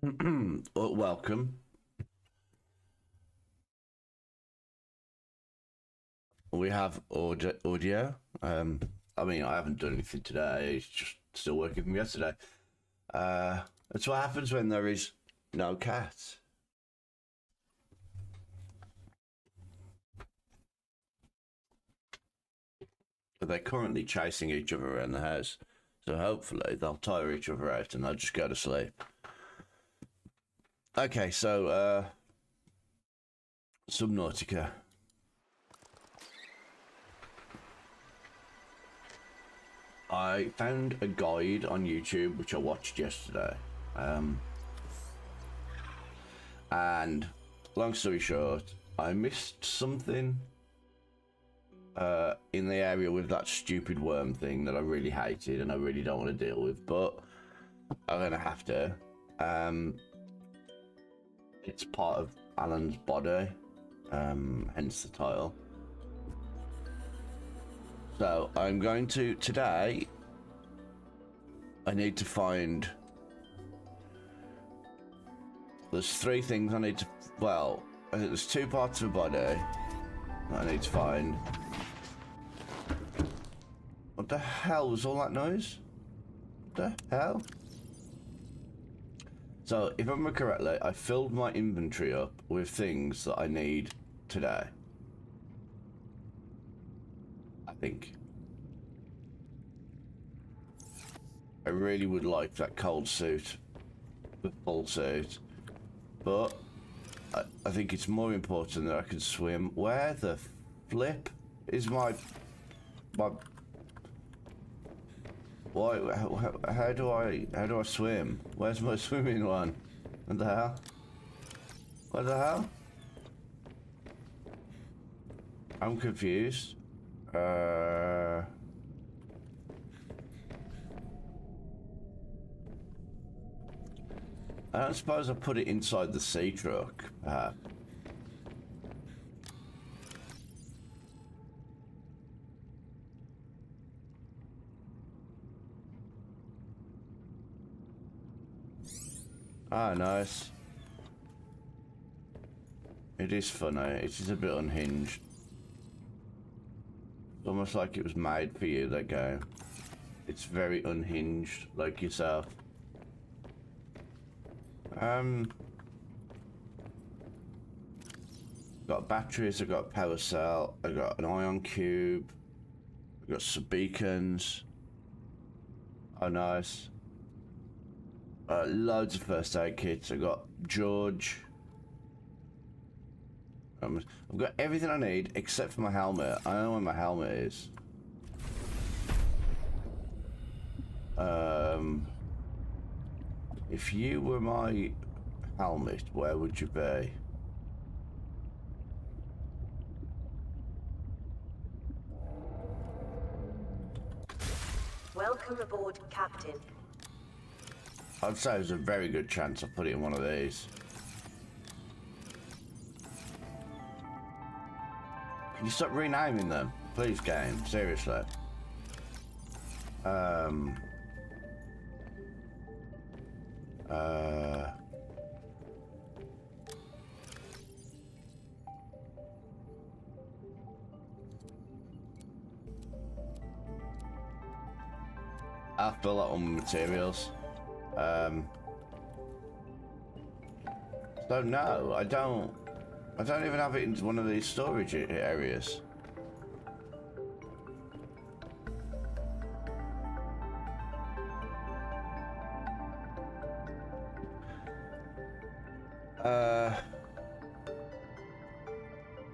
Well, welcome. We have audio. I mean, I haven't done anything today. It's just still working from yesterday. That's what happens when there is no cat. But they're currently chasing each other around the house. So hopefully they'll tire each other out and they'll just go to sleep. Okay, so Subnautica. I found a guide on YouTube which I watched yesterday. And long story short, I missed something in the area with that stupid worm thing that I really hated and I really don't want to deal with, but I'm gonna have to. It's part of Alan's body, hence the title. So I'm going to, today, I need to find, there's three things I need to, well, I think there's two parts of the body that I need to find. What the hell was all that noise? What the hell? So, if I remember correctly, I filled my inventory up with things that I need today. I think. I really would like that cold suit, the full suit, but I think it's more important that I can swim. Where the flip is my why? How do I swim? Where's my swimming one? What the hell? What the hell? I'm confused. I don't suppose I put it inside the sea truck, perhaps. Ah, nice. It is funny. It is a bit unhinged. It's almost like it was made for you, that game. It's very unhinged, like yourself. Got batteries, I got a power cell, I got an ion cube, I got some beacons. Oh, nice. Loads of first aid kits. I got George. I've got everything I need except for my helmet. I don't know where my helmet is. If you were my helmet, where would you be? Welcome aboard, Captain. I'd say there's a very good chance I'll put it in one of these. Can you stop renaming them? Please, game. Seriously. I'll fill that on materials. So no, I don't even have it in one of these storage areas.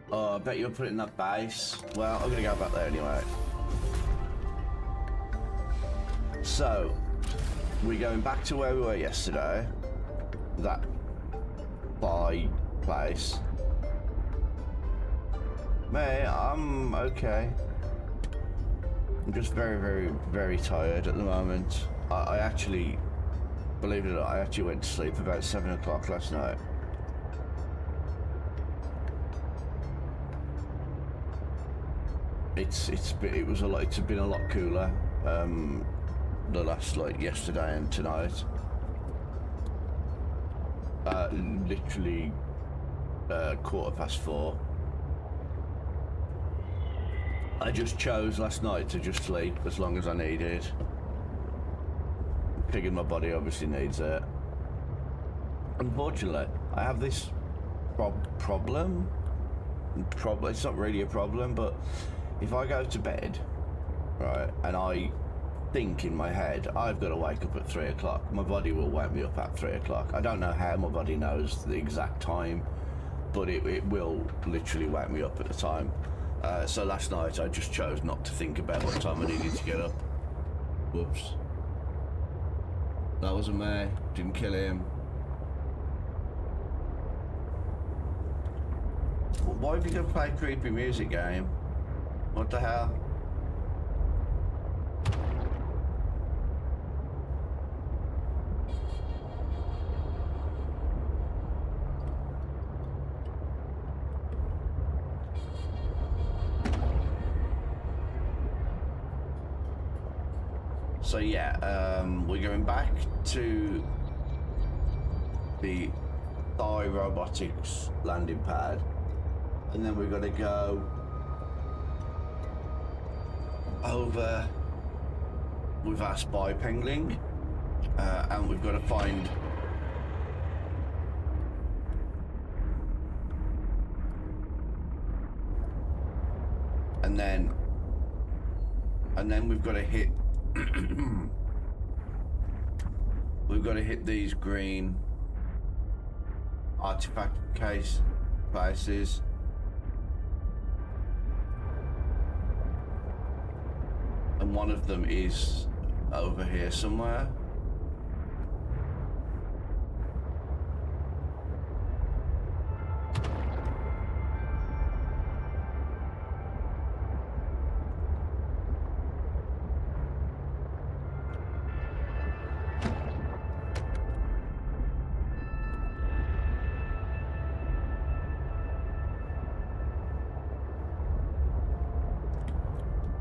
Oh, I bet you'll put it in that base. Well, I'm gonna go back there anyway. So, we're going back to where we were yesterday. That buy place. Mate, I'm okay. I'm just very tired at the moment. I actually, believe it or not, I actually went to sleep about 7 o'clock last night. It's been a lot cooler. The last, like, yesterday and tonight. Literally 4:15. I just chose last night to just sleep as long as I needed. Figured my body obviously needs it. Unfortunately, I have this problem. It's not really a problem, but if I go to bed, right, and I think in my head, I've got to wake up at 3 o'clock, my body will wake me up at 3 o'clock. I don't know how my body knows the exact time, but it will literally wake me up at the time. So last night I just chose not to think about what time I needed to get up. Whoops. That wasn't me. Didn't kill him. Why have you got to play creepy music game? What the hell? So yeah, we're going back to the Thai Robotics landing pad, and then we're gonna go over with our spy pengling, and we've got to find and then we've got to hit we've got to hit these green artifact case places. And one of them is over here somewhere.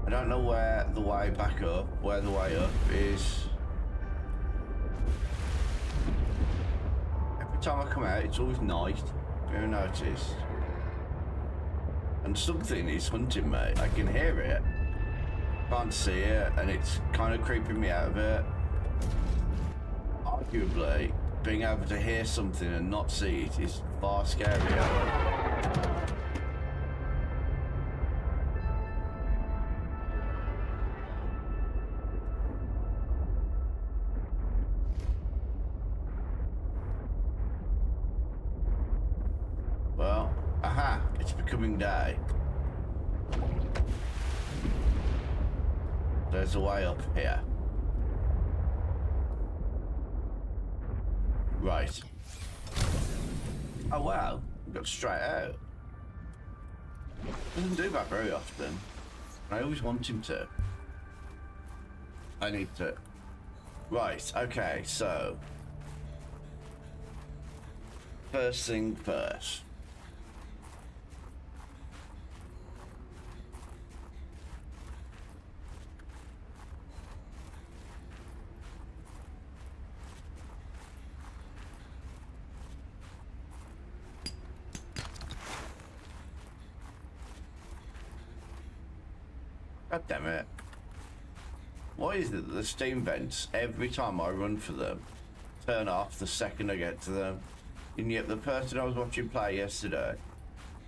I don't know where the way back up, where the way up is. Every time I come out, it's always night. Have you ever noticed? And something is hunting me. I can hear it. Can't see it, and it's kind of creeping me out of it. Arguably, being able to hear something and not see it is far scarier. Well, aha, it's becoming day. There's a way up here. Right. Oh wow, we got straight out. Doesn't do that very often. I always want him to. I need to. Right, okay, so. First thing first. God damn it. Why is it that the steam vents, every time I run for them, turn off the second I get to them? And yet the person I was watching play yesterday,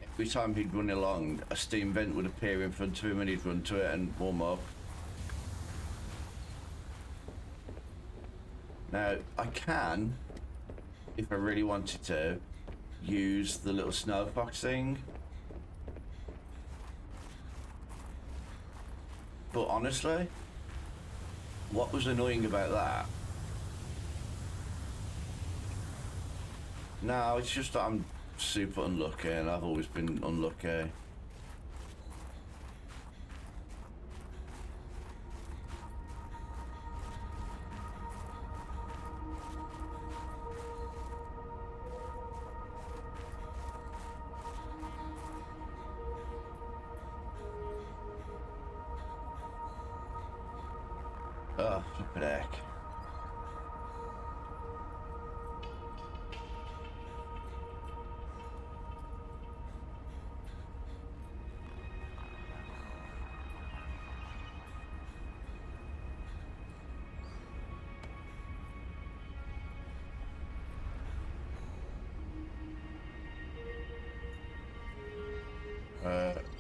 every time he'd run along, a steam vent would appear in front of him and he'd run to it and warm up. Now, I can, if I really wanted to, use the little snow fox thing. But honestly, what was annoying about that? No, it's just that I'm super unlucky and I've always been unlucky. Oh, flippin' heck.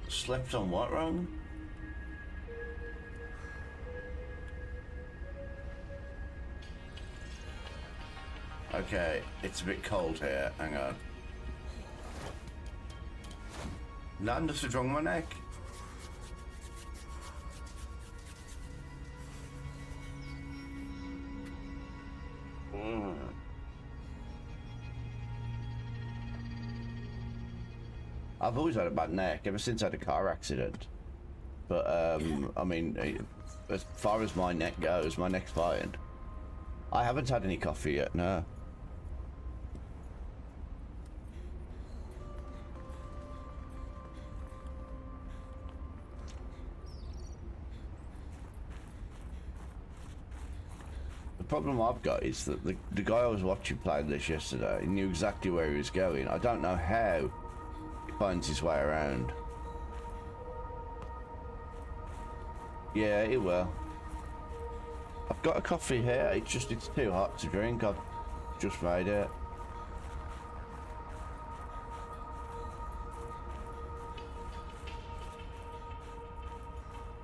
Slept on what wrong? Okay, it's a bit cold here. Hang on. No, nothing's wrong with my neck. I've always had a bad neck ever since I had a car accident. But I mean, as far as my neck goes, my neck's fine. I haven't had any coffee yet, no. The problem I've got is that the guy I was watching playing this yesterday, he knew exactly where he was going. I don't know how he finds his way around. Yeah, he will. I've got a coffee here, it's too hot to drink. I've just made it.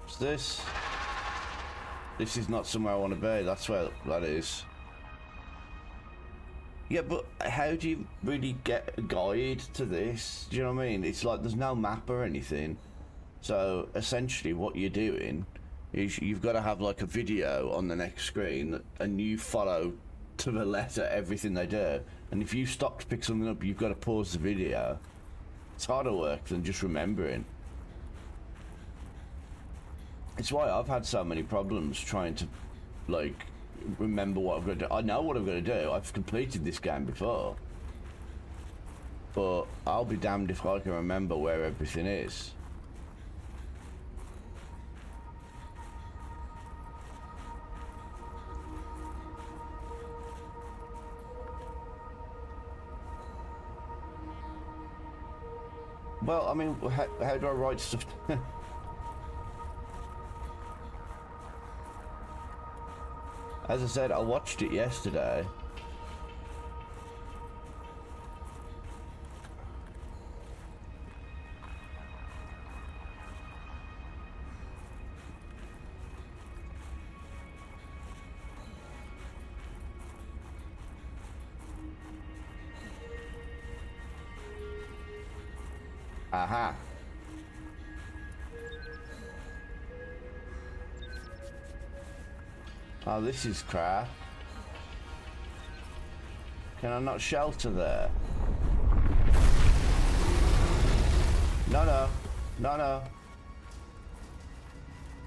What's this? This is not somewhere I want to be, that's where that is. Yeah, but how do you really get a guide to this? Do you know what I mean? It's like there's no map or anything. So essentially what you're doing is you've got to have like a video on the next screen and you follow to the letter everything they do. And if you stop to pick something up, you've got to pause the video. It's harder work than just remembering. It's why I've had so many problems trying to, like, remember what I've got to do. I know what I've got to do. I've completed this game before. But I'll be damned if I can remember where everything is. Well, I mean, how do I write stuff? As I said, I watched it yesterday. Aha. Oh, this is crap. Can I not shelter there? No, no. No, no.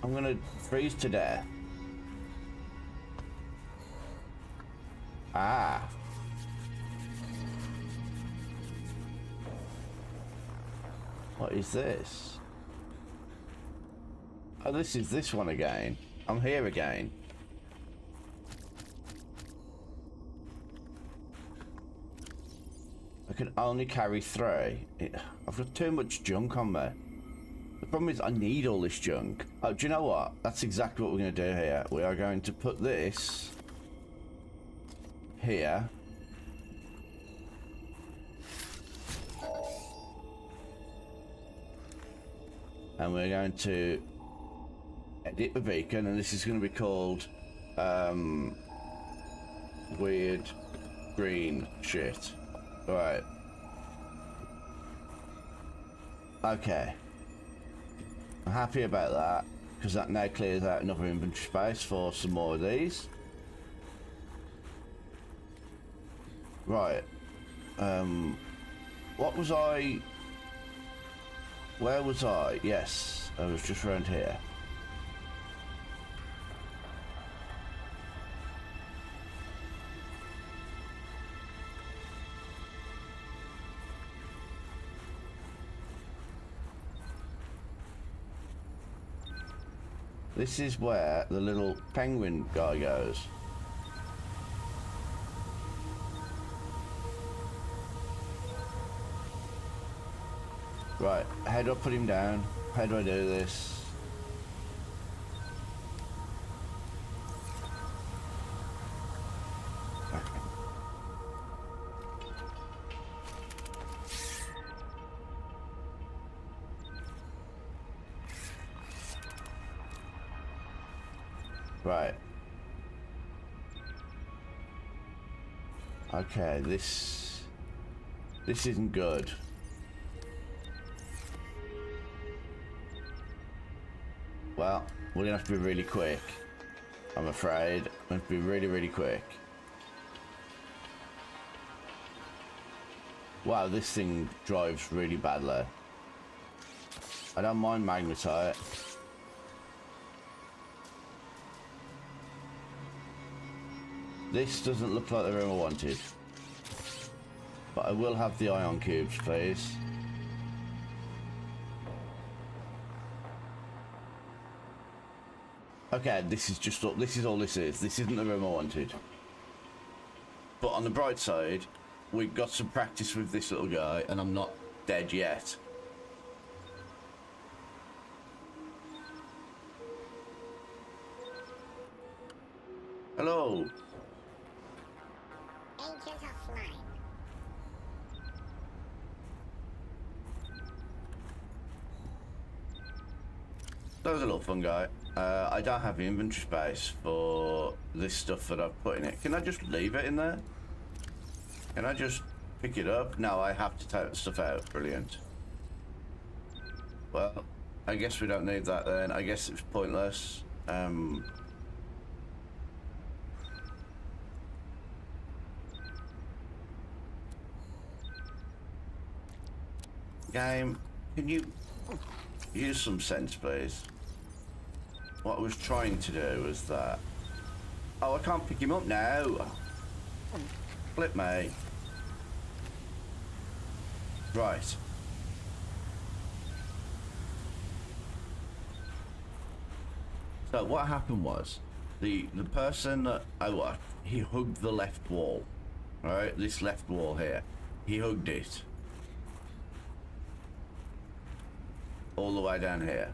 I'm gonna freeze to death. Ah. What is this? Oh, this is this one again. I'm here again. I can only carry 3. I've got too much junk on me. The problem is I need all this junk. Oh, do you know what? That's exactly what we're going to do here. We are going to put this here. And we're going to edit the beacon, and this is going to be called weird green shit. Right. Okay. I'm happy about that, because that now clears out enough inventory space for some more of these. Right. What was I... Where was I? Yes, I was just around here. This is where the little penguin guy goes. Right, how do I put him down? How do I do this? Right. Okay, this isn't good. Well, we're gonna have to be really quick. I'm afraid. We're gonna have to be really, really quick. Wow, this thing drives really badly. I don't mind magnetite. This doesn't look like the room I wanted. But I will have the ion cubes, please. Okay, this is all this is. This isn't the room I wanted. But on the bright side, we've got some practice with this little guy, and I'm not dead yet. Hello. Angels offline. That was a little fun guy. I don't have the inventory space for this stuff that I've put in it. Can I just leave it in there? Can I just pick it up? No, I have to take the stuff out. Brilliant. Well, I guess we don't need that then. I guess it's pointless. Game, can you use some sense, please? What I was trying to do was that... Oh, I can't pick him up now. Flip me. Right. So what happened was, the person that I watched, he hugged the left wall. Right, this left wall here. He hugged it. All the way down here.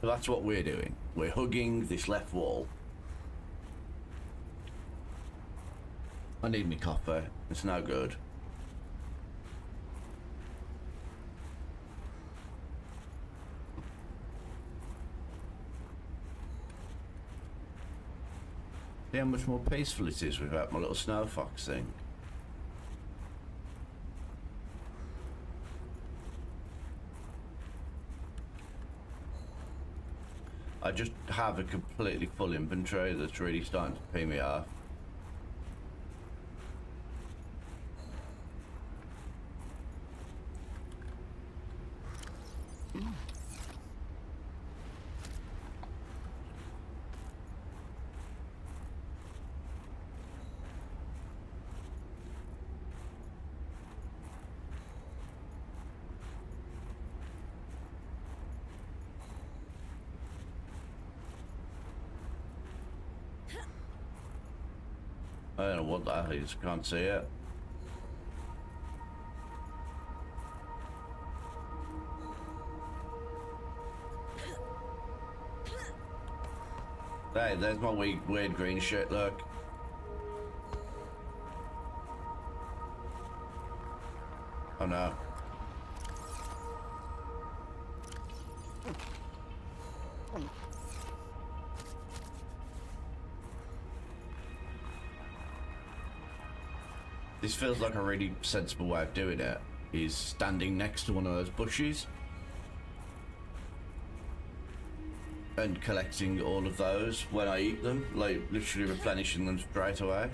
So that's what we're doing. We're hugging this left wall. I need me copper. It's no good. See how much more peaceful it is without my little snow fox thing. I just have a completely full inventory that's really starting to pee me off. I don't know what that is, can't see it. Hey, there's my weird green shit, look. Oh no. This feels like a really sensible way of doing it, is standing next to one of those bushes and collecting all of those when I eat them, like literally replenishing them straight away.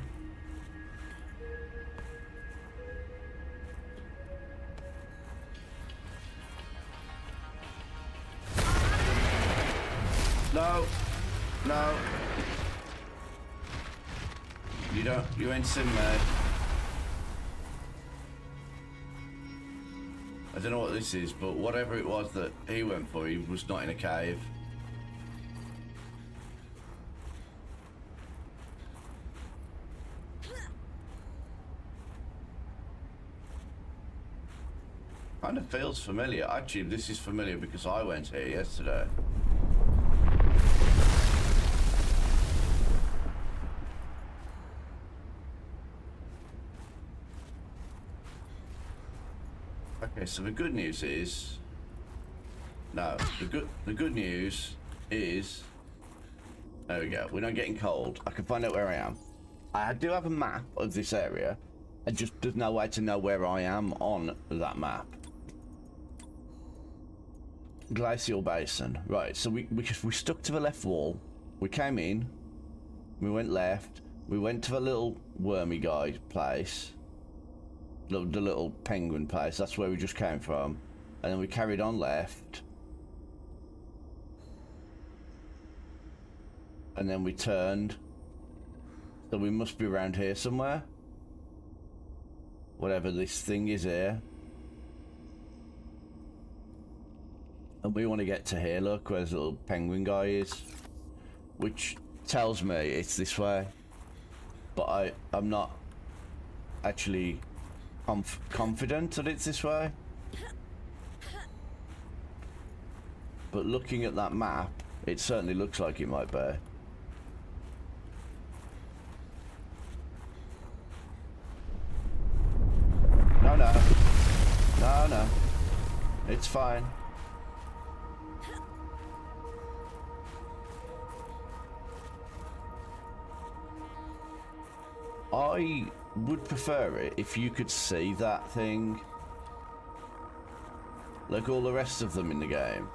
No, no. You ain't seen me. I don't know what this is, but whatever it was that he went for, he was not in a cave. Kind of feels familiar. Actually, this is familiar because I went here yesterday. Okay, so the good news is... No, the good news is There we go. We're not getting cold. I can find out where I am. I do have a map of this area. And just there's no way to know where I am on that map. Glacial basin. Right, so we stuck to the left wall. We came in. We went left. We went to the little wormy guy place. The little penguin place. That's where we just came from. And then we carried on left. And then we turned. So we must be around here somewhere. Whatever this thing is here. And we want to get to here, look, where this little penguin guy is. Which tells me it's this way. But I'm not actually confident that it's this way. But looking at that map, it certainly looks like it might be. No. It's fine. I would prefer it if you could see that thing. Like all the rest of them in the game.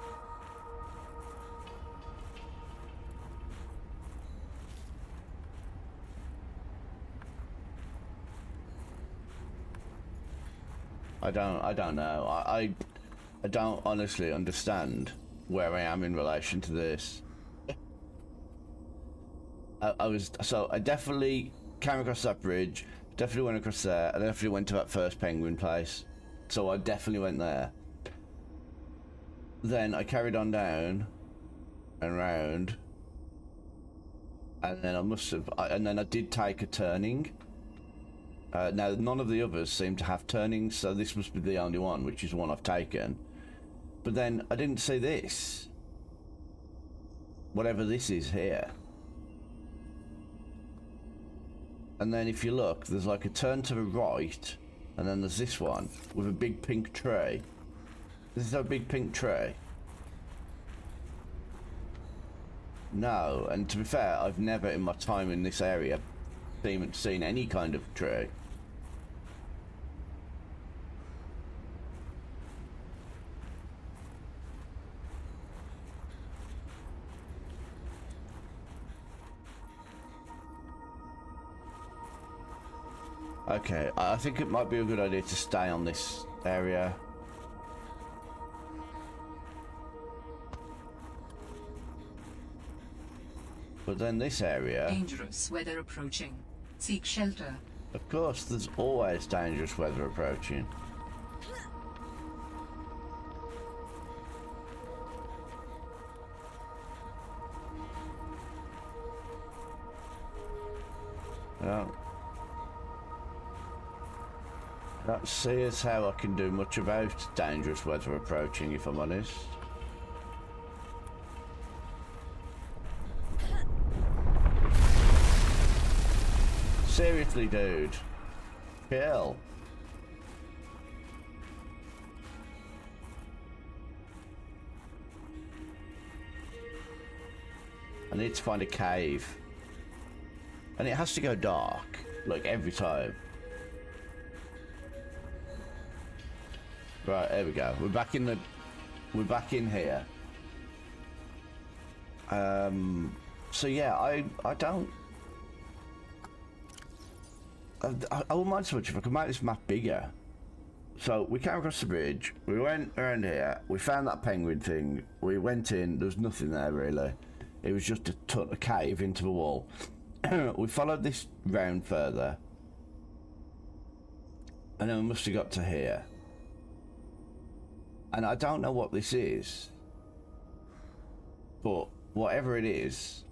I don't know. I don't honestly understand where I am in relation to this. I definitely came across that bridge, definitely went across there, and definitely went to that first penguin place. So I definitely went there. Then I carried on down and round, and then I did take a turning. Now, none of the others seem to have turnings, so this must be the only one, which is the one I've taken. But then I didn't see this. Whatever this is here. And then if you look, there's like a turn to the right, and then there's this one with a big pink tree. This is a big pink tree. No, and to be fair, I've never in my time in this area seen any kind of tree. Okay, I think it might be a good idea to stay on this area. But then this area... Dangerous weather approaching. Seek shelter. Of course, there's always dangerous weather approaching. I don't see as how I can do much about dangerous weather approaching, if I'm honest. Seriously, dude. Chill. I need to find a cave. And it has to go dark, like every time. Right, there we go. We're back in here. So yeah, I wouldn't mind so much if I could make this map bigger. So we came across the bridge, we went around here, we found that penguin thing, we went in, there was nothing there really. It was just a cave into the wall. We followed this round further, and then we must have got to here. And I don't know what this is, but whatever it is,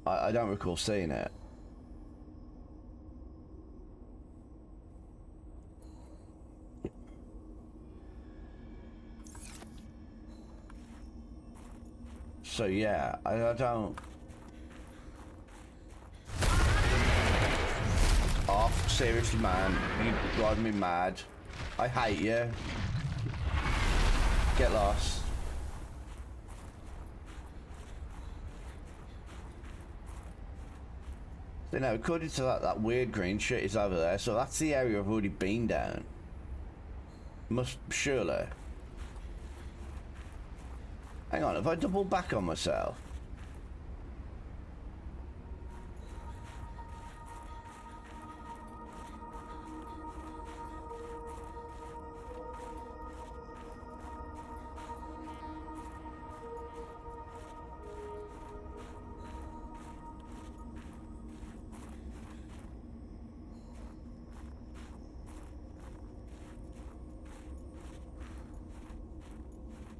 I don't recall seeing it. So yeah, I don't... Oh, seriously, man, you drive me mad. I hate you. Get lost. You know, according to that weird green shit is over there, so that's the area I've already been down. Must, surely. Hang on, have I doubled back on myself?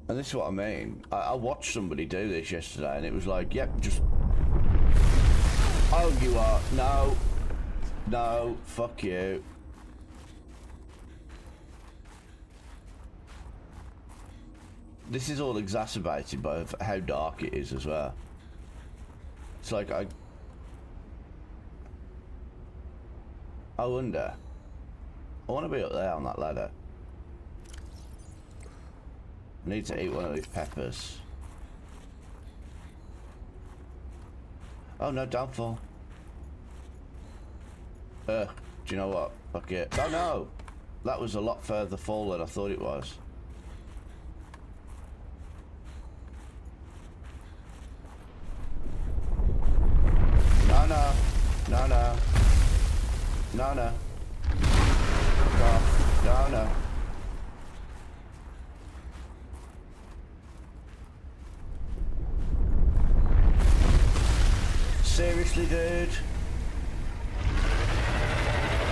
And this is what I mean. I watched somebody do this yesterday and it was like, yep, just... Oh, you are... No. No, fuck you. This is all exacerbated by how dark it is as well. It's like I wonder. I want to be up there on that ladder. I need to eat one of these peppers. Oh no, don't fall. Do you know what? Fuck it. Oh no! That was a lot further fall than I thought it was. No, no. No, no. No, no. Fuck off. No, no. Seriously, dude?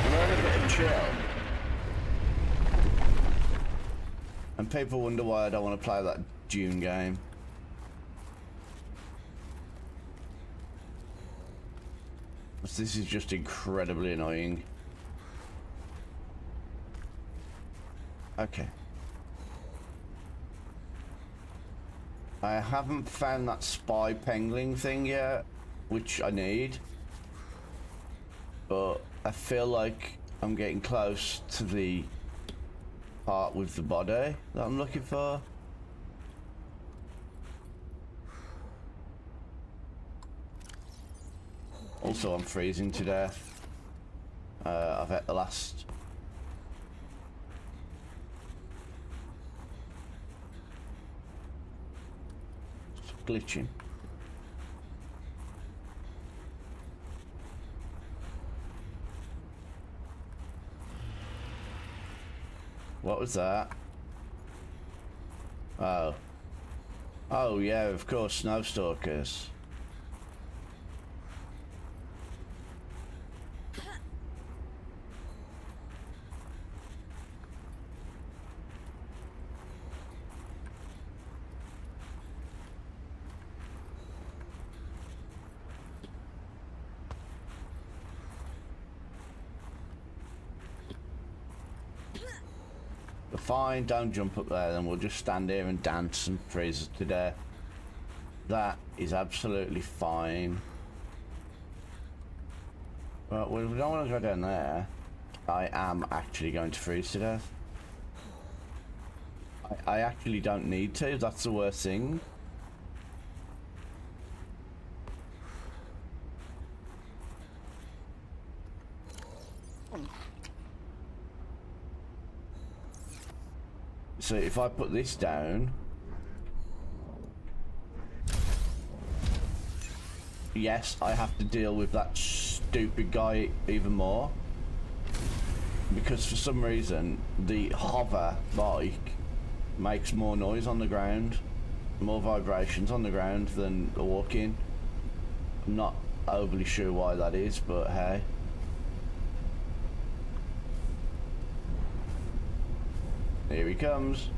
Learn a bit of chill. And people wonder why I don't want to play that Dune game. This is just incredibly annoying. Okay. I haven't found that spy pengling thing yet, which I need. But I feel like I'm getting close to the part with the body that I'm looking for. Also, I'm freezing to death. I've had the last... It's glitching. What was that? Oh. Oh yeah, of course, snow stalkers. Fine, don't jump up there, then we'll just stand here and dance and freeze to death. That is absolutely fine. Well, we don't want to go down there. I am actually going to freeze to death. I actually don't need to, that's the worst thing. So if I put this down, yes, I have to deal with that stupid guy even more, because for some reason the hover bike makes more noise on the ground, more vibrations on the ground than a walk-in. I'm not overly sure why that is, but hey. Here he comes.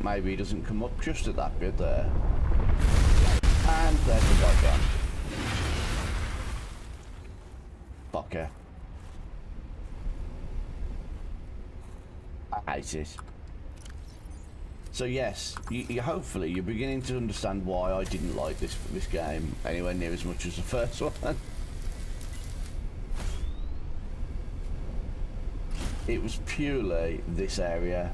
Maybe he doesn't come up just at that bit there. And there's the guy gone. Fucker. I hate it. So yes, you hopefully you're beginning to understand why I didn't like this game anywhere near as much as the first one. it was purely this area.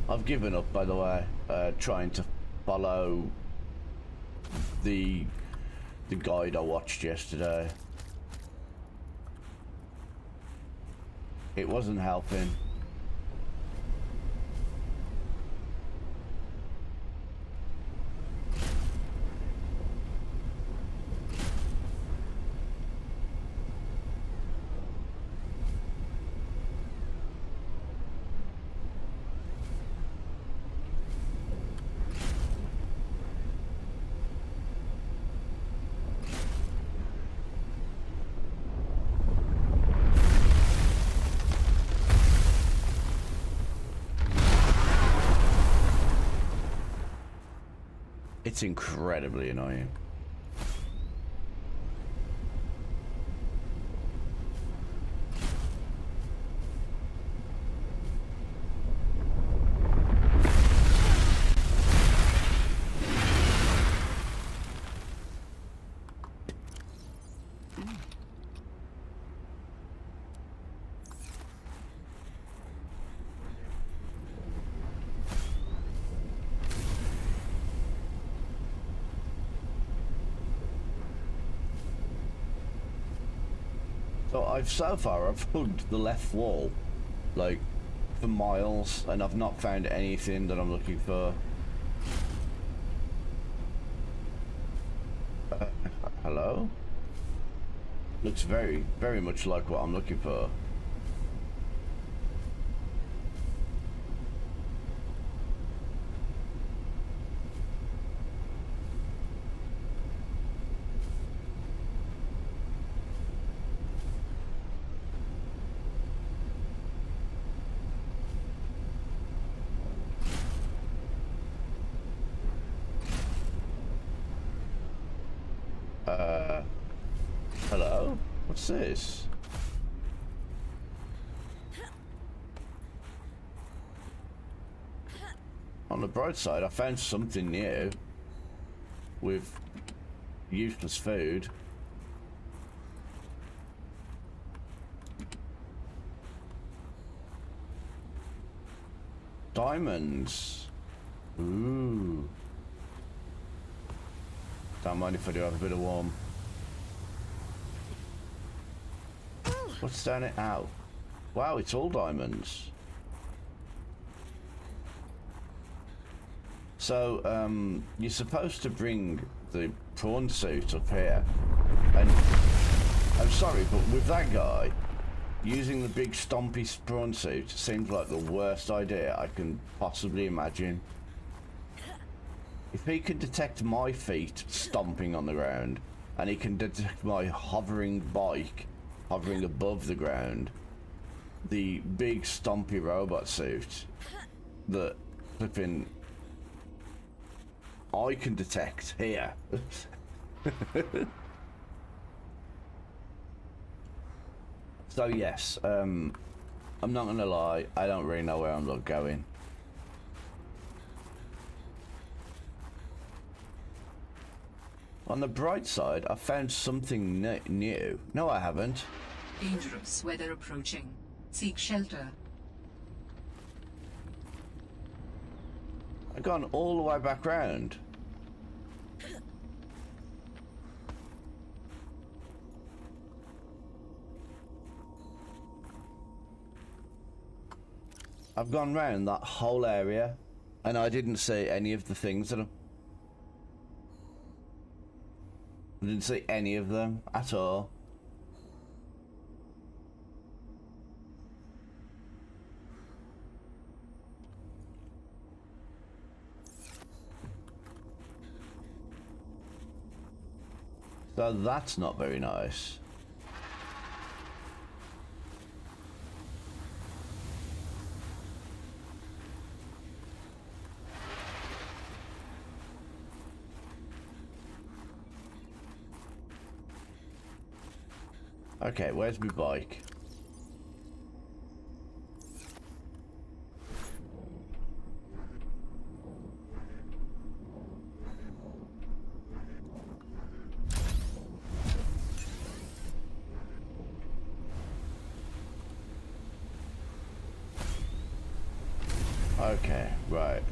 I've given up, by the way, trying to follow the guide I watched yesterday. It wasn't helping. It's incredibly annoying. So far I've hugged the left wall like for miles and I've not found anything that I'm looking for. Hello? Looks very much like what I'm looking for. Hello? What's this? On the bright side, I found something new with useless food. Diamonds. Ooh. Don't mind if I do have a bit of warm. What's down it? Ow. Wow, it's all diamonds. So, you're supposed to bring the prawn suit up here. And I'm sorry, but with that guy, using the big stompy prawn suit seems like the worst idea I can possibly imagine. If he can detect my feet stomping on the ground, and he can detect my hovering bike hovering above the ground, the big stompy robot suit that flipping I can detect here. So yes, I'm not gonna lie, I don't really know where I'm going. On the bright side, I found something new. No, I haven't. Dangerous weather approaching. Seek shelter. I've gone all the way back round. I've gone round that whole area, and I didn't see any of the things that I didn't see any of them at all. So that's not very nice. Okay, where's my bike? Okay, right.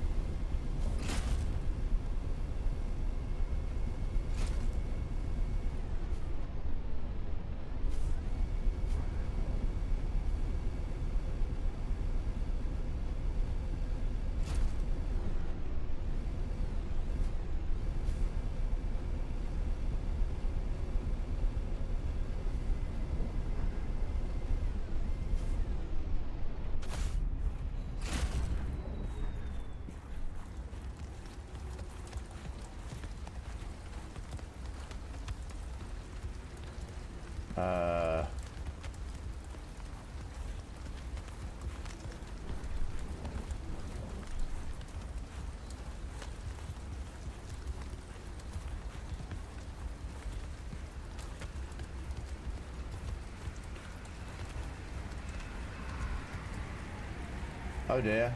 Oh dear.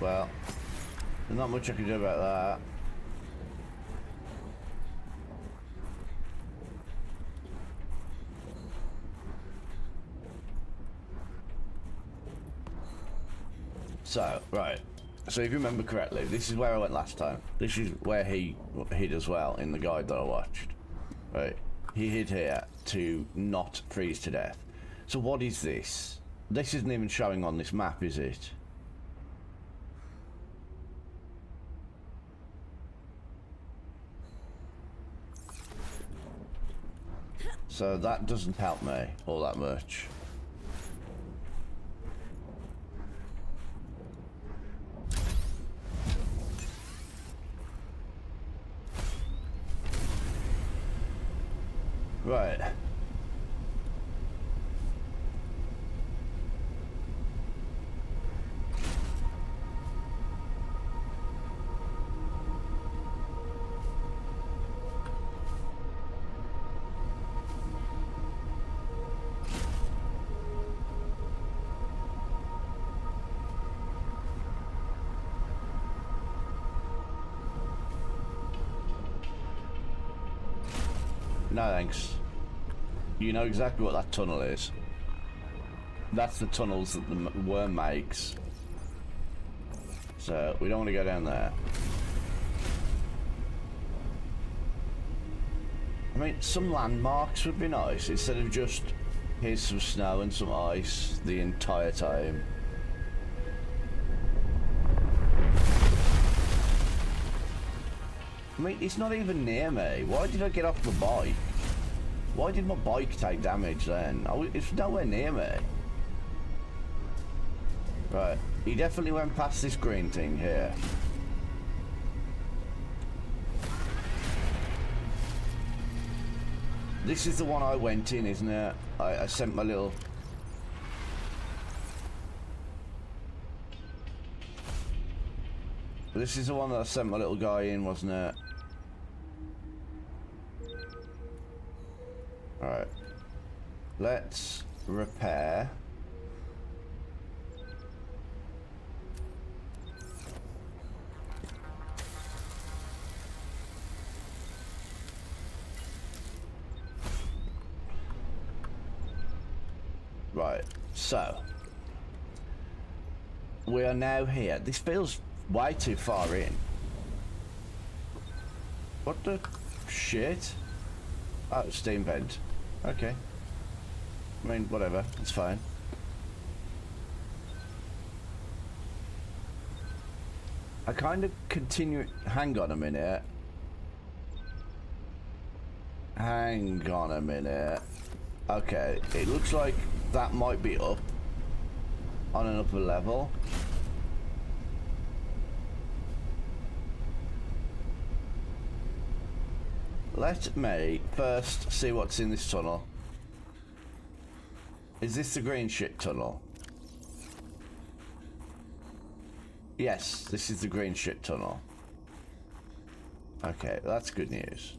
Well, there's not much I can do about that. So, right. So if you remember correctly, this is where I went last time. This is where he hid as well in the guide that I watched. Right. He hid here to not freeze to death. So what is this? This isn't even showing on this map, is it? So that doesn't help me all that much. Right. No thanks. You know exactly what that tunnel is. That's the tunnels that the worm makes. So we don't want to go down there. I mean, some landmarks would be nice instead of just here's some snow and some ice the entire time. I mean, it's not even near me. Why did I get off the bike? Why did my bike take damage then? It's nowhere near me. Right, he definitely went past this green thing here. This is the one I went in, isn't it? I sent my little... This is the one that I sent my little guy in, wasn't it? Alright. Let's repair. Right, so we are now here. This feels way too far in. What the shit? Oh, steam vent. Okay. I mean, whatever. It's fine. I kind of continue... Hang on a minute. Hang on a minute. Okay, it looks like that might be up on an upper level. Let me first see what's in this tunnel. Is this the green shit tunnel? Yes, this is the green shit tunnel. Okay, that's good news.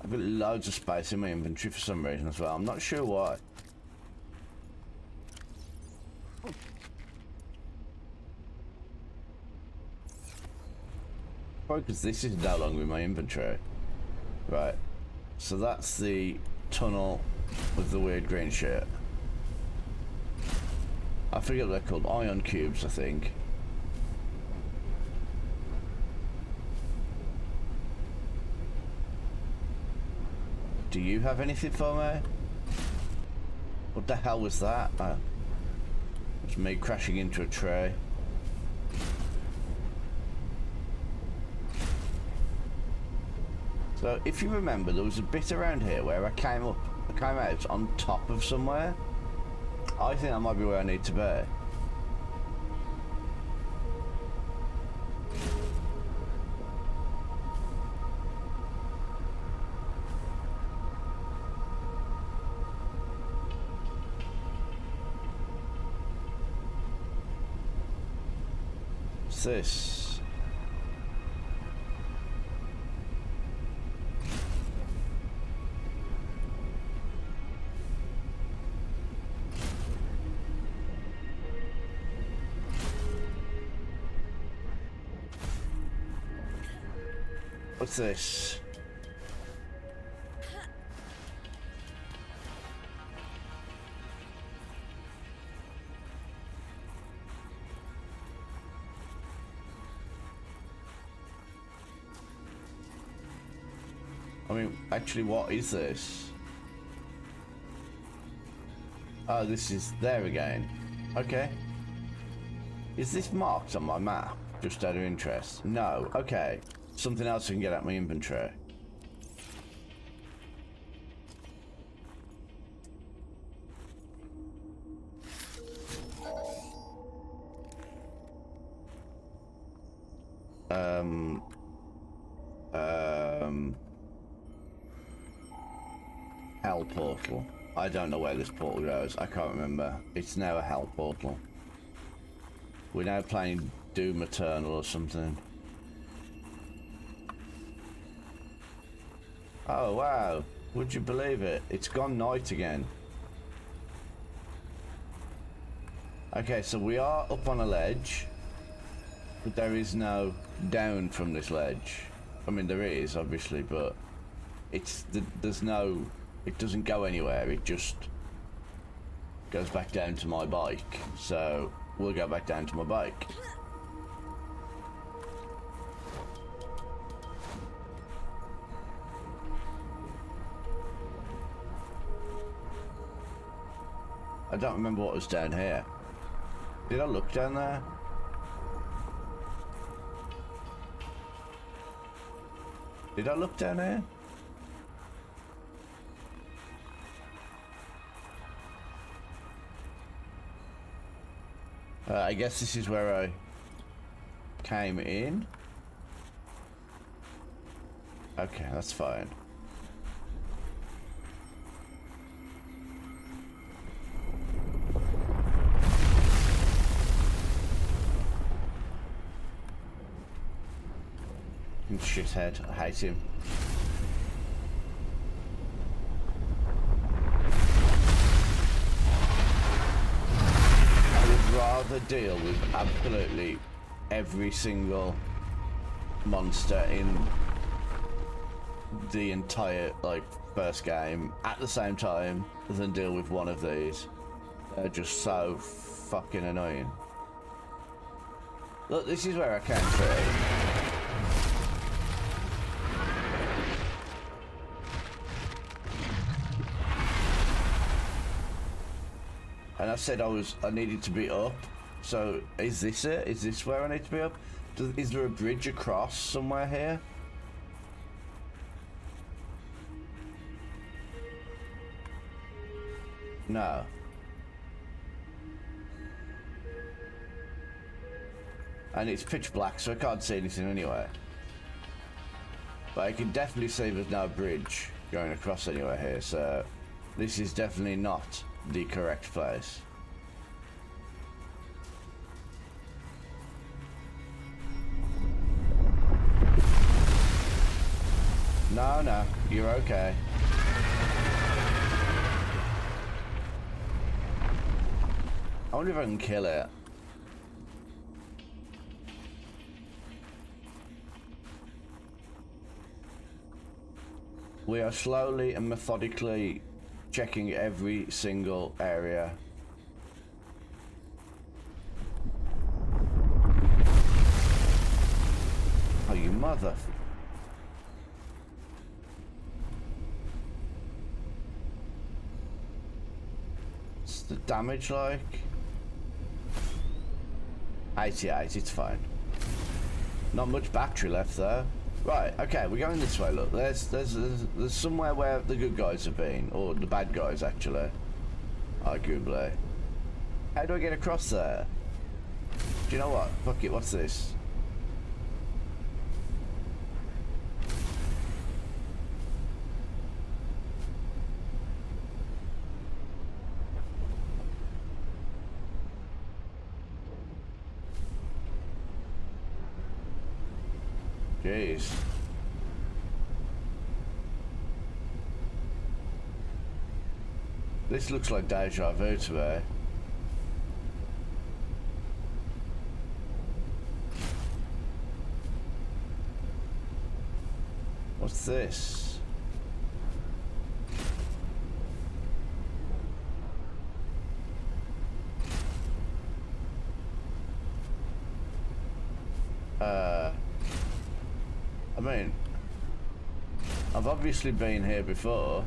I've got loads of space in my inventory for some reason as well. I'm not sure why. Probably because this is no longer in my inventory. Right. So that's the tunnel with the weird green shit. I forget what they're called. Ion cubes, I think. Do you have anything for me? What the hell was that? Oh. It's me crashing into a tree. So, if you remember, there was a bit around here where I came out on top of somewhere. I think that might be where I need to be. What's this? What's this? I mean, actually, what is this? Oh, this is there again. Okay. Is this marked on my map? Just out of interest. No. Okay. Something else I can get out my inventory. Hell portal. I don't know where this portal goes. I can't remember. It's now a hell portal. We're now playing Doom Eternal or something. Oh wow, would you believe it? It's gone night again. Okay, so we are up on a ledge, but there is no down from this ledge. I mean, there is, obviously, but there's no, it doesn't go anywhere, it just goes back down to my bike. So we'll go back down to my bike. I don't remember what was down here. Did I look down there? Did I look down here? I guess this is where I came in. Okay, that's fine. Shithead, I hate him. I would rather deal with absolutely every single monster in the entire, like, first game at the same time than deal with one of these. They're just so fucking annoying. Look, this is where I came through. And I said I needed to be up. So is this it? Is this where I need to be up? Is there a bridge across somewhere here? No. And it's pitch black, so I can't see anything anyway. But I can definitely see there's no bridge going across anywhere here, so this is definitely not the correct place. No, no, you're okay. I wonder if I can kill it. We are slowly and methodically checking every single area. Oh, you mother... What's the damage like? 88, it's fine. Not much battery left though. Right, okay, we're going this way, look. There's somewhere where the good guys have been, or the bad guys actually, arguably. How do I get across there? Do you know what? Fuck it, what's this? Jeez. This looks like deja vu to me. What's this? I mean, I've obviously been here before.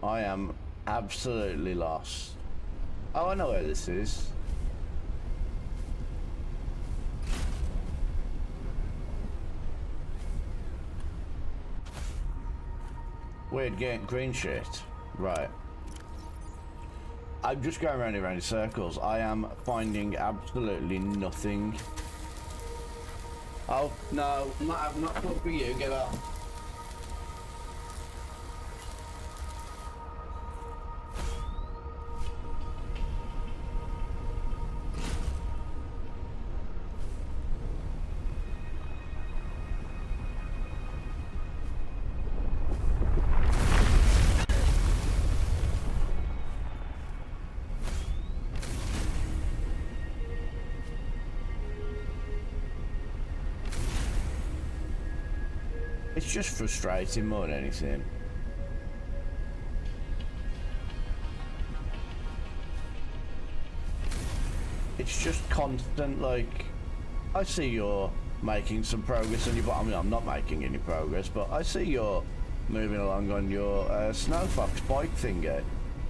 I am absolutely lost. Oh, I know where this is. Weird getting green shit. Right. I'm just going round and round in circles. I am finding absolutely nothing. Oh, no. I'm not good for you. Get up. It's just frustrating more than anything. It's just constant, like, I see you're making some progress on your bike. I mean, I'm not making any progress, but I see you're moving along on your Snow Fox bike thingy.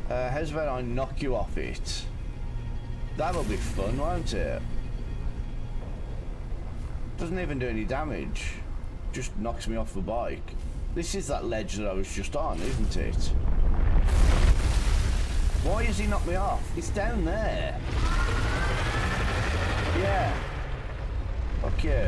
How's about I knock you off it? That'll be fun, won't it? Doesn't even do any damage. Just knocks me off the bike. This is that ledge that I was just on, isn't it? Why has he knocked me off? It's down there. Yeah. Fuck you.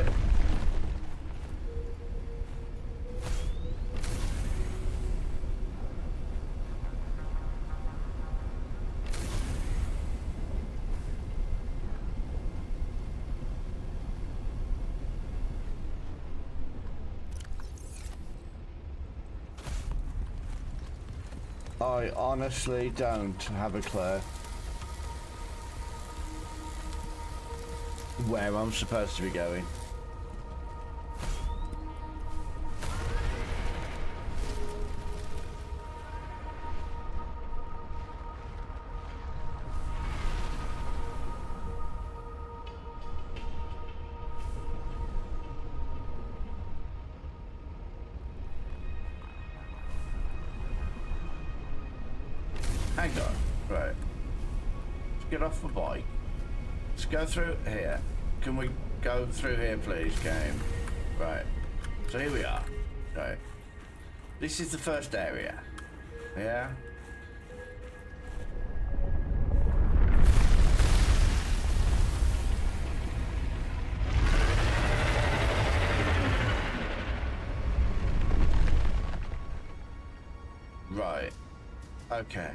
I honestly don't have a clue where I'm supposed to be going. Hang on, right. Let's get off the bike. Let's go through here. Can we go through here, please, game? Right. So here we are. Right. This is the first area. Yeah? Right. Okay.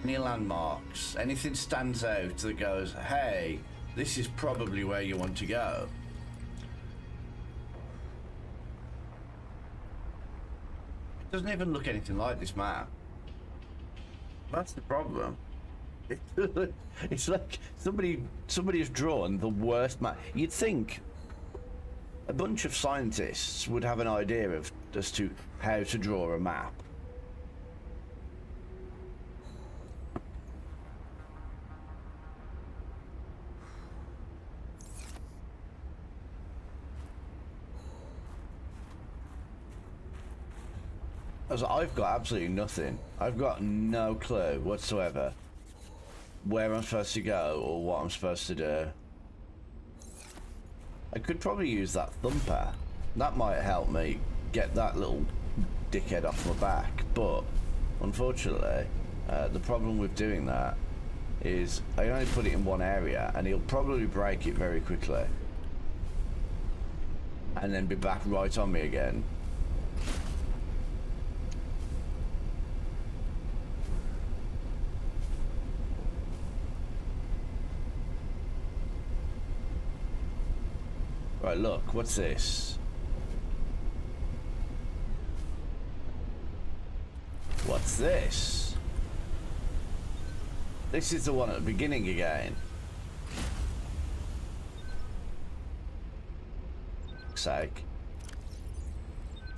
Any landmarks? Anything stands out that goes, hey, this is probably where you want to go? It doesn't even look anything like this map. That's the problem. It's like somebody has drawn the worst map. You'd think a bunch of scientists would have an idea of as to how to draw a map. As I've got absolutely nothing. I've got no clue whatsoever where I'm supposed to go or what I'm supposed to do. I could probably use that thumper. That might help me get that little dickhead off my back, but unfortunately, the problem with doing that is I only put it in one area and he'll probably break it very quickly and then be back right on me again. Right, look, what's this? What's this? This is the one at the beginning again. Sake.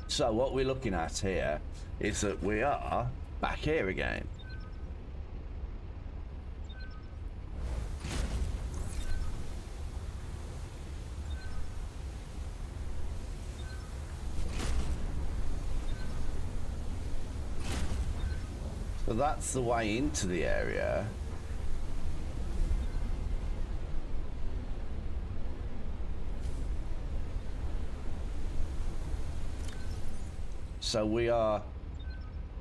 So what we're looking at here is that we are back here again. So that's the way into the area. So we are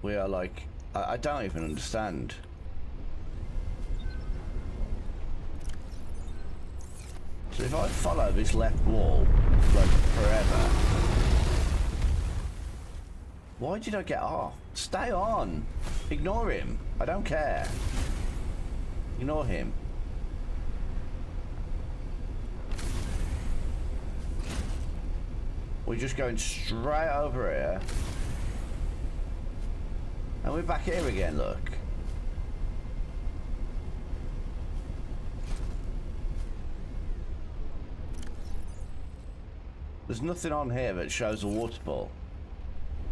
like, I don't even understand. So if I follow this left wall, like forever, why did I get off? Stay on. Ignore him. I don't care. Ignore him. We're just going straight over here. And we're back here again, look. There's nothing on here that shows a waterfall.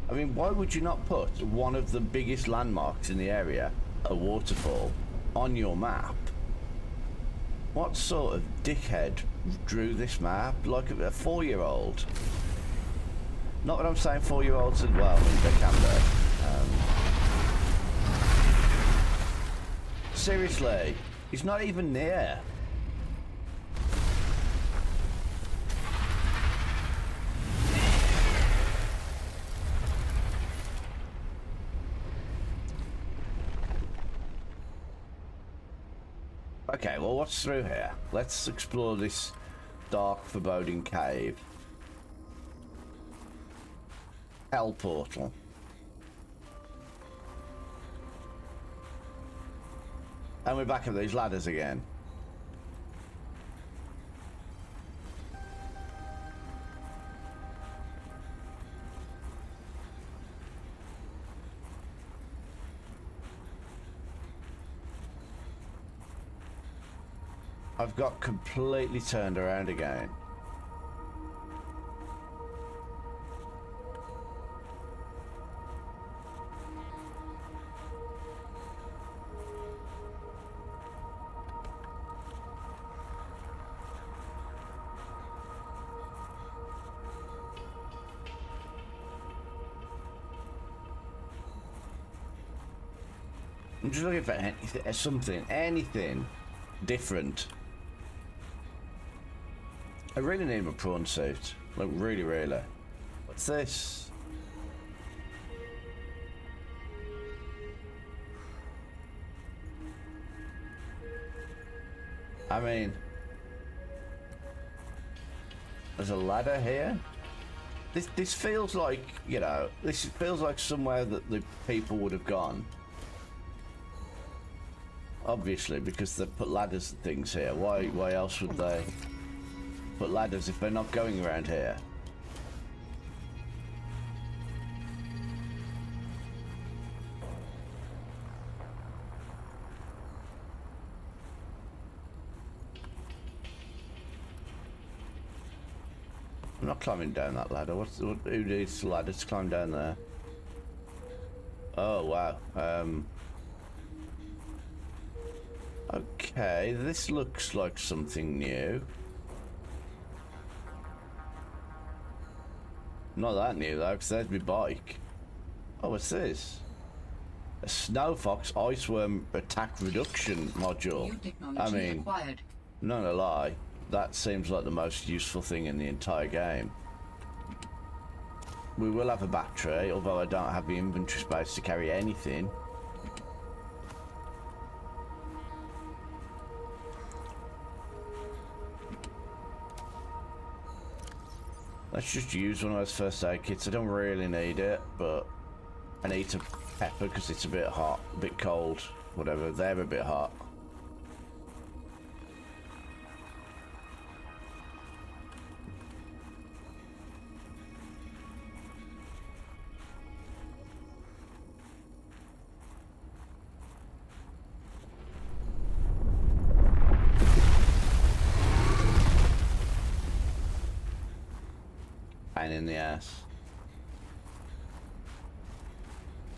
I mean, why would you not put one of the biggest landmarks in the area, a waterfall, on your map? What sort of dickhead drew this map? Like a 4-year-old? Not that I'm saying 4-year-olds as well, I mean, they can be. Seriously, he's not even near. Okay, well, what's through here? Let's explore this dark, foreboding cave. Hell portal. And we're back at these ladders again. I've got completely turned around again. I'm just looking for anything, anything different. I really need my prawn suit. Like, really, really. What's this? I mean, there's a ladder here. This feels like, you know, this feels like somewhere that the people would have gone. Obviously, because they put ladders and things here. Why else would they put ladders if they're not going around here? I'm not climbing down that ladder. Who needs the ladder to climb down there? Oh, wow. Okay, this looks like something new. Not that new though, because there's my bike. Oh, what's this? A Snow Fox Iceworm Attack Reduction module. New technology I mean, acquired. not gonna lie, that seems like the most useful thing in the entire game. We will have a battery, although I don't have the inventory space to carry anything. Let's just use one of those first aid kits. I don't really need it, but I need to pepper because it's a bit hot, a bit cold, whatever. They're a bit hot. Pain in the ass.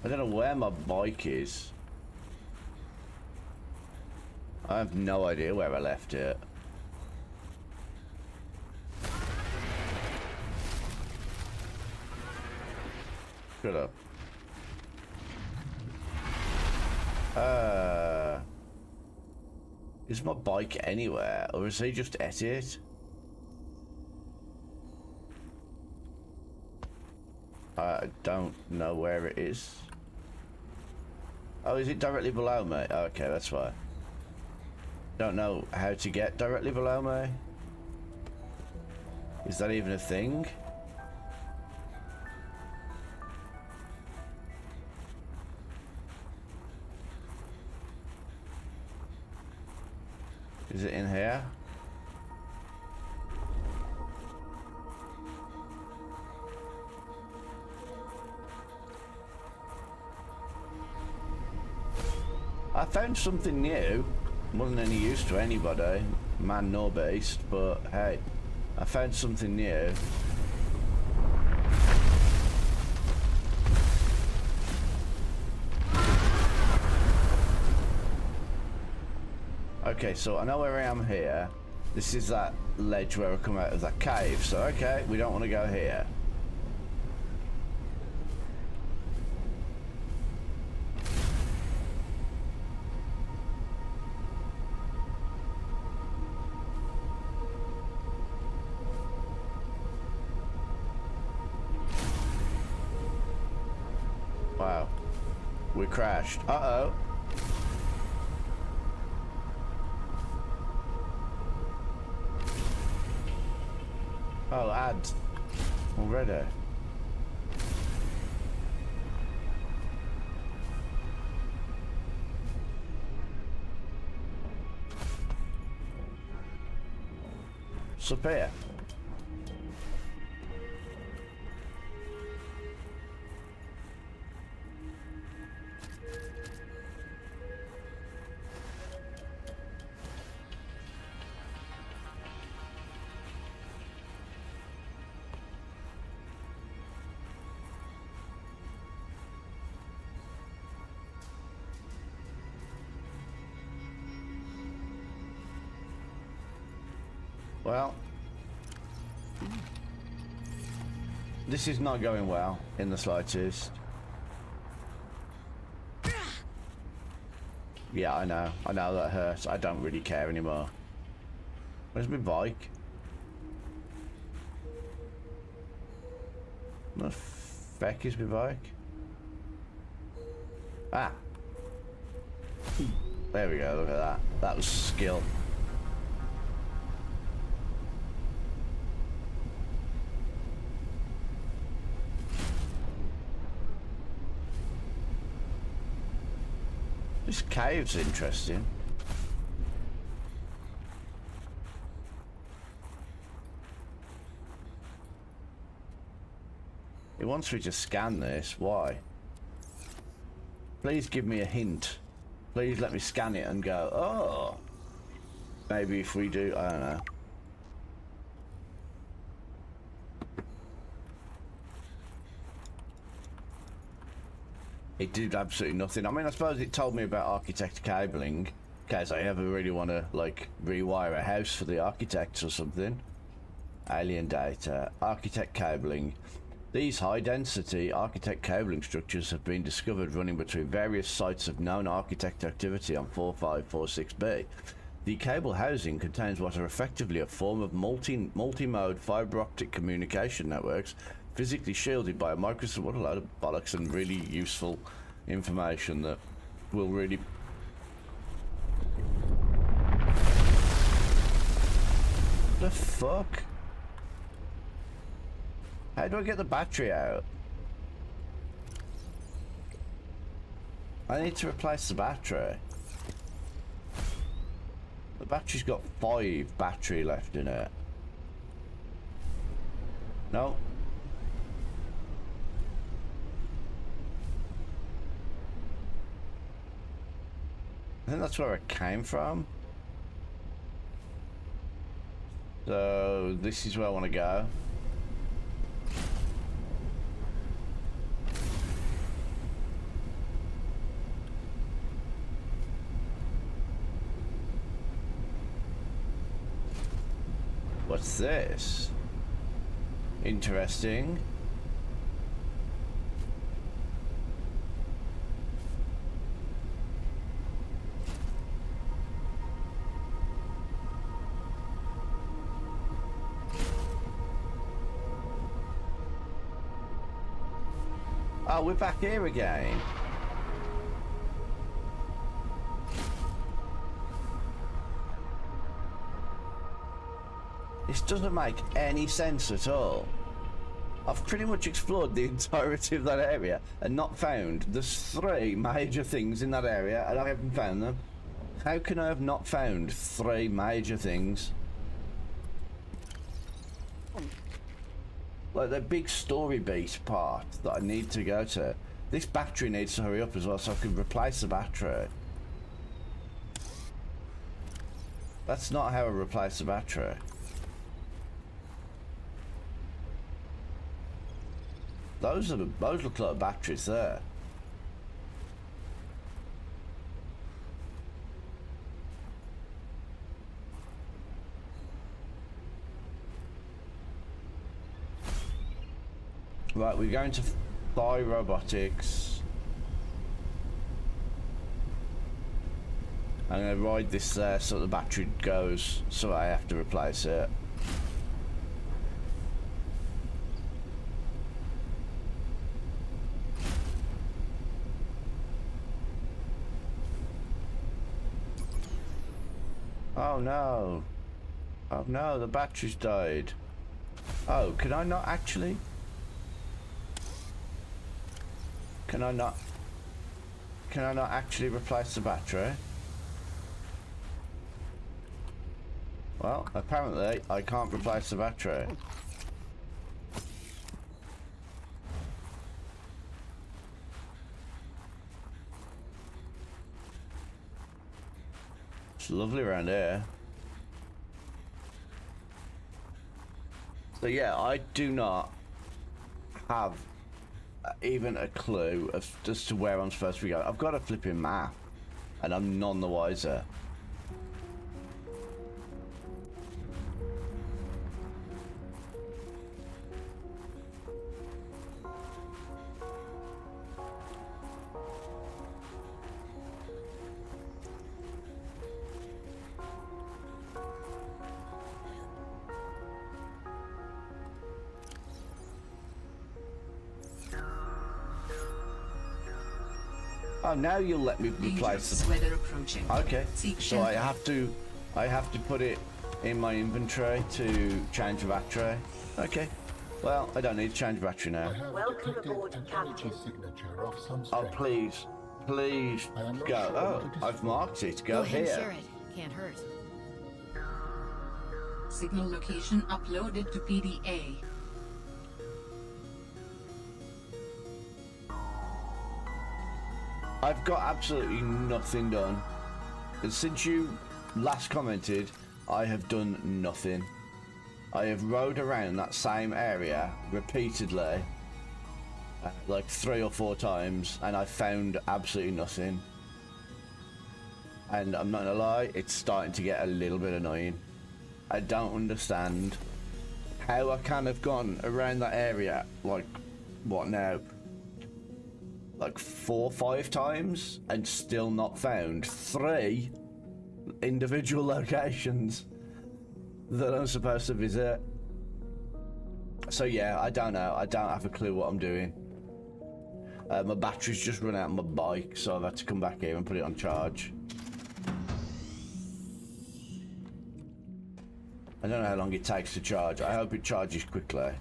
I don't know where my bike is. I have no idea where I left it. Shut up. Is my bike anywhere, or is he just at it? I don't know where it is. Oh, is it directly below me? Okay, that's why. Don't know how to get directly below me. Is that even a thing? Is it in here? I found something new. Wasn't any use to anybody, man nor beast, but hey, I found something new. Okay, so I know where I am here. This is that ledge where I come out of that cave, so okay, we don't want to go here. Wow. We crashed. Uh-oh. Oh, ads. Already. What's up here? Well, this is not going well in the slightest. Yeah, I know that hurts. I don't really care anymore. Where's my bike? What the feck is my bike? Ah. There we go, look at that. That was skill. This cave's interesting. It wants me to scan this. Why? Please give me a hint. Please let me scan it and go, oh. Maybe if we do, I don't know. It did absolutely nothing. I mean, I suppose it told me about architect cabling, in case I ever really want to, like, rewire a house for the architects or something. Alien data, architect cabling. These high-density architect cabling structures have been discovered running between various sites of known architect activity on 4546B. The cable housing contains what are effectively a form of multi-mode fiber optic communication networks, physically shielded by a microscope. What a load of bollocks and really useful information that will really... The fuck? How do I get the battery out? I need to replace the battery. The battery's got 5 battery left in it. No. I think that's where it came from. So this is where I want to go. What's this? Interesting. Oh, we're back here again. This doesn't make any sense at all. I've pretty much explored the entirety of that area and not found. There's 3 major things in that area and I haven't found them. How can I have not found 3 major things? Like the big story beat part that I need to go to. This battery needs to hurry up as well so I can replace the battery. That's not how I replace the battery. Those look like batteries there. Right, we're going to fly robotics. I'm going to ride this there so the battery goes, so I have to replace it. Oh no. Oh no, the battery's died. Oh, can I not actually? Can I not actually replace the battery? Well, apparently I can't replace the battery. It's lovely around here. So yeah, I do not have even a clue as to where I'm supposed to be going. I've got a flipping map, and I'm none the wiser. Oh, now you'll let me replace the weather approaching. Okay, Seek so I have to put it in my inventory to change the battery. Okay, well, I don't need to change the battery now. Welcome aboard, Captain. Oh, please, Please I am not go. sure what it is. Oh, I've marked it. Go Go ahead and here. share it. Can't hurt. Signal location uploaded to PDA. I've got absolutely nothing done. And since you last commented, I have done nothing. I have rode around that same area repeatedly, like 3 or 4 times, and I found absolutely nothing. And I'm not gonna lie, it's starting to get a little bit annoying. I don't understand how I can have gone around that area, like, what now? Like 4 or 5 times and still not found 3 individual locations that I'm supposed to visit. So yeah, I don't know. I don't have a clue what I'm doing. My battery's just run out on my bike, so I've had to come back here and put it on charge. I don't know how long it takes to charge. I hope it charges quickly.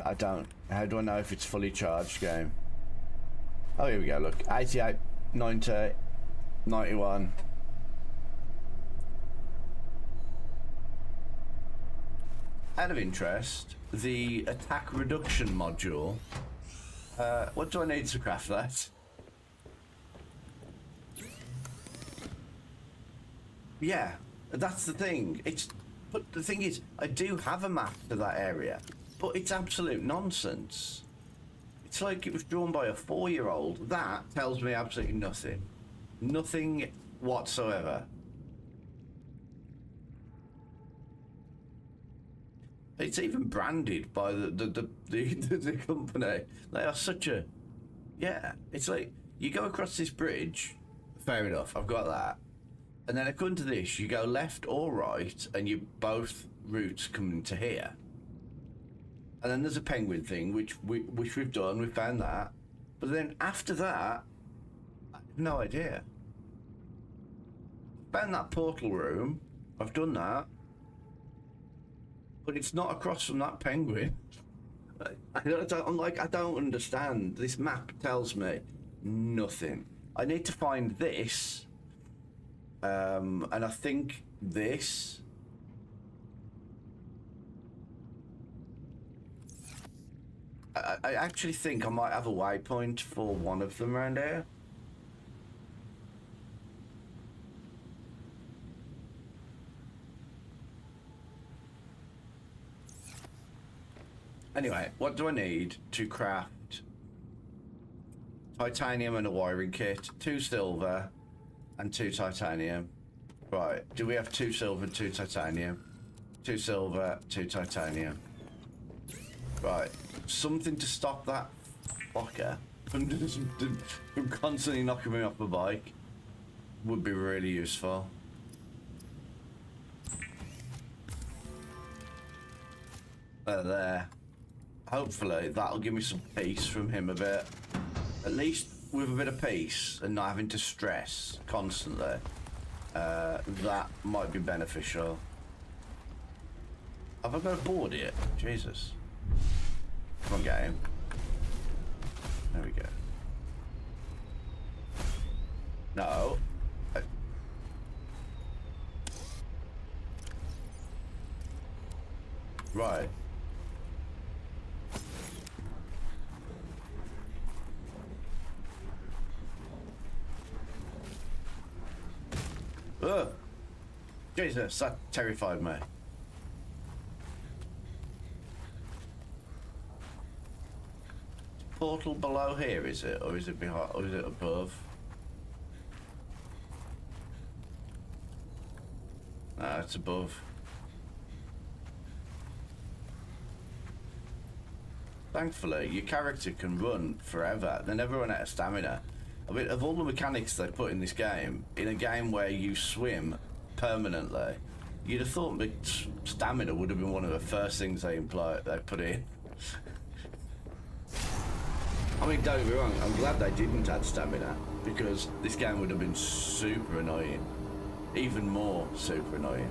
I don't. How do I know if it's fully charged, game? Oh, here we go, look. 88, 90, 91. Out of interest, the attack reduction module. What do I need to craft that? Yeah, that's the thing. But the thing is, I do have a map to that area, but it's absolute nonsense. It's like it was drawn by a 4-year-old. That tells me absolutely nothing. Nothing whatsoever. It's even branded by the company. They are such a... Yeah, it's like, you go across this bridge, fair enough, I've got that. And then according to this, you go left or right, and both routes come into here. And then there's a penguin thing, which we've done, we found that. But then after that, I have no idea. Found that portal room, I've done that. But it's not across from that penguin. I don't understand. This map tells me nothing. I need to find this. And I think this. I actually think I might have a waypoint for one of them around here. Anyway, what do I need to craft? Titanium and a wiring kit, 2 silver and 2 titanium. Right, do we have 2 silver and 2 titanium? 2 silver, 2 titanium. Right, something to stop that fucker from constantly knocking me off my bike would be really useful. There. Hopefully that'll give me some peace from him a bit. At least with a bit of peace and not having to stress constantly. That might be beneficial. Have I got a board here? Jesus. Come on, game. There we go. No. Right. Ugh. Jesus, that terrified me. Portal below here, is it? Or is it behind, or is it above? No, it's above. Thankfully, your character can run forever. They never run out of stamina. I mean, of all the mechanics they put in this game, in a game where you swim permanently, you'd have thought that stamina would have been one of the first things they put in. I mean, don't get me wrong, I'm glad they didn't add stamina, because this game would have been super annoying. Even more super annoying.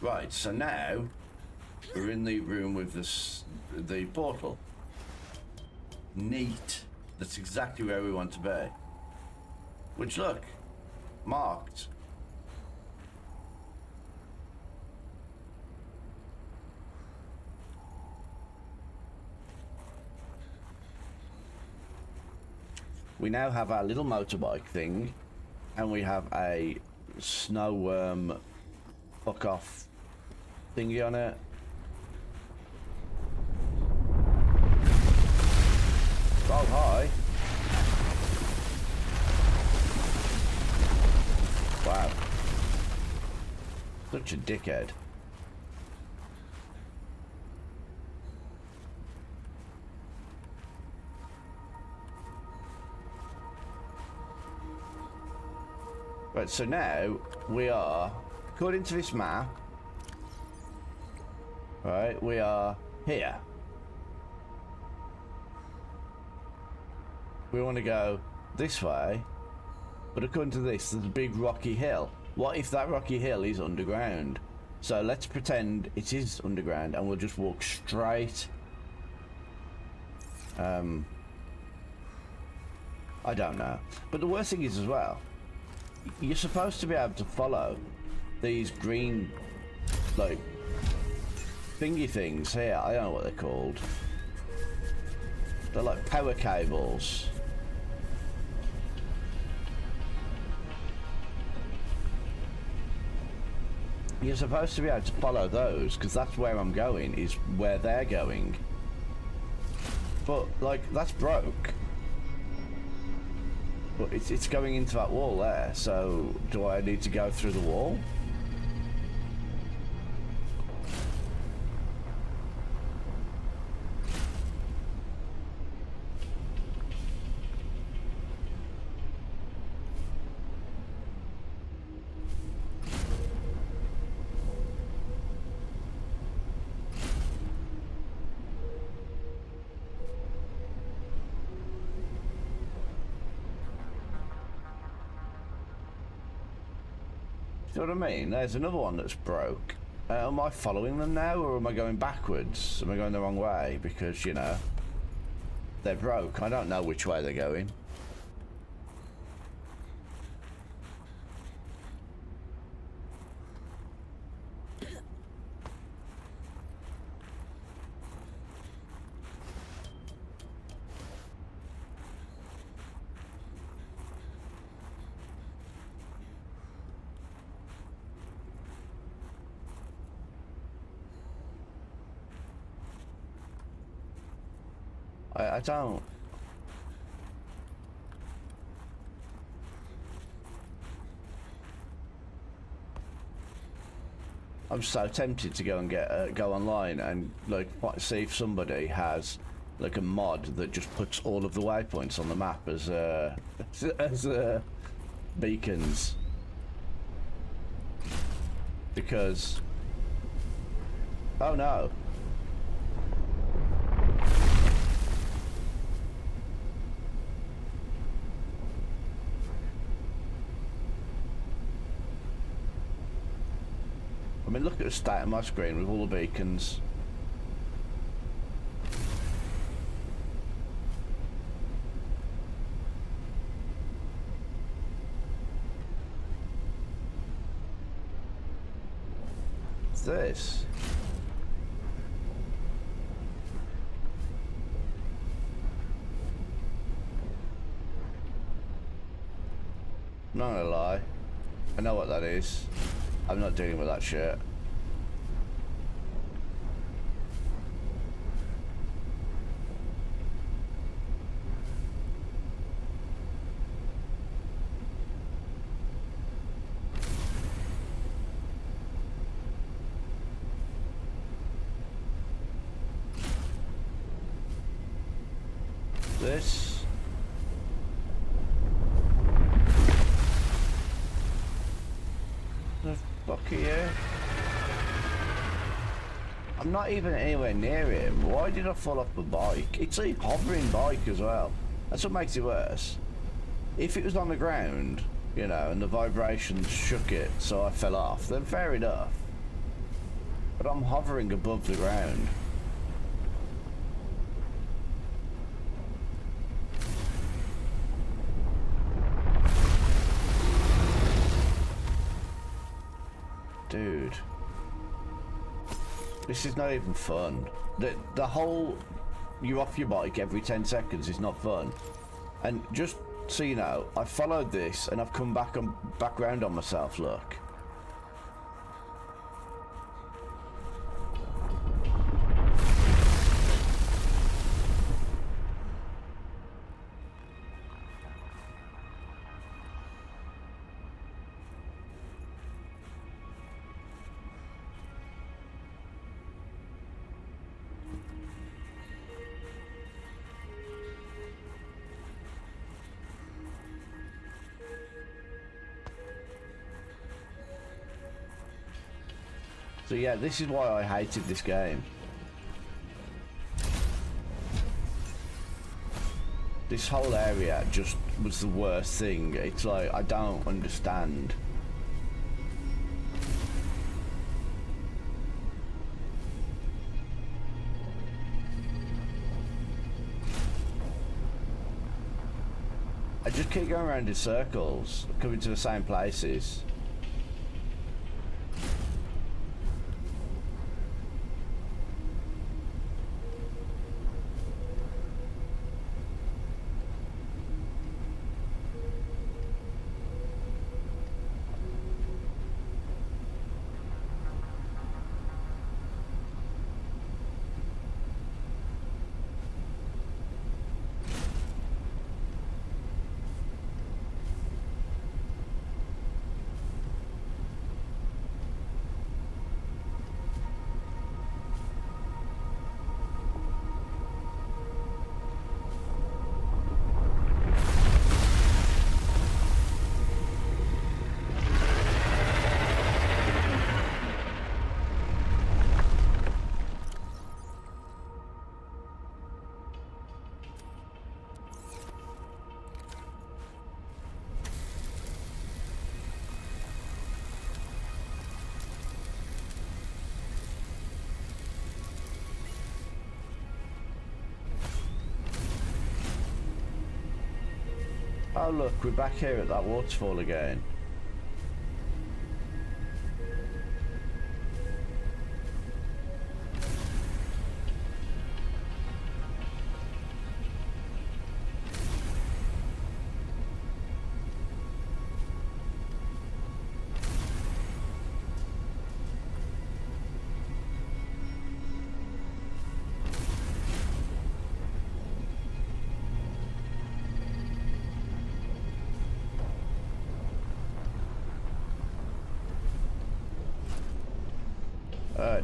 Right, so now We're in the room with the portal. Neat. That's exactly where we want to be. Which, look, marked. We now have our little motorbike thing, and we have a snow worm fuck off thingy on it. Oh, hi. Wow. Such a dickhead. Right, so now we are, according to this map, right, we are here. We want to go this way, but according to this, there's a big rocky hill. What if that rocky hill is underground? So let's pretend it is underground and we'll just walk straight. I don't know. But the worst thing is as well, you're supposed to be able to follow these green, like, thingy things here. I don't know what they're called. They're like power cables. You're supposed to be able to follow those, because that's where I'm going, is where they're going. But, like, that's broke. But it's going into that wall there, so do I need to go through the wall? Do you know what I mean? There's another one that's broke. Am I following them now, or am I going backwards? Am I going the wrong way? Because, you know, they're broke. I don't know which way they're going. I don't. I'm so tempted to go and get go online and like see if somebody has like a mod that just puts all of the waypoints on the map as beacons, because oh no. I mean, look at the state of my screen with all the beacons. What's this? I'm not gonna lie. I know what that is. I'm not dealing with that shit. This. The fuck are you? I'm not even anywhere near him. Why did I fall off the bike? It's a hovering bike as well. That's what makes it worse. If it was on the ground, you know, and the vibrations shook it so I fell off, then fair enough. But I'm hovering above the ground. Dude. This is not even fun. The whole... You're off your bike every 10 seconds is not fun. And just so you know, I followed this and I've come back round on myself, look. So yeah, this is why I hated this game. This whole area just was the worst thing. It's like, I don't understand. I just keep going around in circles, coming to the same places. Oh look, we're back here at that waterfall again.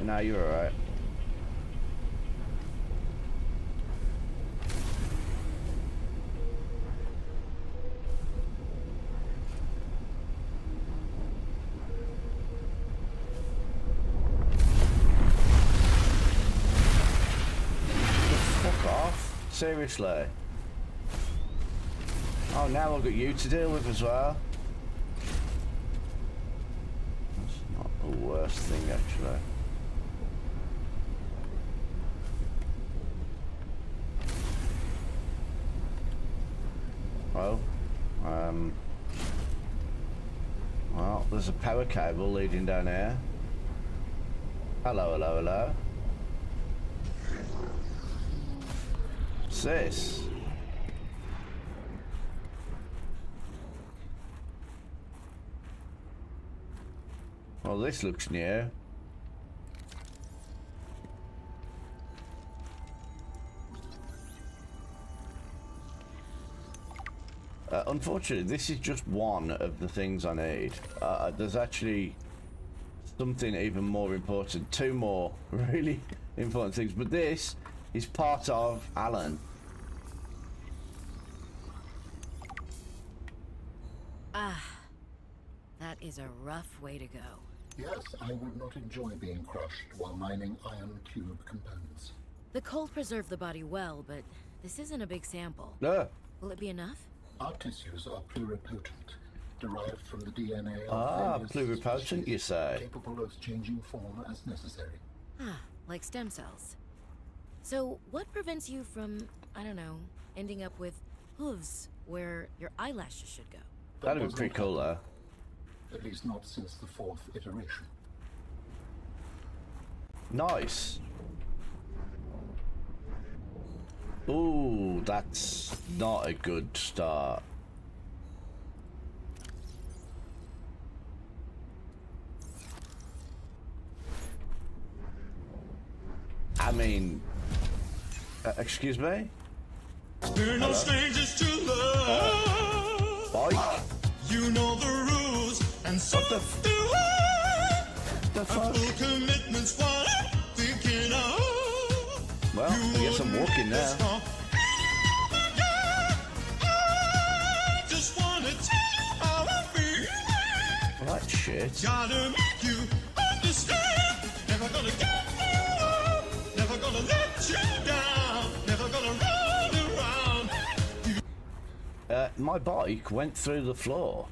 No, you're alright. Fuck off. Seriously. Oh, now I've got you to deal with as well. That's not the worst thing, actually. Well, there's a power cable leading down here. Hello, hello, hello. What's this? Well, this looks new. Unfortunately, this is just one of the things I need. There's actually something even more important. Two more really important things. But this is part of Alan. Ah, that is a rough way to go. Yes, I would not enjoy being crushed while mining iron cube components. The cold preserved the body well, but this isn't a big sample. No. Will it be enough? Our tissues are pluripotent, derived from the DNA of various pluripotent, you say? capable of changing form as necessary. Ah, like stem cells. So, what prevents you from, I don't know, ending up with hooves where your eyelashes should go? That'd be pretty cool, though. At least not since the 4th iteration. Nice. Ooh, that's not a good start. I mean, excuse me? We're no strangers to love. Bike? You know the rules, and so What the do I. The A fuck? full commitment's what I'm thinking of. Well, I guess I'm walking now. I just wanna tell you how I feel. Well, that shit. Gotta make you understand. Never gonna give you up. Never gonna let you down. Never gonna run around. My bike went through the floor.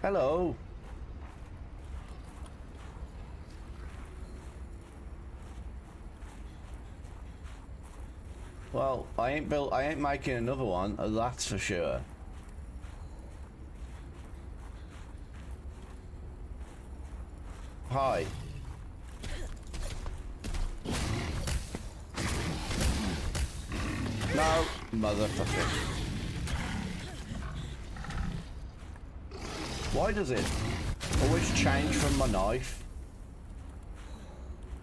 Hello. Well, I ain't making another one, that's for sure. Hi. No, motherfucker. Why does it always change from my knife?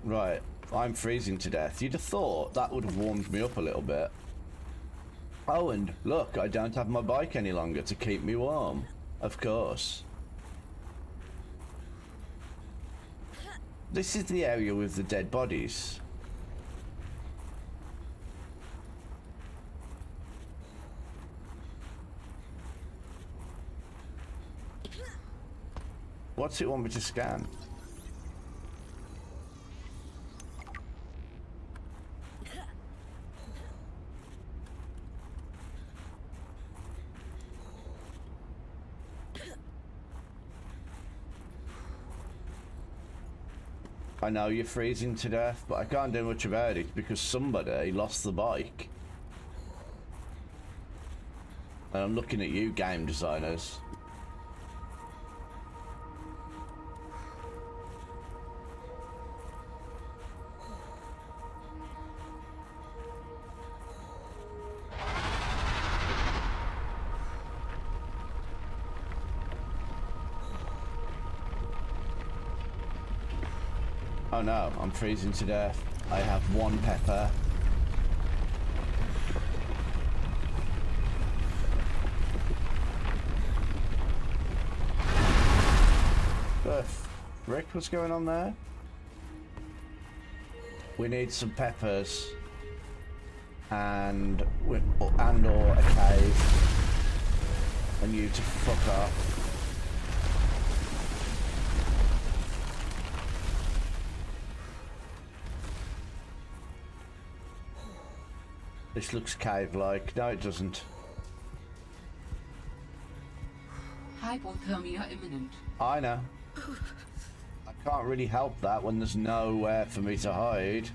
Right, I'm freezing to death. You'd have thought that would have warmed me up a little bit. Oh, and look, I don't have my bike any longer to keep me warm. Of course. This is the area with the dead bodies. What's it want me to scan? I know you're freezing to death, but I can't do much about it because somebody lost the bike. And I'm looking at you, game designers. Oh no, I'm freezing to death. I have one pepper. Rick, what's going on there? We need some peppers and or a cave, and you to fuck off. This looks cave-like. No, it doesn't. Hypothermia imminent. I know. I can't really help that when there's nowhere for me to hide.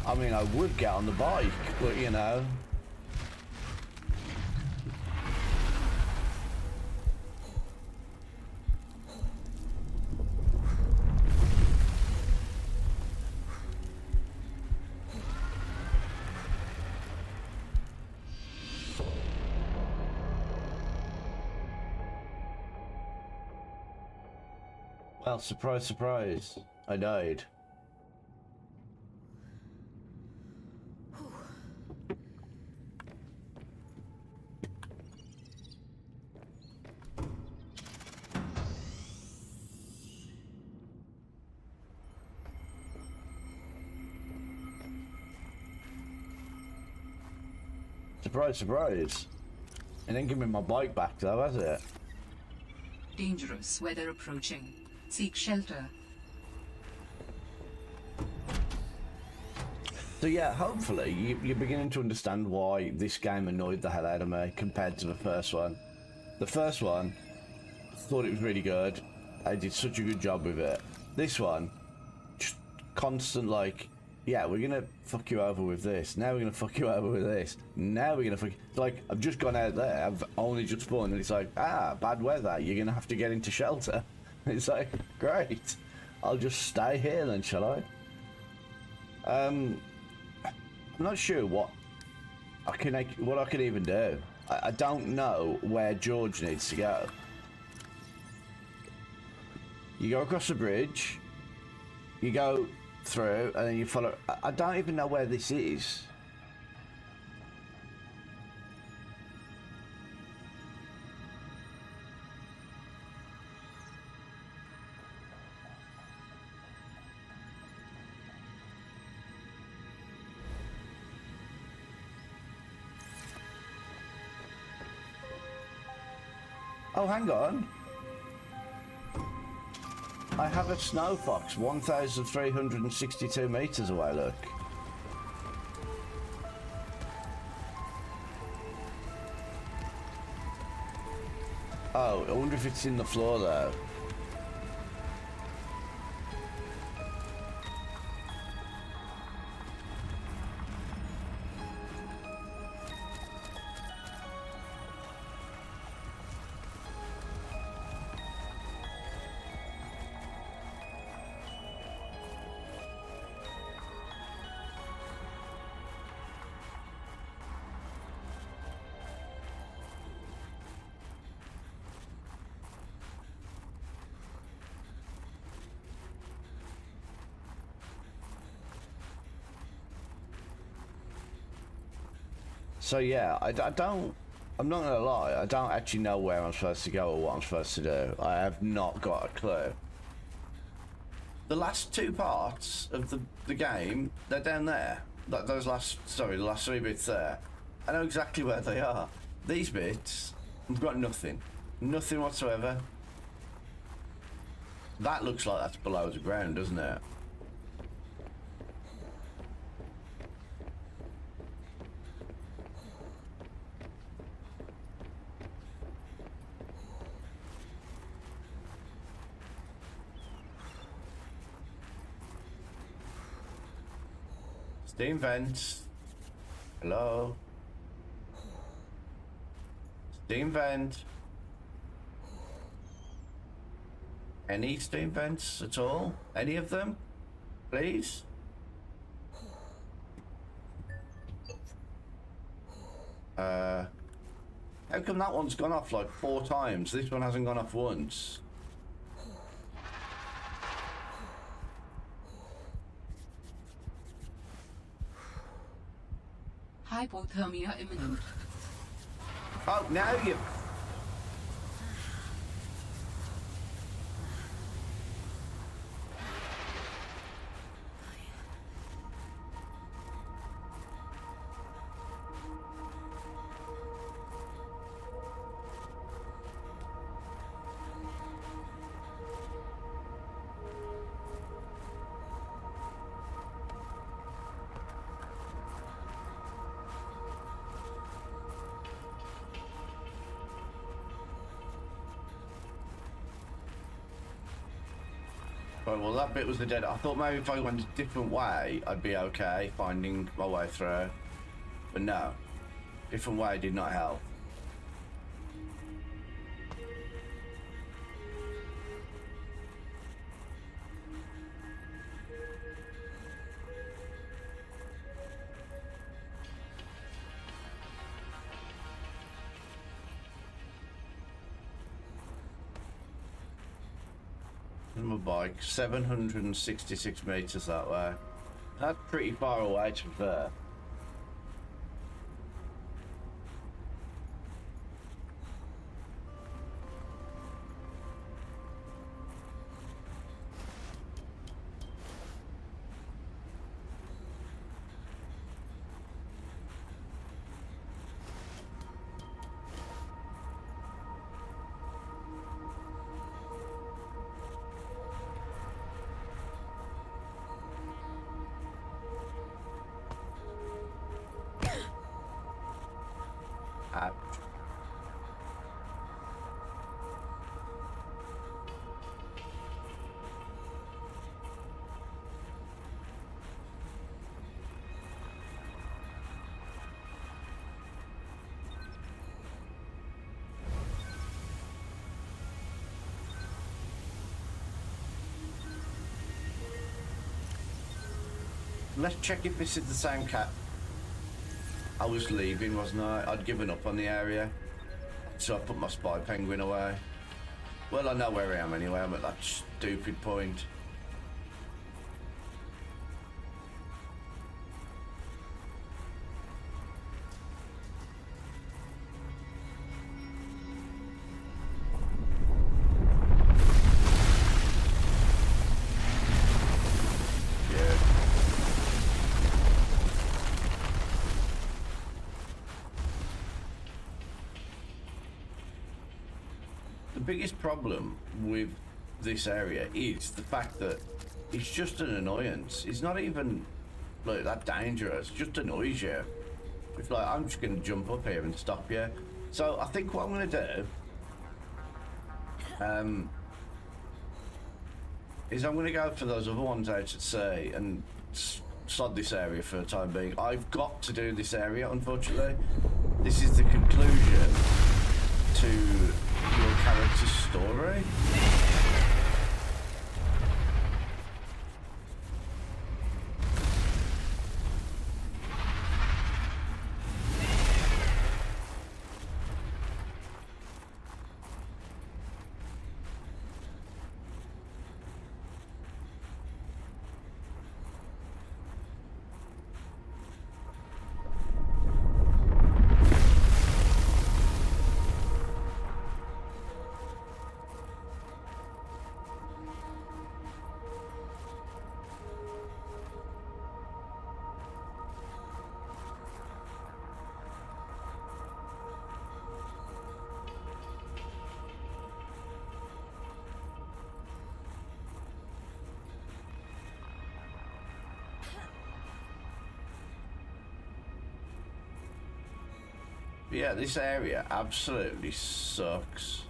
I mean, I would get on the bike, but you know. Well, surprise, surprise. I died. Surprise, surprise. It didn't give me my bike back though, has it? Dangerous weather approaching. Seek shelter. So yeah, hopefully you're beginning to understand why this game annoyed the hell out of me compared to the first one. The first one, thought it was really good. I did such a good job with it. This one, just constant like, yeah, we're gonna fuck you over with this. Now we're gonna fuck you over with this. Now we're gonna fuck you. Like, I've just gone out there. I've only just spawned, and it's like, bad weather. You're gonna have to get into shelter. It's like, great. I'll just stay here then, shall I? I'm not sure what I can even do. I don't know where George needs to go. You go across the bridge, you go through, and then you follow. I don't even know where this is. Oh, hang on. I have a snow fox 1,362 meters away, look. Oh, I wonder if it's in the floor though. So yeah, I'm not gonna lie, I don't actually know where I'm supposed to go or what I'm supposed to do. I have not got a clue. The last two parts of the game, they're down there. The last 3 bits there. I know exactly where they are. These bits, I've got nothing. Nothing whatsoever. That looks like that's below the ground, doesn't it? Steam vents. Hello? Steam vent. Any steam vents at all? Any of them? Please? How come that one's gone off like 4 times? This one hasn't gone off once. Hypothermia imminent. Oh, now you... Right, well, that bit was the dead. I thought maybe if I went a different way, I'd be okay finding my way through. But no, different way did not help. My bike, 766 meters that way. That's pretty far away to be fair. Let's check if this is the same cat. I was leaving, wasn't I? I'd given up on the area. So I put my spy penguin away. Well, I know where I am anyway. I'm at that stupid point. The biggest problem with this area is the fact that it's just an annoyance. It's not even like that dangerous, it just annoys you. It's like, I'm just gonna jump up here and stop you. So I think what I'm gonna do is I'm gonna go for those other ones out at sea and sod this area for the time being. I've got to do this area, unfortunately. This is the conclusion to your character's story. Yeah, this area absolutely sucks.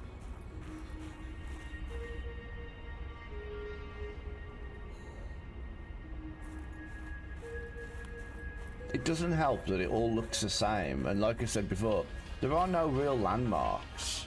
It doesn't help that it all looks the same, and like I said before, there are no real landmarks.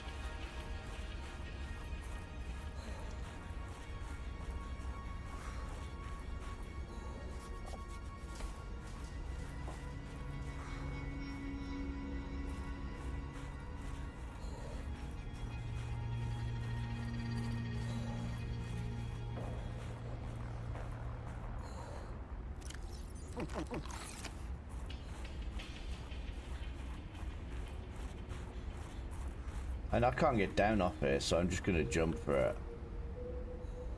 And I can't get down off here, so I'm just gonna jump for it.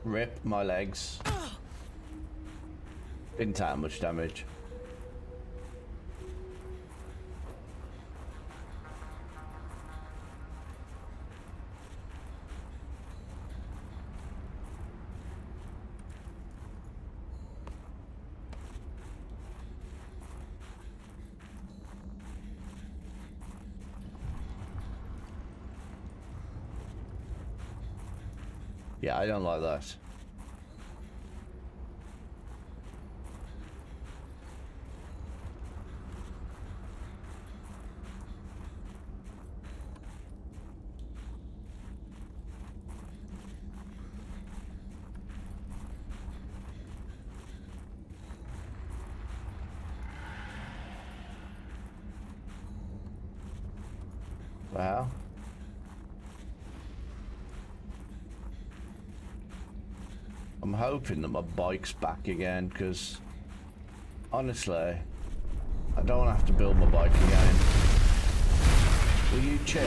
Rip my legs. Didn't take much damage. Yeah, I don't like that. Wow. I'm hoping that my bike's back again, because honestly, I don't want to have to build my bike again. Will you chill?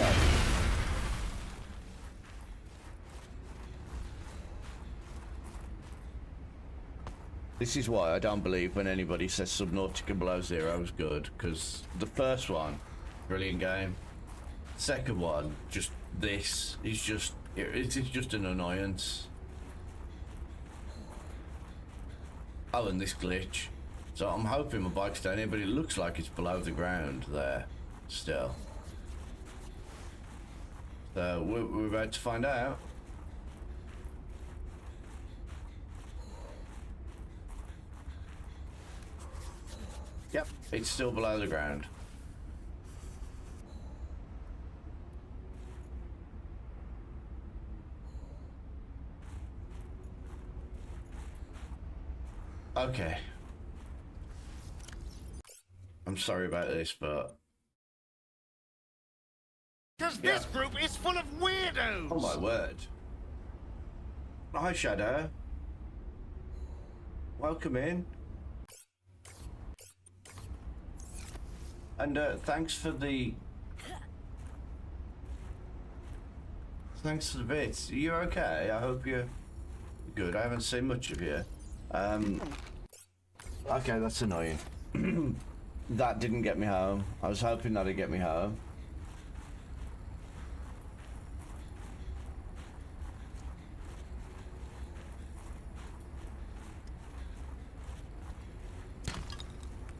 This is why I don't believe when anybody says Subnautica Below Zero is good, because the first one, brilliant game. Second one, just this is just, it's just an annoyance. Oh, and this glitch. So I'm hoping my bike's down here, but it looks like it's below the ground there still. So we're about to find out. Yep, it's still below the ground. Okay. I'm sorry about this, but Because this group is full of weirdos. oh my word. Hi, Shadow. Welcome in. And thanks for the bits. You're okay? I hope you're good. I haven't seen much of you. Okay, that's annoying. That didn't get me home. I was hoping that'd get me home.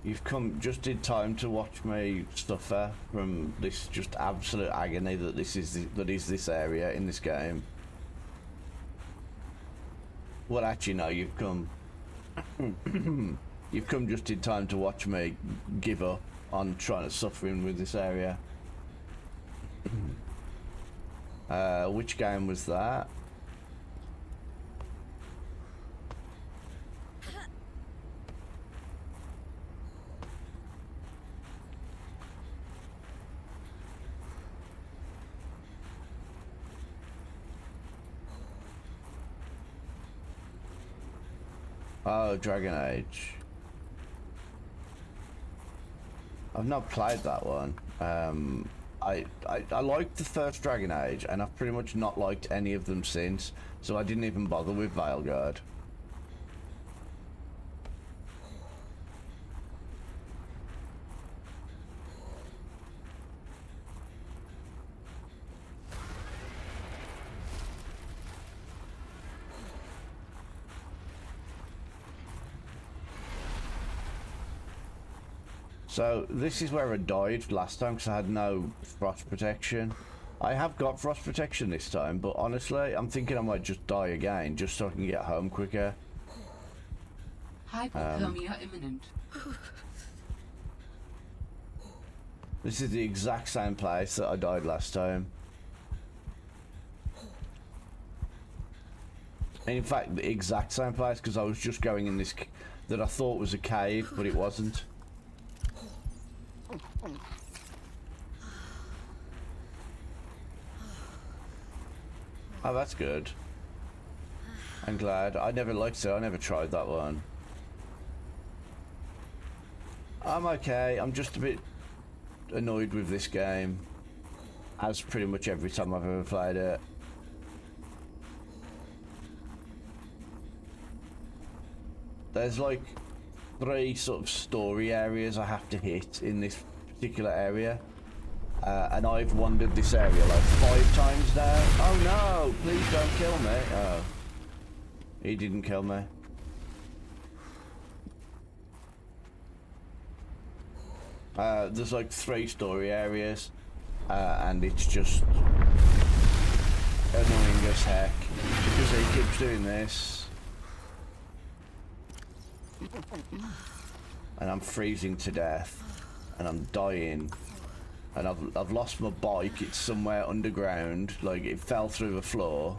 You've come just in time to watch me suffer from this just absolute agony that is this area in this game. Well, actually, no, you've come. You've come just in time to watch me give up on trying to suffering with this area. Which game was that? Oh, Dragon Age. I've not played that one. I liked the first Dragon Age, and I've pretty much not liked any of them since, so I didn't even bother with Veilguard. So this is where I died last time because I had no frost protection. I have got frost protection this time, but honestly, I'm thinking I might just die again just so I can get home quicker. Hypothermia imminent. This is the exact same place that I died last time. In fact, the exact same place because I was just going in this that I thought was a cave, but it wasn't. Oh, that's good. I'm glad. I never liked it. I never tried that one. I'm okay. I'm just a bit annoyed with this game, as pretty much every time I've ever played it. There's like 3 sort of story areas I have to hit in this particular area. And I've wandered this area like 5 times now. Oh no, please don't kill me. Oh. He didn't kill me. There's like 3 story areas. And it's just annoying as heck. Because he keeps doing this. And I'm freezing to death. And I'm dying. And I've lost my bike. It's somewhere underground. Like, it fell through the floor.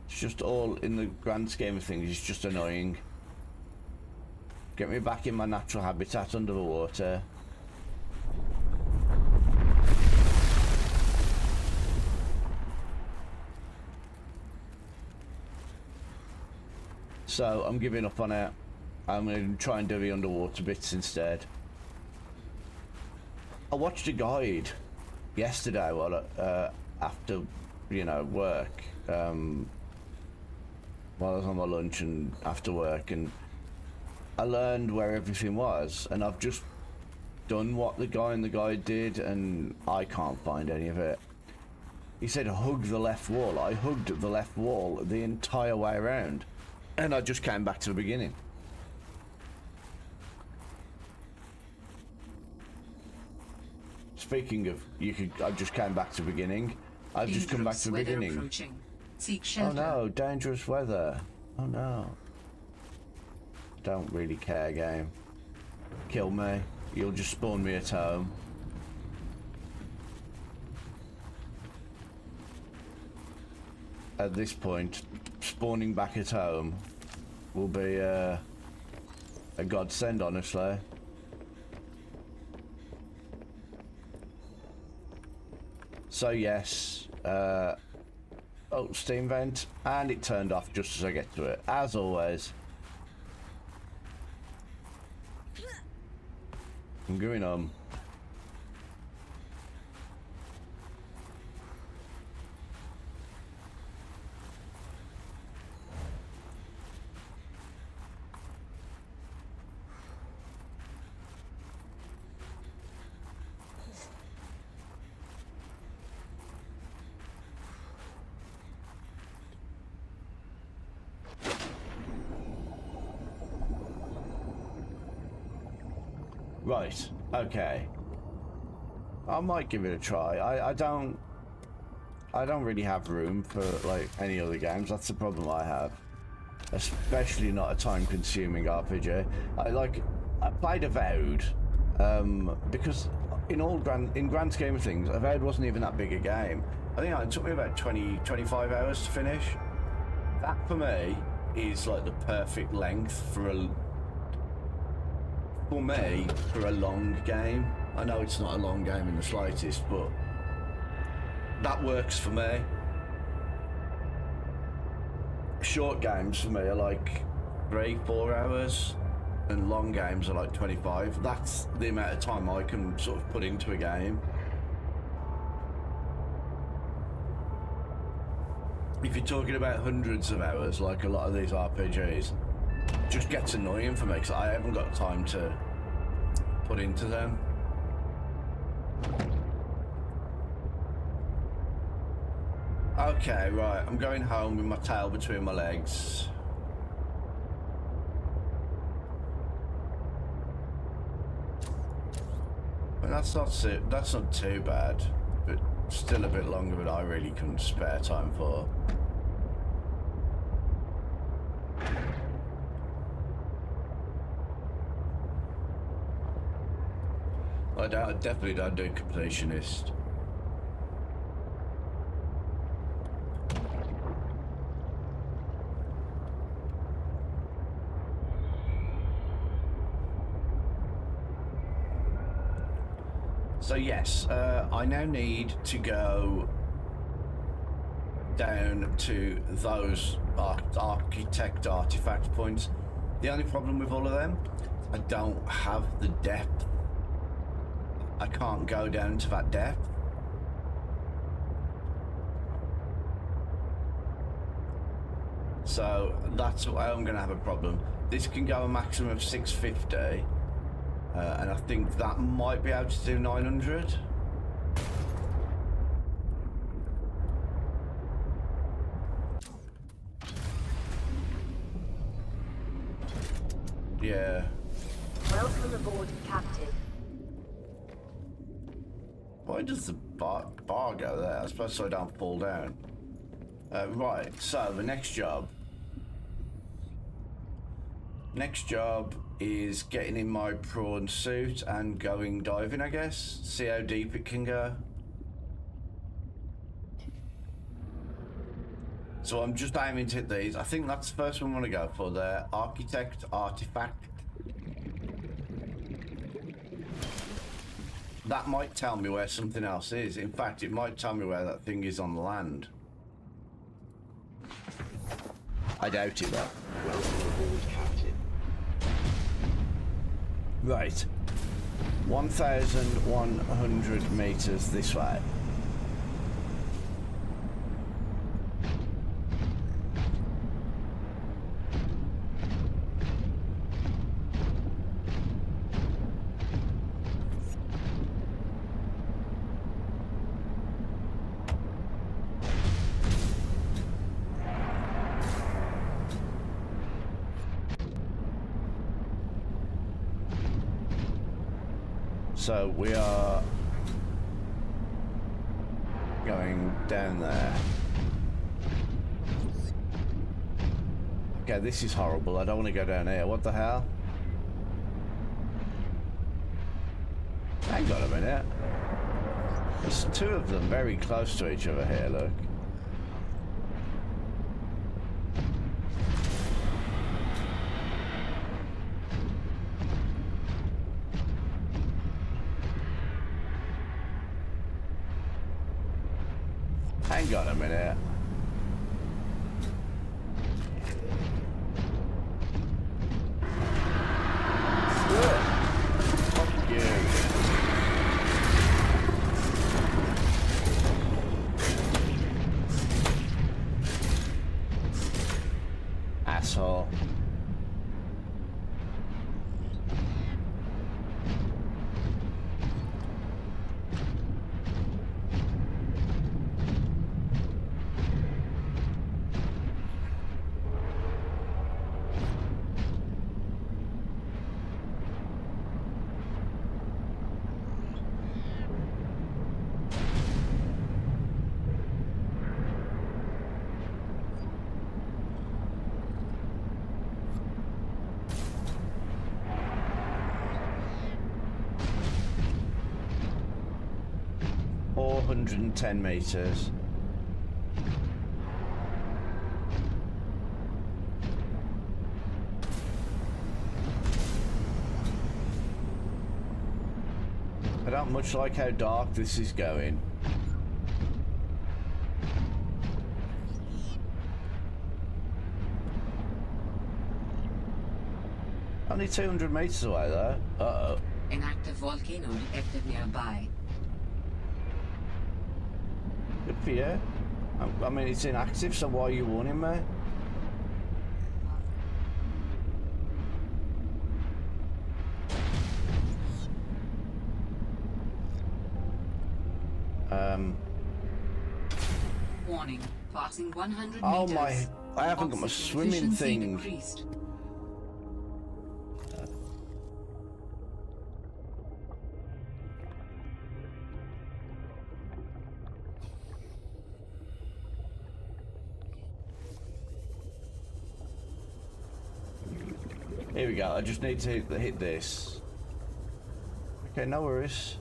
It's just all, in the grand scheme of things, it's just annoying. Get me back in my natural habitat under the water. So I'm giving up on it. I'm going to try and do the underwater bits instead. I watched a guide yesterday while after, you know, work. While I was on my lunch and after work, and I learned where everything was, and I've just done what the guy in the guide did, and I can't find any of it. He said hug the left wall. I hugged the left wall the entire way around, and I just came back to the beginning. Speaking of, I just came back to the beginning. I've just come back to the beginning. Approaching. Seek Oh shelter. no, dangerous weather. Oh no. Don't really care, game. Kill me. You'll just spawn me at home. At this point, spawning back at home will be a godsend, honestly. So yes, oh, steam vent, and it turned off just as I get to it, as always. I'm going on. Right, okay. I might give it a try. I don't really have room for like any other games. That's the problem I have. Especially not a time-consuming RPG. I played Avowed, because in grand scheme of things, Avowed wasn't even that big a game. I think it took me about 25 hours to finish. That for me is like the perfect length for a long game. I know it's not a long game in the slightest, but that works for me. Short games for me are like 3-4 hours, and long games are like 25. That's the amount of time I can sort of put into a game. If you're talking about hundreds of hours, like a lot of these RPGs, just gets annoying for me because I haven't got time to put into them. Okay, right, I'm going home with my tail between my legs. And that's not too bad, but still a bit longer than I really couldn't spare time for. I definitely don't do completionist. So yes, I now need to go down to those architect artifact points. The only problem with all of them, I don't have the depth. I can't go down to that depth. So that's why I'm going to have a problem. This can go a maximum of 650, and I think that might be able to do 900. Yeah. Welcome aboard, Captain. Why does the bar go there? I suppose so I don't fall down. Right, so the next job. Next job is getting in my prawn suit and going diving, I guess. See how deep it can go. So I'm just aiming to hit these. I think that's the first one I want to go for there. Architect, artifact. That might tell me where something else is. In fact, it might tell me where that thing is on land. I doubt it, though. Right. 1,100 meters this way. So we are going down there. Okay, this is horrible. I don't want to go down here. What the hell? Hang on a minute. There's two of them very close to each other here, look. Hang on a minute. Fuck you. Asshole. $410 meters. I don't much like how dark this is going. Only 200 meters away though. Uh-oh. An active volcano detected nearby. Good for you. I mean, it's inactive, so why are you warning me? Warning. Passing 100 Oh meters. my... I haven't got my Oxygen swimming efficiency thing. decreased. Here we go. I just need to hit this. Okay, no worries.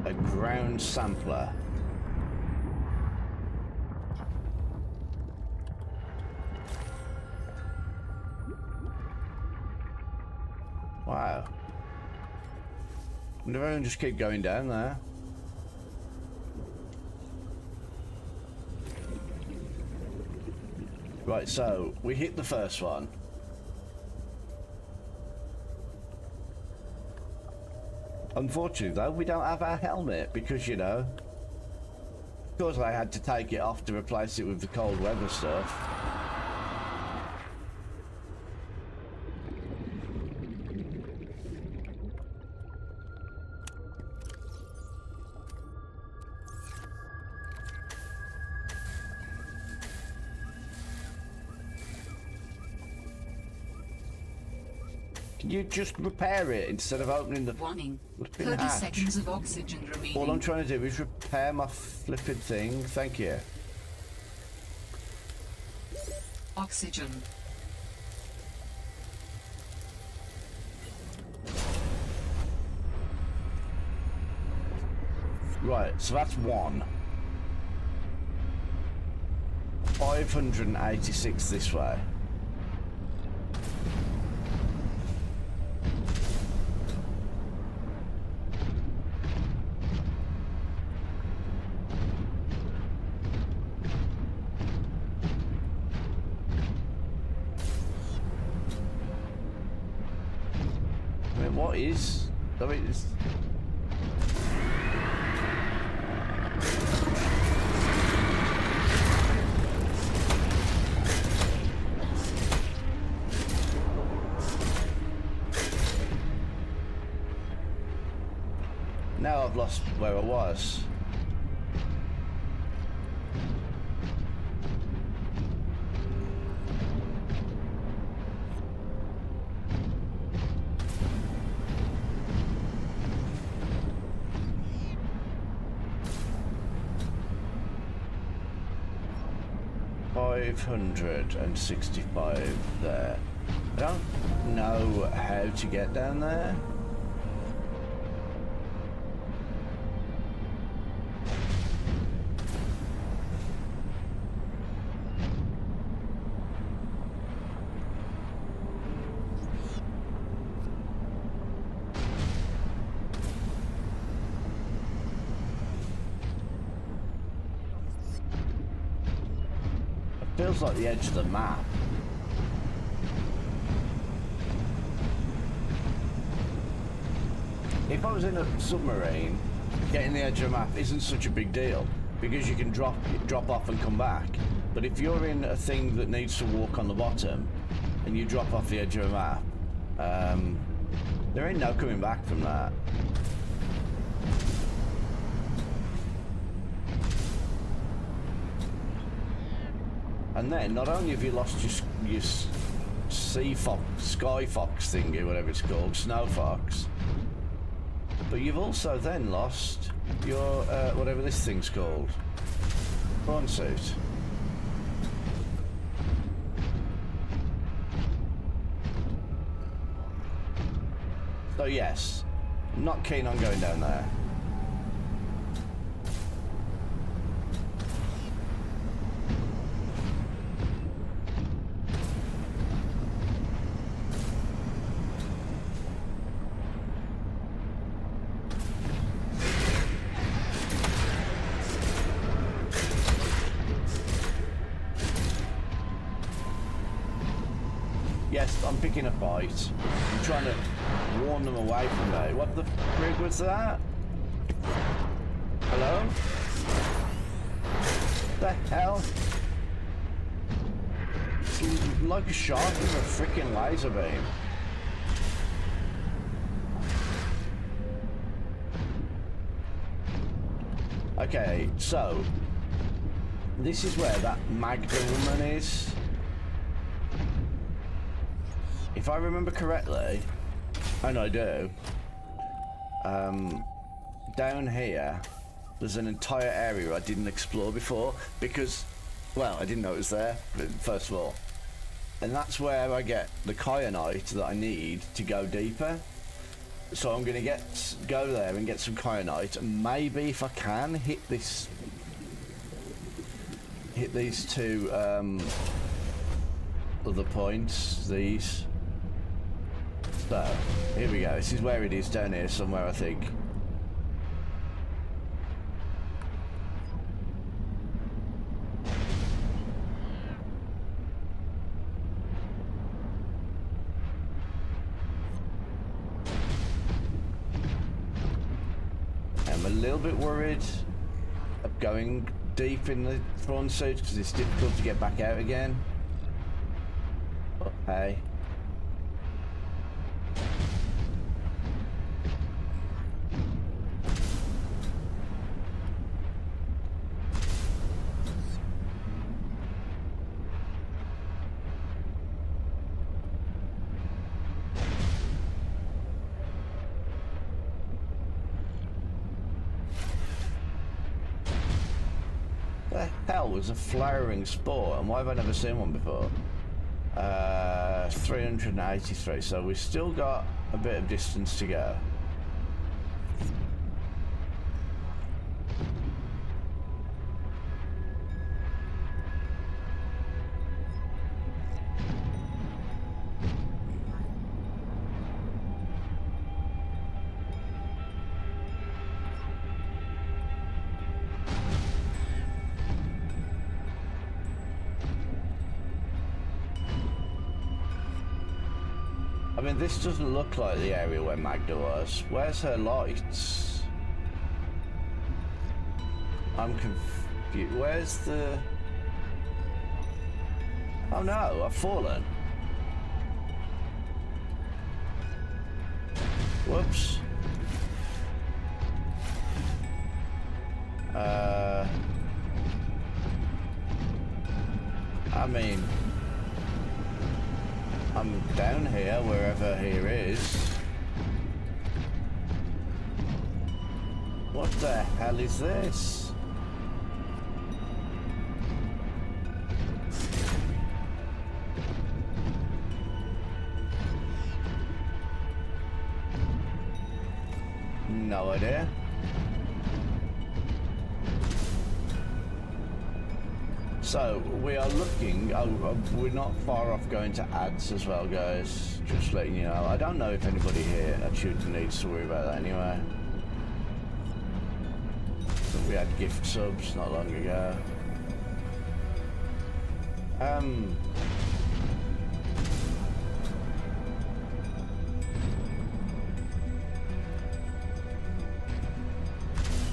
A ground sampler. Wow. Wonder if I can just keep going down there. Right, so we hit the first one. Unfortunately though, we don't have our helmet because, you know, of course I had to take it off to replace it with the cold weather stuff. Can you just repair it instead of opening the Warning. flipping 30 hatch? seconds of oxygen remaining. All I'm trying to do is repair my flipping thing. Thank you. Oxygen. Right, so that's one. 586 this way. I mean, what is? I mean, it's... Now I've lost where I was. 565 there. I don't know how to get down there. Feels like the edge of the map. If I was in a submarine, getting the edge of the map isn't such a big deal because you can drop off and come back. But if you're in a thing that needs to walk on the bottom and you drop off the edge of a map, there ain't no coming back from that. And then, not only have you lost your sea fox, sky fox thingy, whatever it's called, snow fox, but you've also then lost your, whatever this thing's called, prawn suit. So yes, not keen on going down there. Yes, I'm picking a fight. I'm trying to warn them away from me. What the frig was that? Hello? What the hell? Like a shark with a freaking laser beam. Okay, so this is where that Magda woman is. If I remember correctly, and I do, down here, there's an entire area I didn't explore before because, well, I didn't know it was there, first of all. And that's where I get the kyanite that I need to go deeper. So I'm going to go there and get some kyanite, and maybe if I can hit these two other points, these. So, here we go. This is where it is, down here somewhere, I think. I'm a little bit worried of going deep in the prawn suit because it's difficult to get back out again. But hey. The hell was a flowering spore, and why have I never seen one before? 383, so we've still got a bit of distance to go. I mean, this doesn't look like the area where Magda was. Where's her lights? I'm confused. Where's the... Oh no, I've fallen. Whoops. I mean... I'm down here, wherever here is. What the hell is this? no idea. So we are looking. We're not far off going to ads as well, guys. Just letting you know. I don't know if anybody here actually needs to worry about that anyway. But we had gift subs not long ago. I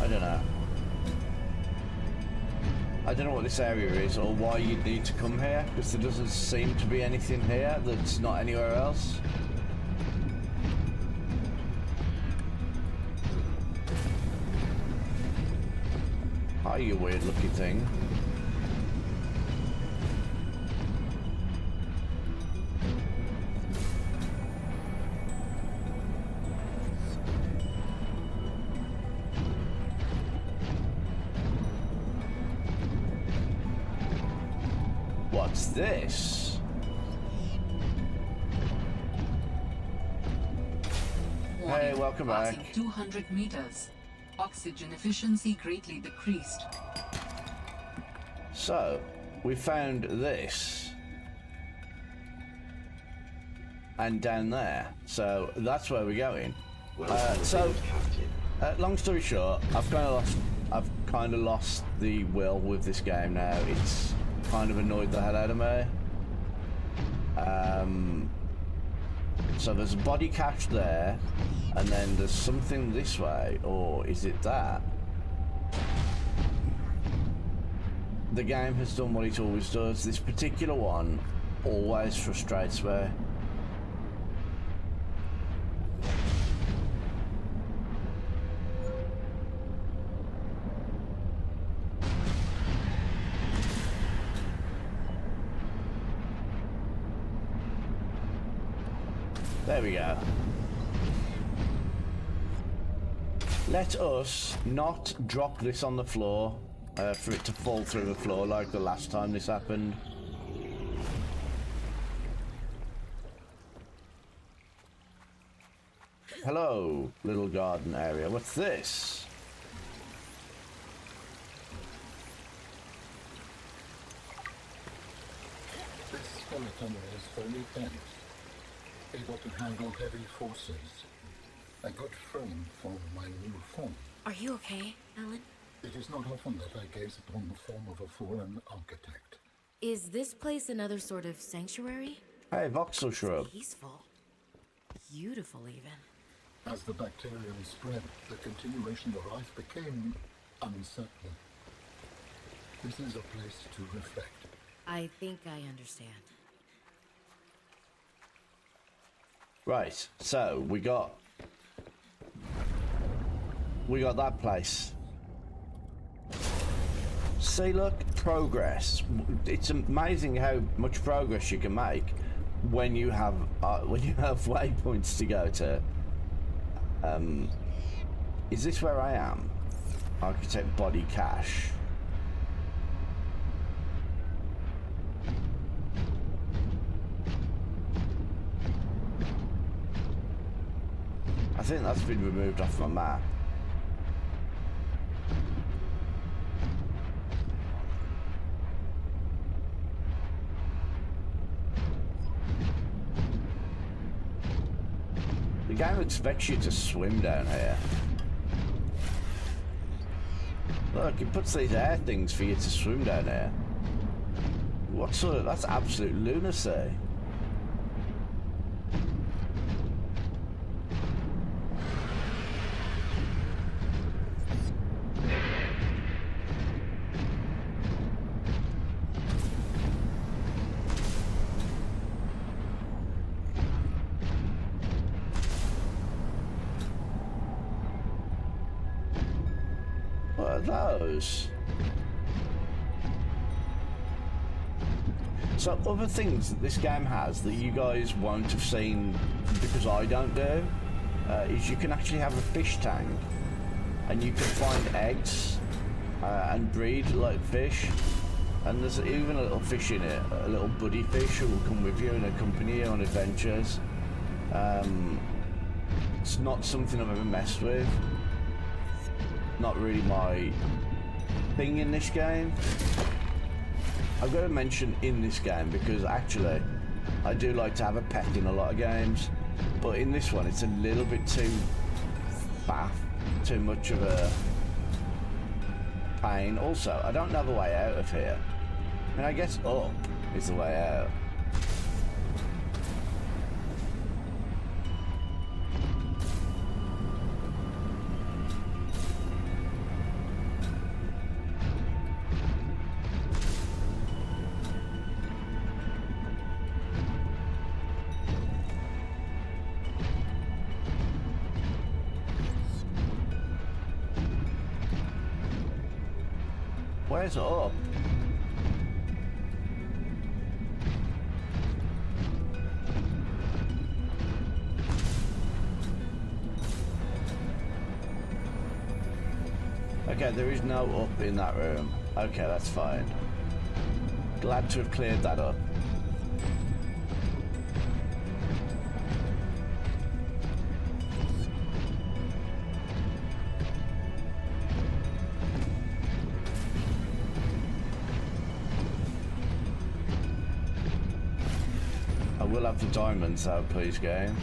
don't know. I don't know what this area is or why you'd need to come here, because there doesn't seem to be anything here that's not anywhere else. Hi, you weird looking thing. What's this? Hey, welcome back. Passing 200 meters. Oxygen efficiency greatly decreased. So, we found this. And down there. So, that's where we're going. Long story short, I've kind of lost the will with this game now. It's kind of annoyed the hell out of me. So there's a body cache there, and then there's something this way, or is it that? The game has done what it always does. This particular one always frustrates me. There we go. Let us not drop this on the floor for it to fall through the floor like the last time this happened. Hello, little garden area. What's this? This skeleton is fully bent, able to handle heavy forces. A good frame for my new form. Are you okay, Alan? It is not often that I gaze upon the form of a fallen architect. Is this place another sort of sanctuary? Hey, voxel shrub. Peaceful. Beautiful, even. As the bacterium spread, the continuation of life became uncertain. This is a place to reflect. I think I understand. Right, so we got that place. See, look, progress. It's amazing how much progress you can make when you have waypoints to go to. Is this where I am? Architect body cache. I think that's been removed off my map. The game expects you to swim down here. Look, it puts these air things for you to swim down here. What sort of... that's absolute lunacy. Those. So other things that this game has that you guys won't have seen because I don't do is you can actually have a fish tank and you can find eggs and breed like fish, and there's even a little fish in it, a little buddy fish who will come with you and accompany you on adventures. It's not something I've ever messed with. not really my thing in this game. I've got to mention in this game because actually I do like to have a pet in a lot of games, but in this one it's a little bit too faff, too much of a pain. Also, I don't know the way out of here. I mean, I guess up is the way out. Where's up? Okay, there is no up in that room. Okay, that's fine. Glad to have cleared that up. I will have the diamonds though, please, game.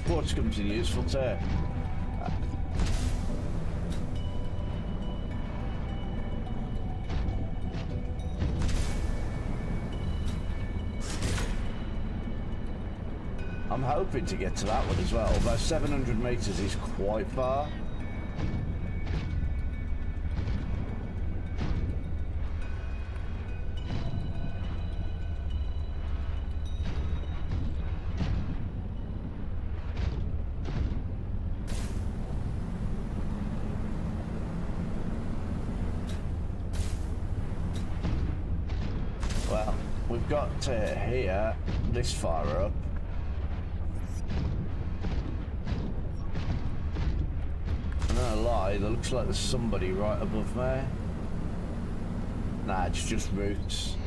Quartz comes in useful too. I'm hoping to get to that one as well, although 700 meters is quite far. Well, we've got to here, this far up. I'm not gonna lie, it looks like there's somebody right above me. Nah, it's just roots.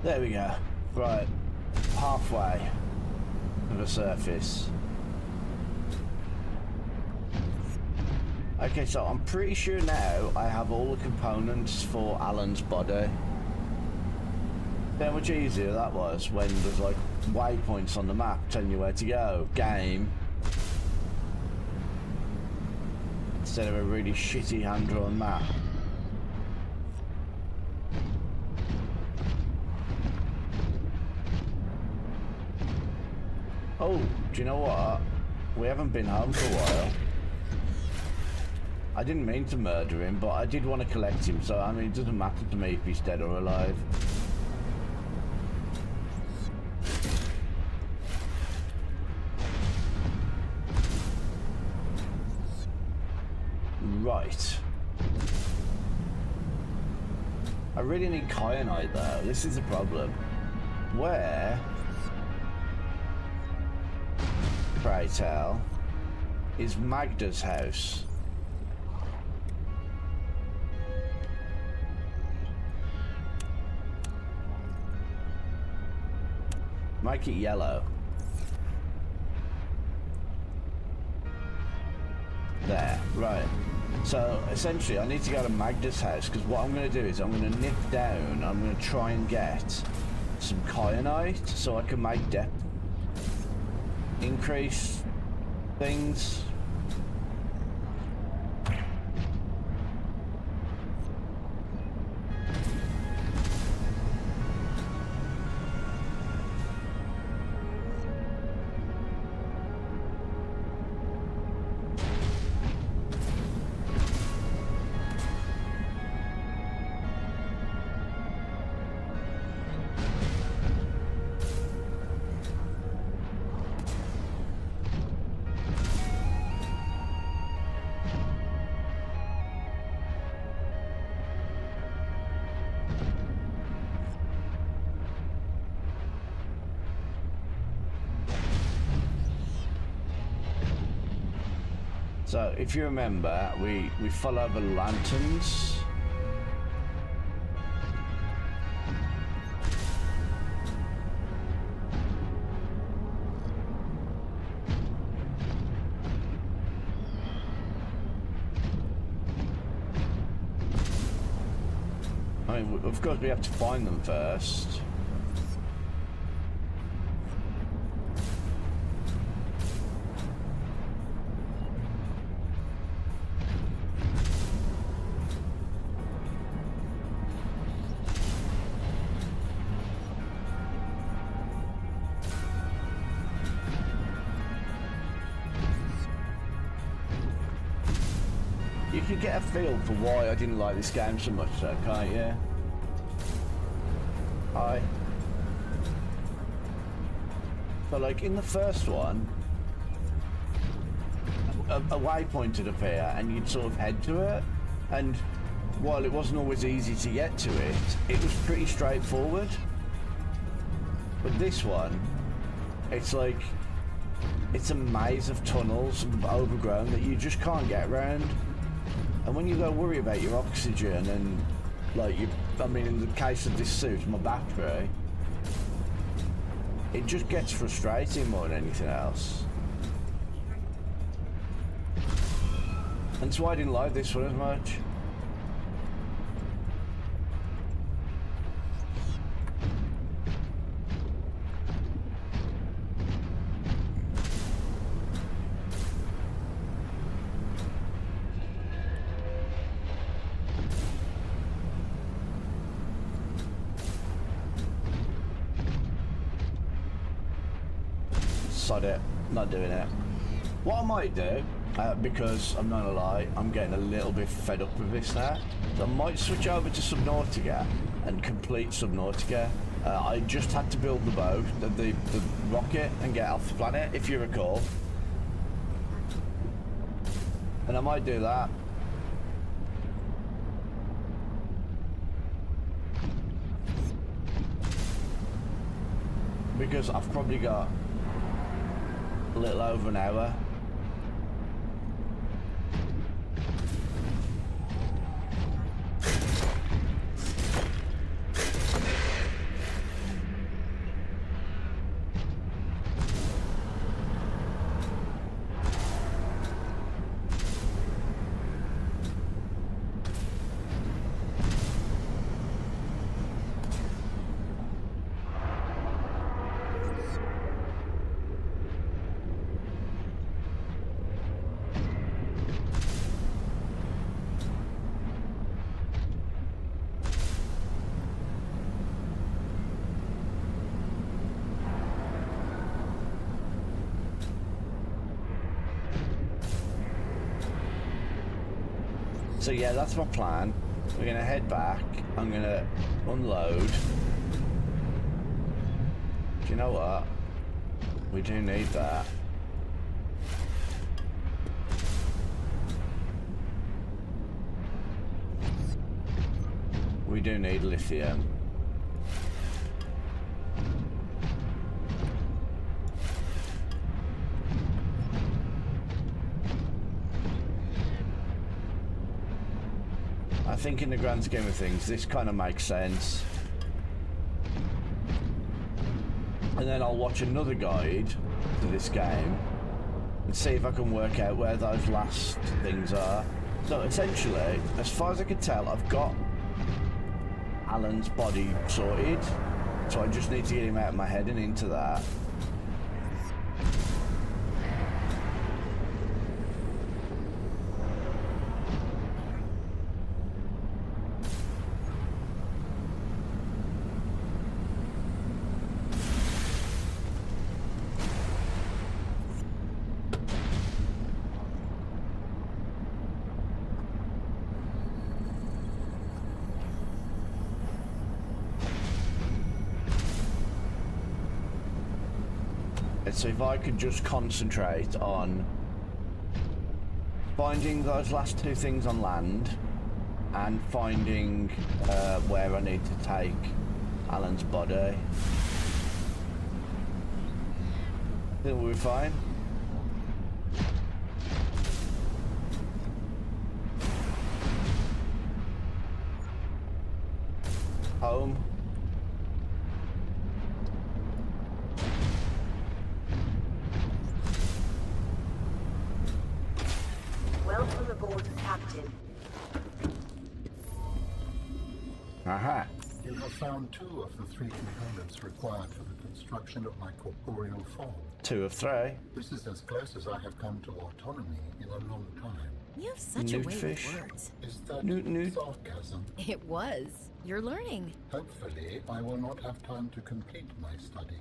There we go. Right. Halfway to the surface. Okay, so I'm pretty sure now I have all the components for Alan's body. How much easier that was when there's like waypoints on the map telling you where to go. Game. Instead of a really shitty hand-drawn map. Oh, do you know what? We haven't been home for a while. I didn't mean to murder him, but I did want to collect him, so I mean, it doesn't matter to me if he's dead or alive. Right. I really need kyanite though. This is a problem. Where, pray tell, is Magda's house? Make it yellow. There, right. So essentially I need to go to Magda's house because what I'm going to do is I'm going to nip down, I'm going to try and get some kyanite so I can make depth increase things. So if you remember, we follow the lanterns. I mean, of course we have to find them first. You can get a feel for why I didn't like this game so much, though, can't you? Hi. So, like, in the first one, a waypoint would appear and you'd sort of head to it, and while it wasn't always easy to get to it, it was pretty straightforward. But this one, it's like, it's a maze of tunnels overgrown that you just can't get around. And when you go worry about your oxygen and, like, I mean, in the case of this suit, my battery, it just gets frustrating more than anything else. And so I didn't like this one as much. Sod it, not doing it. What I might do, because I'm not gonna lie, I'm getting a little bit fed up with this now, so I might switch over to Subnautica and complete Subnautica. I just had to build the boat, the rocket, and get off the planet, if you recall. And I might do that. Because I've probably got a little over an hour. So yeah, that's my plan. We're gonna head back. I'm gonna unload. Do you know what? We do need that. We do need lithium. I think in the grand scheme of things, this kind of makes sense. And then I'll watch another guide to this game and see if I can work out where those last things are. So essentially, as far as I can tell, I've got Alan's body sorted. So I just need to get him out of my head and into that. So if I could just concentrate on finding those last two things on land and finding where I need to take Alan's body, I think we'll be fine. home. Welcome aboard, Captain. Aha. You have found 2 of the 3 components required for the construction of my corporeal form. 2 of 3. This is as close as I have come to autonomy in a long time. You have such a Newt way fish. with words. Is that Newt. sarcasm? It was. You're learning. Hopefully, I will not have time to complete my study.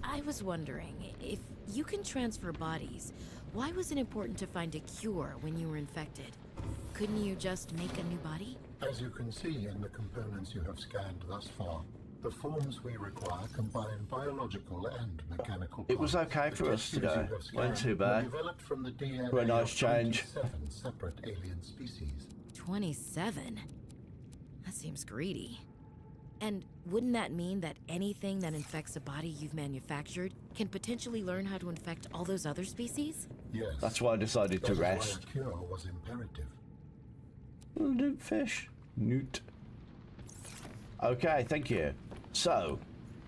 I was wondering, if you can transfer bodies, why was it important to find a cure when you were infected? Couldn't you just make a new body? As you can see in the components you have scanned thus far, the forms we require combine biological and mechanical parts. It was okay for The us tissues today. you have scanned Weren't too were bad. developed from the DNA For a nice of change. 27 separate alien species. 27? That seems greedy. And wouldn't that mean that anything that infects a body you've manufactured can potentially learn how to infect all those other species? Yes. That's why I decided to That is why rest. a cure was imperative. Newt fish. Newt. Okay, thank you. So,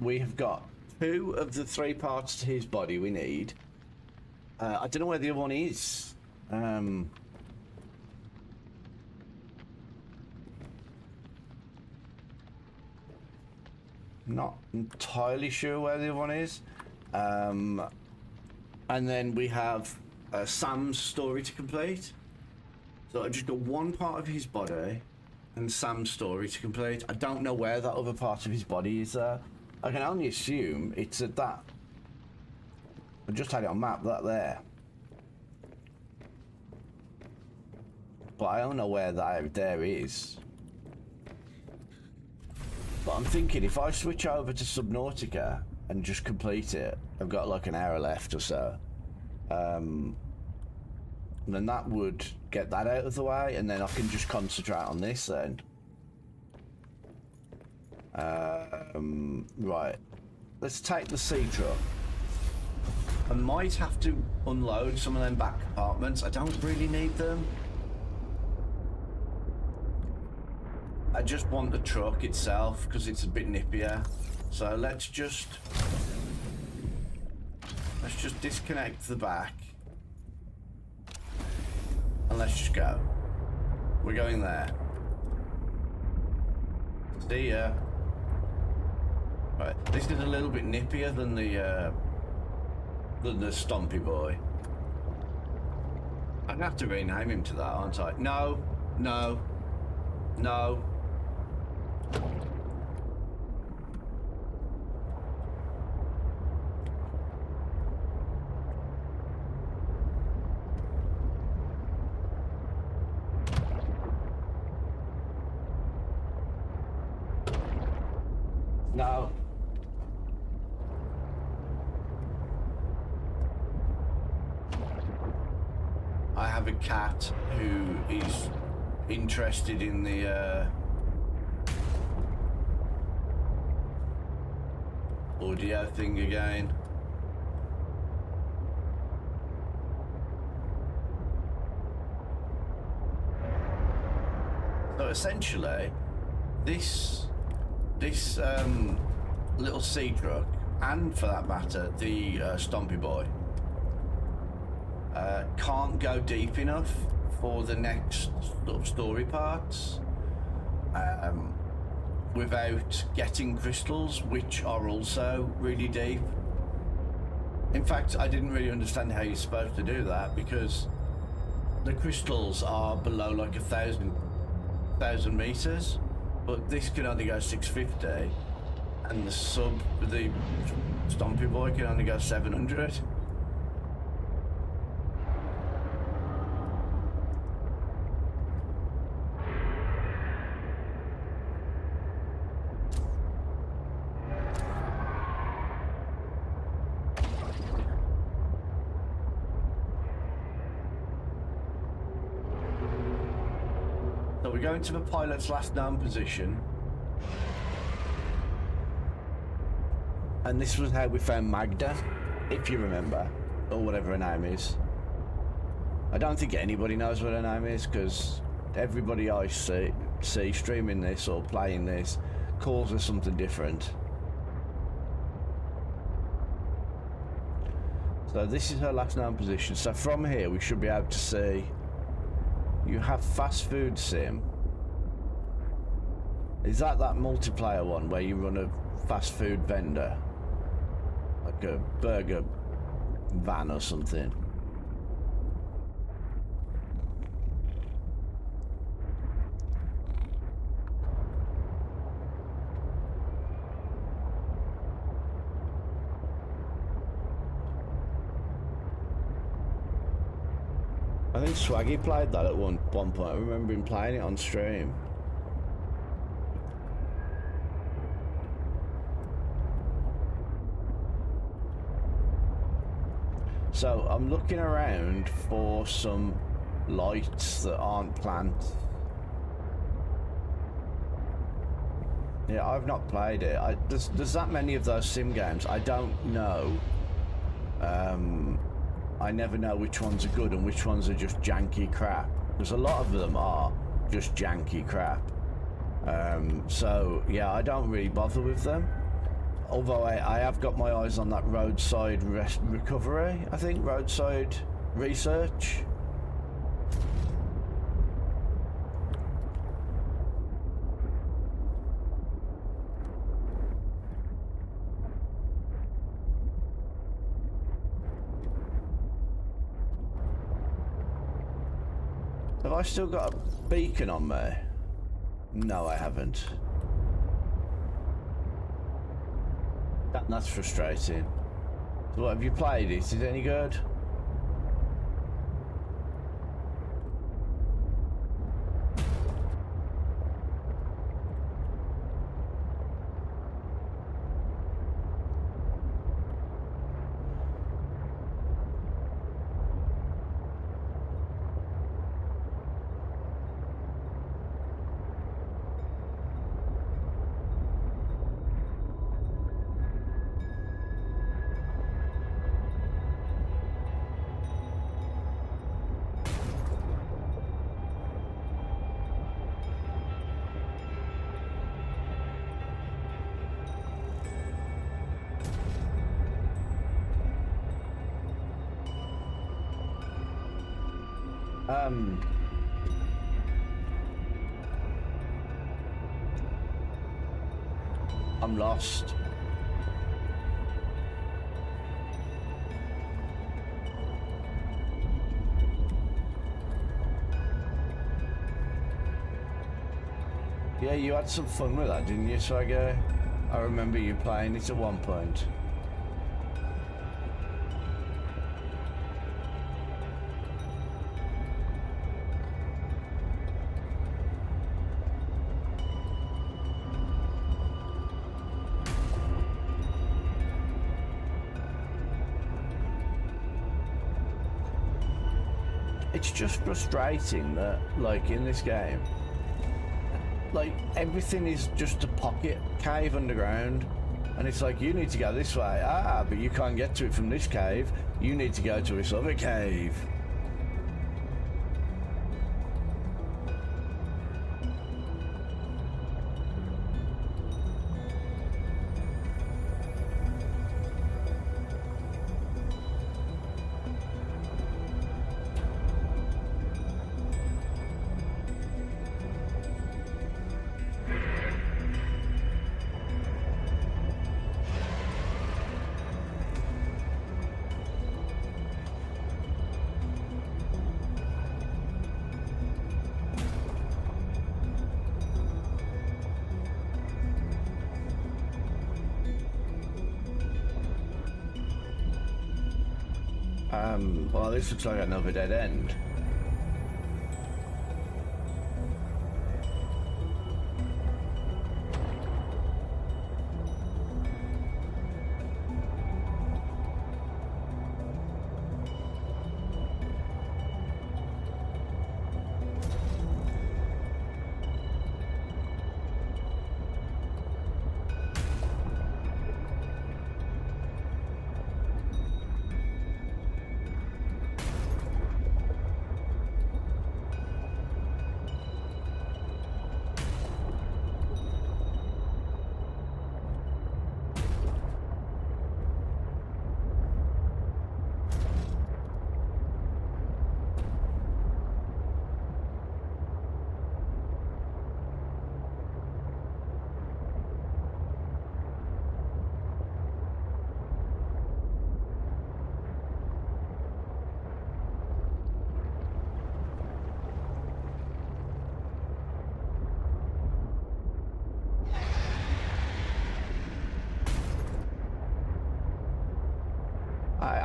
we have got 2 of the 3 parts to his body we need. I don't know where the other one is. Not entirely sure where the other one is. And then we have Sam's story to complete. So I've just got 1 part of his body and Sam's story to complete. I don't know where that other part of his body is there. I can only assume it's at that. I just had it on map, that there. But I don't know where that there is. But I'm thinking if I switch over to Subnautica and just complete it, I've got like an hour left or so. Then that would get that out of the way, and then I can just concentrate on this then. Right. Let's take the sea truck. I might have to unload some of them back compartments. I don't really need them. I just want the truck itself because it's a bit nippier. So let's just disconnect the back. And let's just go. We're going there. See ya. Right, this is a little bit nippier than the Stompy Boy. I'd have to rename him to that, aren't I? No, no, no. No. I have a cat who is interested in the audio thing again. So essentially, this little sea truck, and for that matter, the Stompy Boy, can't go deep enough for the next sort of story parts without getting crystals, which are also really deep. In fact, I didn't really understand how you're supposed to do that, because the crystals are below like 1,000 meters, but this can only go 650, and the Stompy Boy can only go 700. So we're going to the pilot's last known position. And this was how we found Magda, if you remember, or whatever her name is. I don't think anybody knows what her name is, because everybody I see, see streaming this or playing this calls her something different. So this is her last known position. So from here we should be able to see you have fast food sim. Is that multiplayer one where you run a fast food vendor? Like a burger van or something? I think Swaggy played that at one point. I remember him playing it on stream. So I'm looking around for some lights that aren't plants. Yeah, I've not played it. There's that many of those sim games. I don't know. I never know which ones are good and which ones are just janky crap. Because a lot of them are just janky crap. So yeah, I don't really bother with them. Although I have got my eyes on that roadside recovery, I think, roadside research. Have I still got a beacon on me? No, I haven't. That's frustrating. So what, have you played it? Is it any good? I'm lost. Yeah, you had some fun with that, didn't you, Swagger? I remember you playing it at one point. It's just frustrating that, like, in this game, like, everything is just a pocket cave underground, and it's like, you need to go this way. Ah, but you can't get to it from this cave. You need to go to this other cave. Well, this looks like another dead end.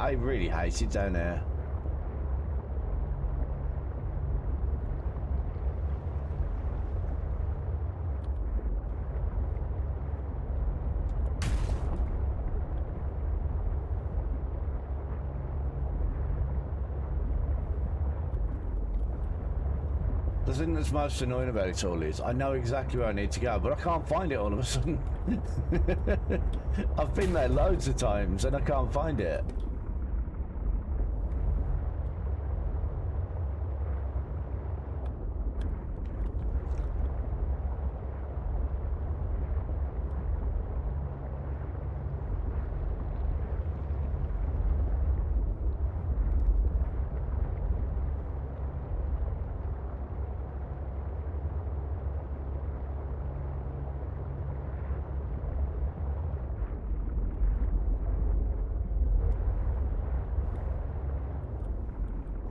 I really hate it down there. The thing that's most annoying about it all is I know exactly where I need to go, but I can't find it all of a sudden. I've been there loads of times and I can't find it.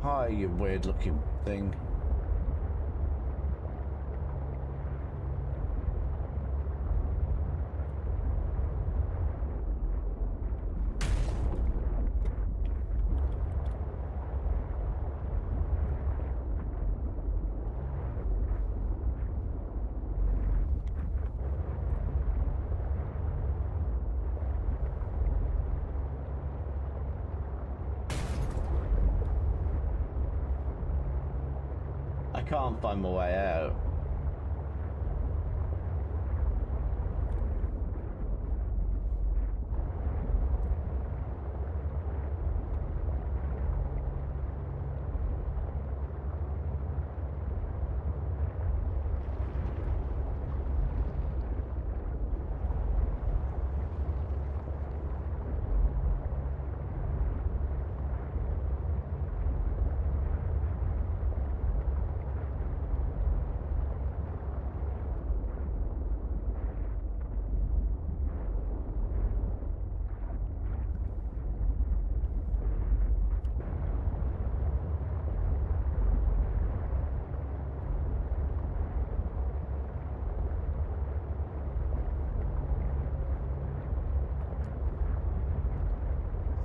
Hi, you weird looking thing. I can't find my way out.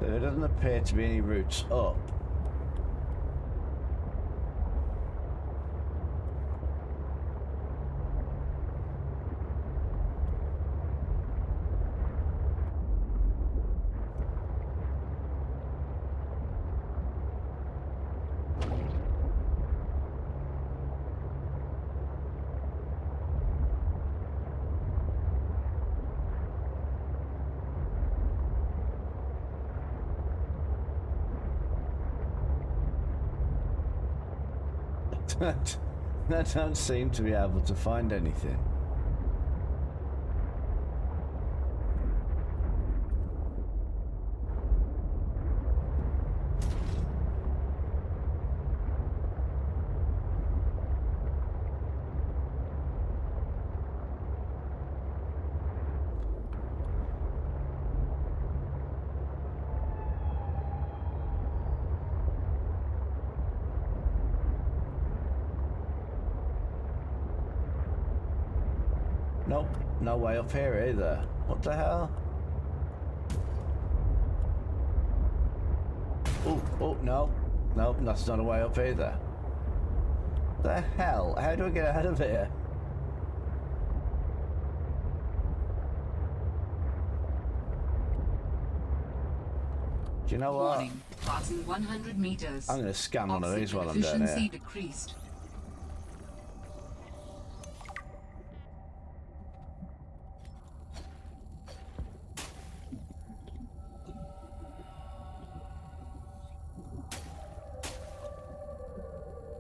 There doesn't appear to be any routes up. I don't seem to be able to find anything. Nope, no way up here either. What the hell? Oh, no. Nope, that's not a way up either. The hell? How do I get out of here? Do you know what? Warning, passing 100 meters. I'm gonna scan one of these while I'm down Efficiency here. decreased.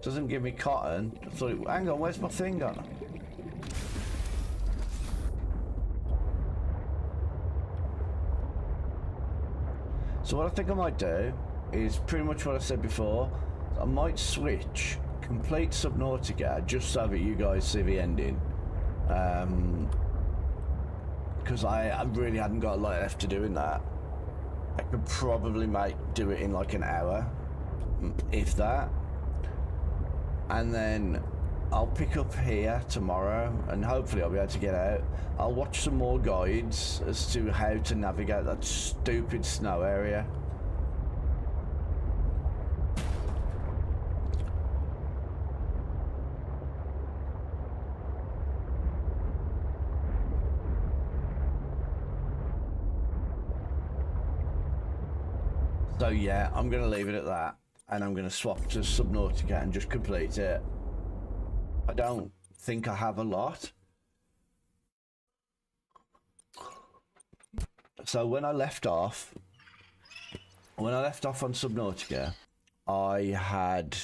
Doesn't give me cotton. So, hang on, where's my thing gone? So what I think I might do is pretty much what I said before. I might switch complete Subnautica just so that you guys see the ending. Because I really hadn't got a lot left to do in that. I could probably do it in like an hour, if that. And then I'll pick up here tomorrow and hopefully I'll be able to get out. I'll watch some more guides as to how to navigate that stupid snow area. So yeah, I'm going to leave it at that, and I'm going to swap to Subnautica and just complete it. I don't think I have a lot. So when I left off on Subnautica, I had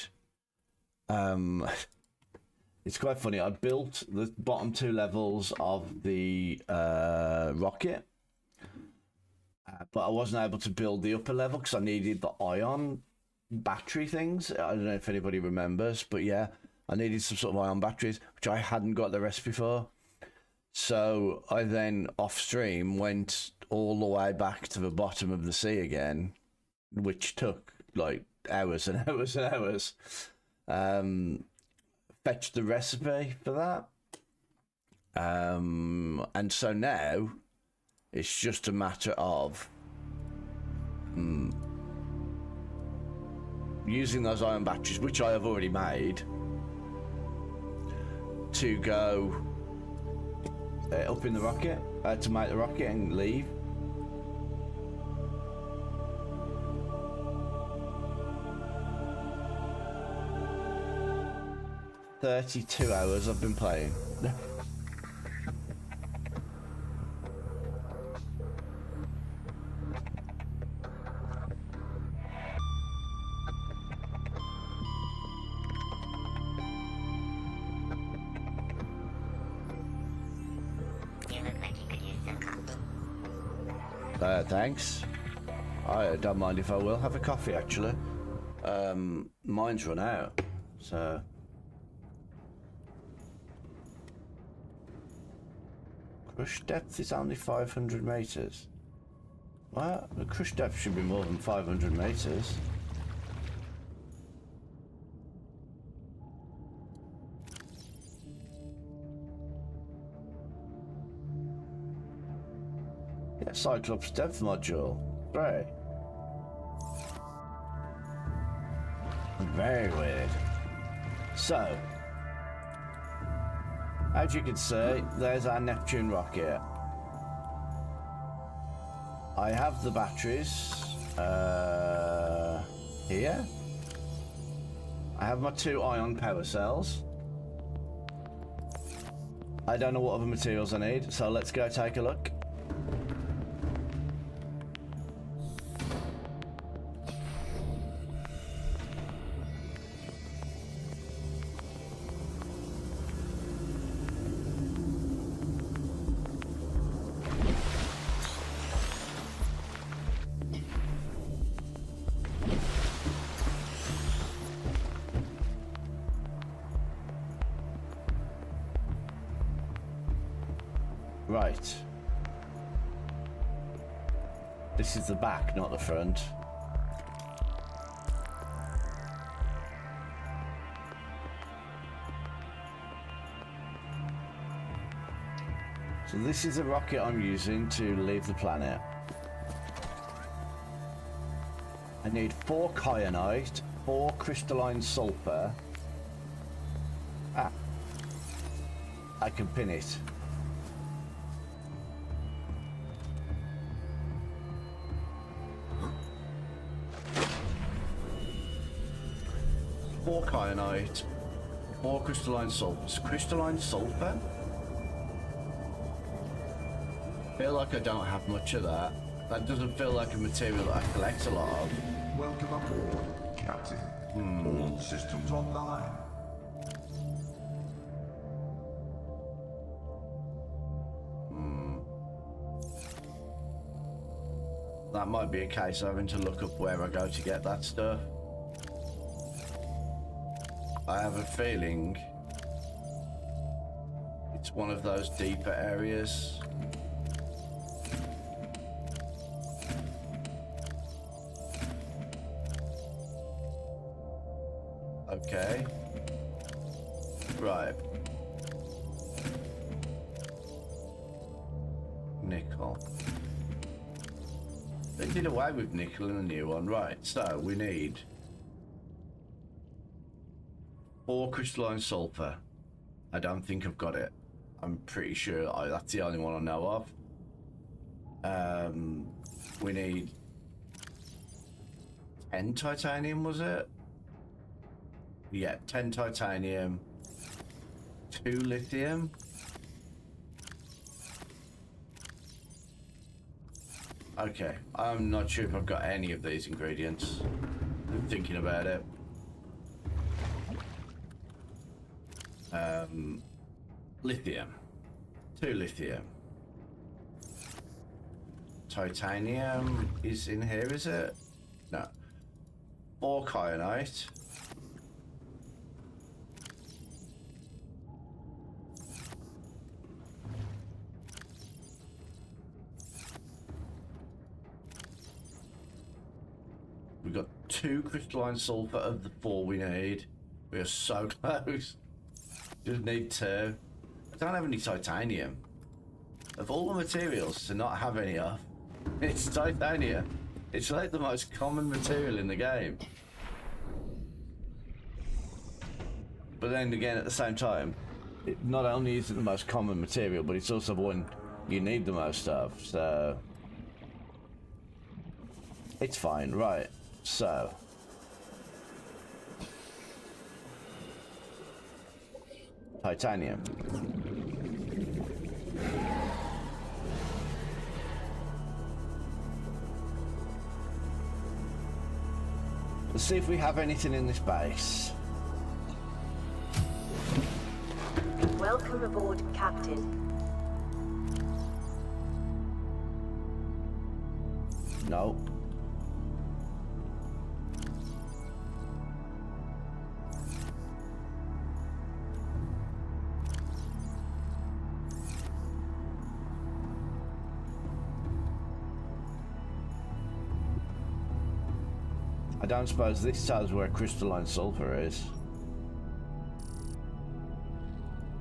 it's quite funny. I built the bottom 2 levels of the rocket, but I wasn't able to build the upper level because I needed the ion battery things. I don't know if anybody remembers, but yeah, I needed some sort of ion batteries, which I hadn't got the recipe for. So I then off stream went all the way back to the bottom of the sea again, which took like hours and hours and hours. Fetched the recipe for that. And so now it's just a matter of using those ion batteries, which I have already made, to go up in the rocket, to make the rocket and leave. "32 hours I've been playing." Thanks. I don't mind if I will have a coffee, actually. Mine's run out, so... Crush depth is only 500 meters. Well, the crush depth should be more than 500 meters. Yeah, Cyclops depth module. Great. Very weird. So, as you can see, there's our Neptune rocket. I have the batteries here. I have my 2 ion power cells. I don't know what other materials I need, so let's go take a look. Right. This is the back, not the front. So this is the rocket I'm using to leave the planet. I need 4 kyanite, 4 crystalline sulfur. Ah. I can pin it. Four kyanite, 4 crystalline sulfur. Crystalline sulfur? Feel like I don't have much of that. That doesn't feel like a material that I collect a lot of. Welcome aboard, Captain. All systems online. That might be a case of having to look up where I go to get that stuff. I have a feeling it's one of those deeper areas. Okay. Right. Nickel. They did away with nickel in the new one. Right, so we need 4 crystalline sulfur. I don't think I've got it. I'm pretty sure that's the only one I know of. We need 10 titanium, was it? Yeah, 10 titanium, 2 lithium. Okay, I'm not sure if I've got any of these ingredients. I'm thinking about it. Lithium. 2 lithium. Titanium is in here, is it? No. 4 kyanite. We've got 2 crystalline sulfur of the 4 we need. We are so close. Just need 2. I don't have any titanium. Of all the materials to not have any of, it's titanium. It's like the most common material in the game. But then again, at the same time, it not only is it the most common material, but it's also the one you need the most of, so... It's fine, right, so... Titanium. Let's see if we have anything in this base. Welcome aboard, Captain. No. I don't suppose this tells where crystalline sulfur is.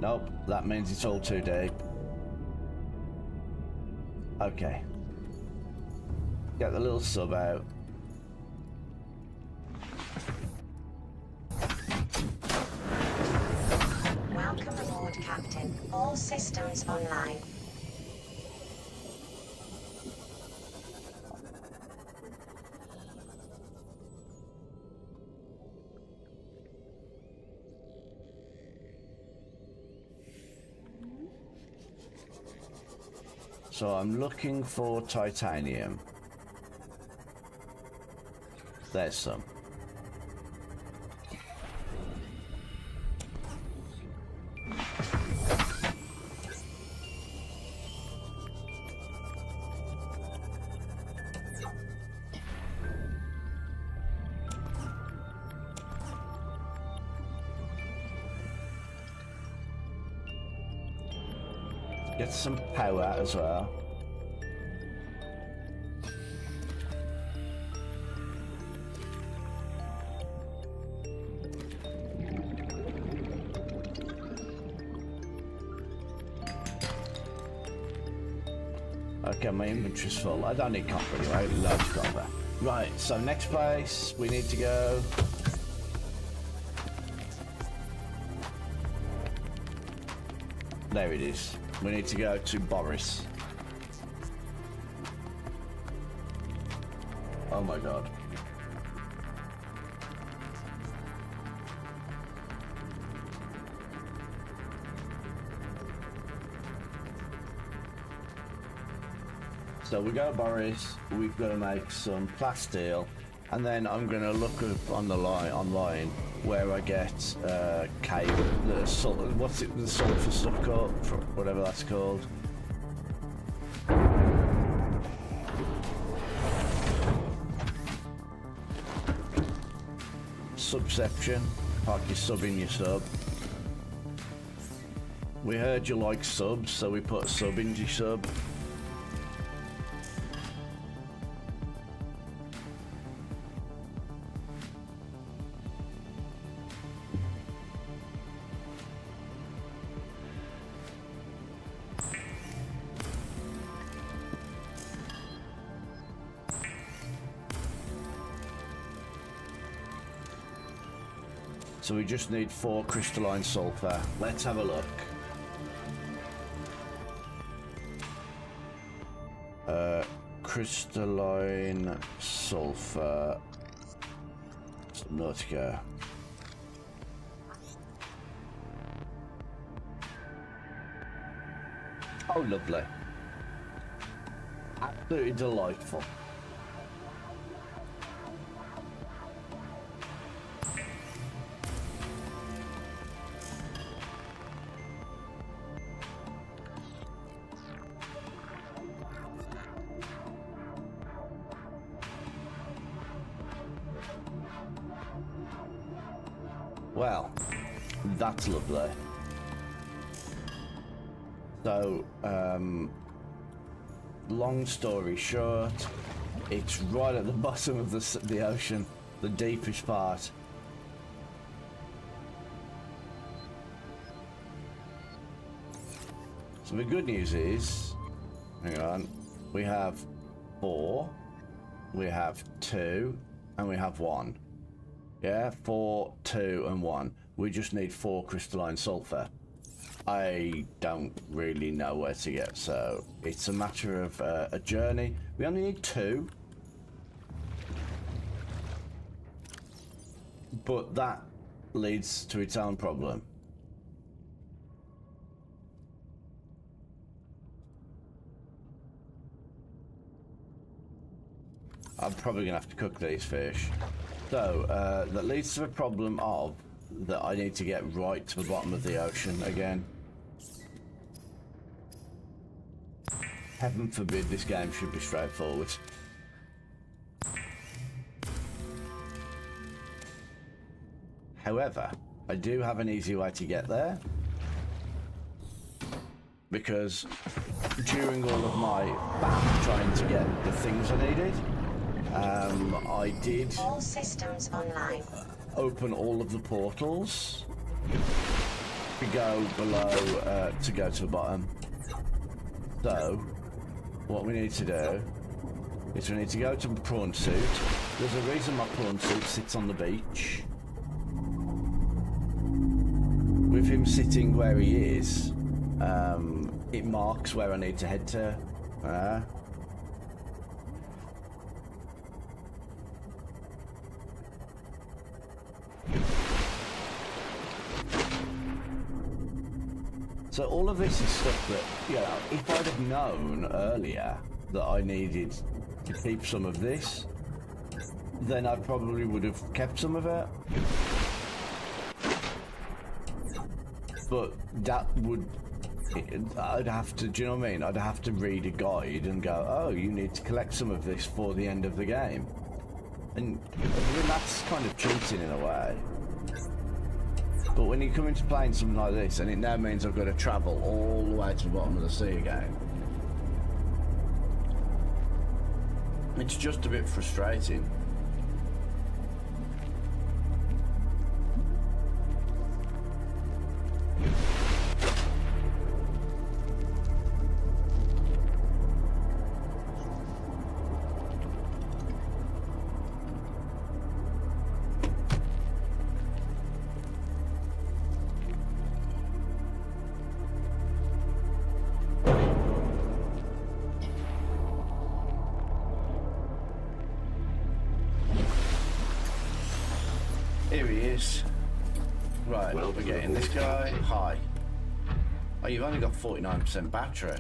Nope, that means it's all too deep. Okay. Get the little sub out. Welcome aboard, Captain. All systems online. So I'm looking for titanium. There's some. Get some power as well. Okay, my inventory's full. I don't need copper anyway, loads of copper. Right, so next place we need to go. There it is. We need to go to Boris. Oh my god. So we go to Boris, we've got to make some plasteel, and then I'm going to look up on the online where I get cable, the sulfur stuff called, whatever that's called. Subception, park your sub in your sub. We heard you like subs, so we put a sub into your sub. So we just need 4 crystalline sulfur. Let's have a look. Crystalline sulfur. Subnautica. Oh, lovely. Absolutely delightful. Well, that's lovely. So, long story short, it's right at the bottom of the ocean, the deepest part. So the good news is, hang on, we have 4, we have 2, and we have 1. Yeah, 4, 2, and 1. We just need 4 crystalline sulfur. I don't really know where to get, so it's a matter of a journey. We only need 2. But that leads to its own problem. I'm probably gonna have to cook these fish. So, that leads to the problem of that I need to get right to the bottom of the ocean again. Heaven forbid this game should be straightforward. However, I do have an easy way to get there. Because during all of my back trying to get the things I needed, I did All systems online. open all of the portals to go below, to go to the bottom. So, what we need to do is we need to go to the prawn suit. There's a reason my prawn suit sits on the beach. With him sitting where he is, it marks where I need to head to. So all of this is stuff that, you know, if I'd have known earlier that I needed to keep some of this, then I probably would have kept some of it. But that would, I'd have to, do you know what I mean? I'd have to read a guide and go, oh, you need to collect some of this for the end of the game. And I mean, that's kind of cheating in a way. But when you come into playing something like this, and it now means I've got to travel all the way to the bottom of the sea again, it's just a bit frustrating. Here he is. Right, we're getting this guy. Hi. Oh, you've only got 49% battery.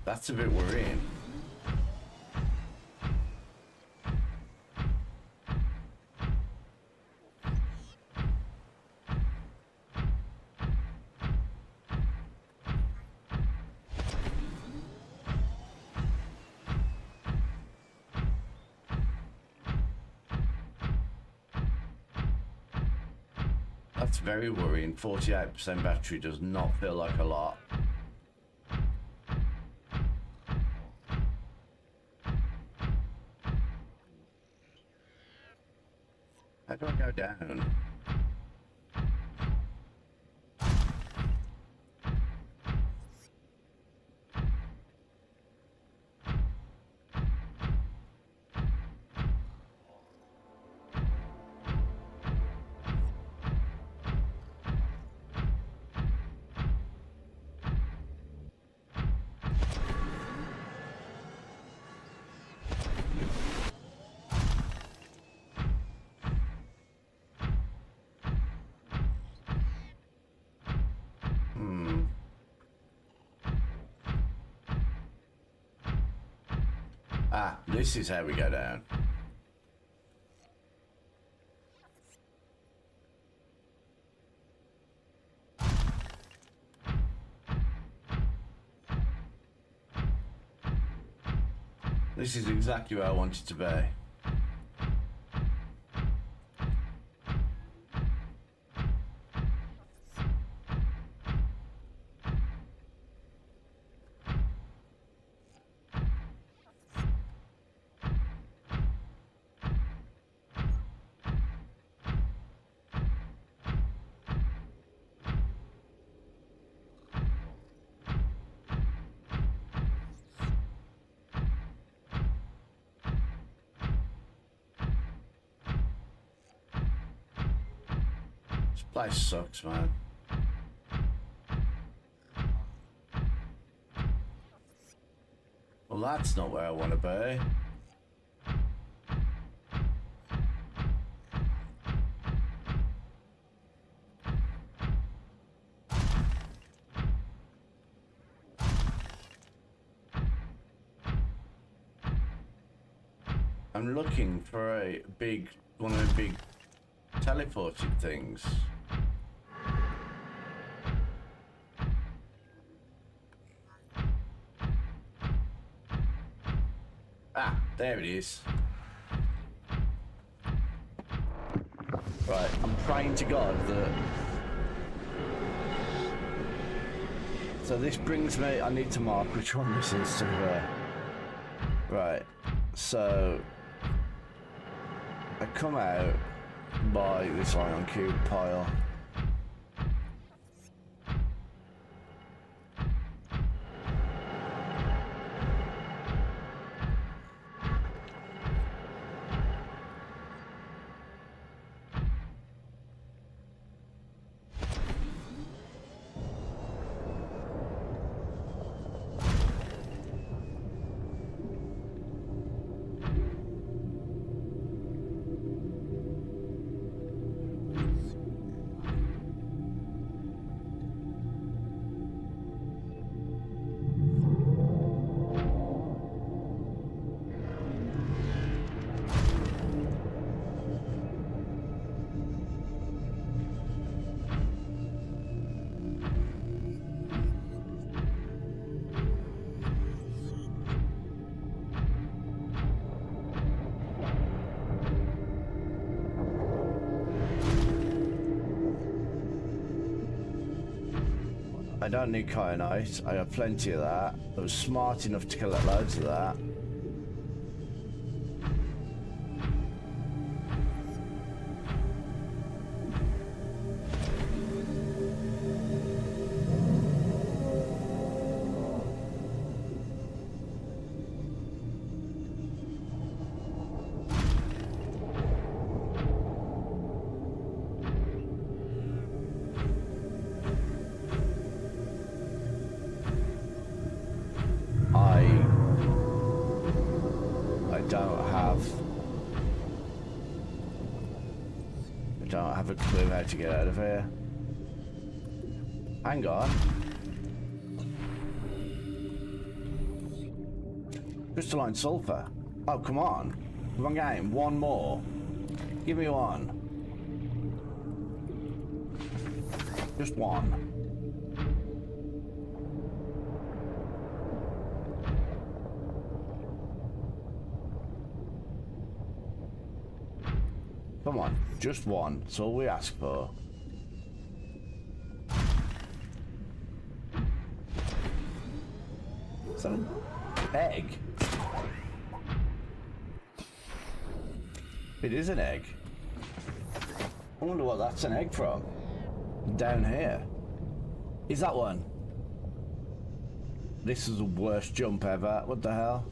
That's a bit worrying. That's very worrying. 48% battery does not feel like a lot. How do I go down? Ah, this is how we go down. This is exactly where I want it to be. This place sucks, man. Well, that's not where I want to be. I'm looking for a big, one of the big teleported things. Ah, there it is. Right, I'm praying to God that... So this brings me... I need to mark which one this is to Right, so... I come out by this ion cube pile. I don't need kyanite, I have plenty of that. I was smart enough to collect loads of that. I don't have a clue how to get out of here. Hang on. Crystalline sulfur. Oh, come on. Come on, game. One more. Give me one. Just one. Come on, just one. That's all we ask for. Is that an egg? It is an egg. I wonder what that's an egg from. Down here. Is that one? This is the worst jump ever. What the hell?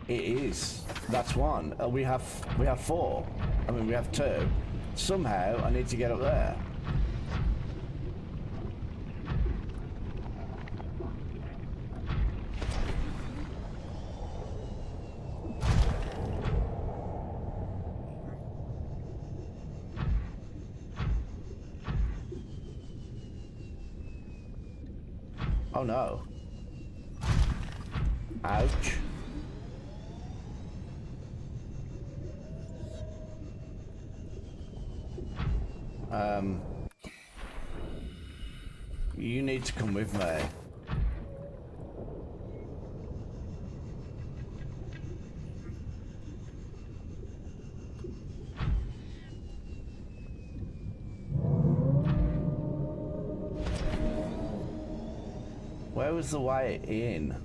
It is. That's one. We have four. I mean, we have two. Somehow, I need to get up there. Oh no. Ouch. You need to come with me. Where was the way in?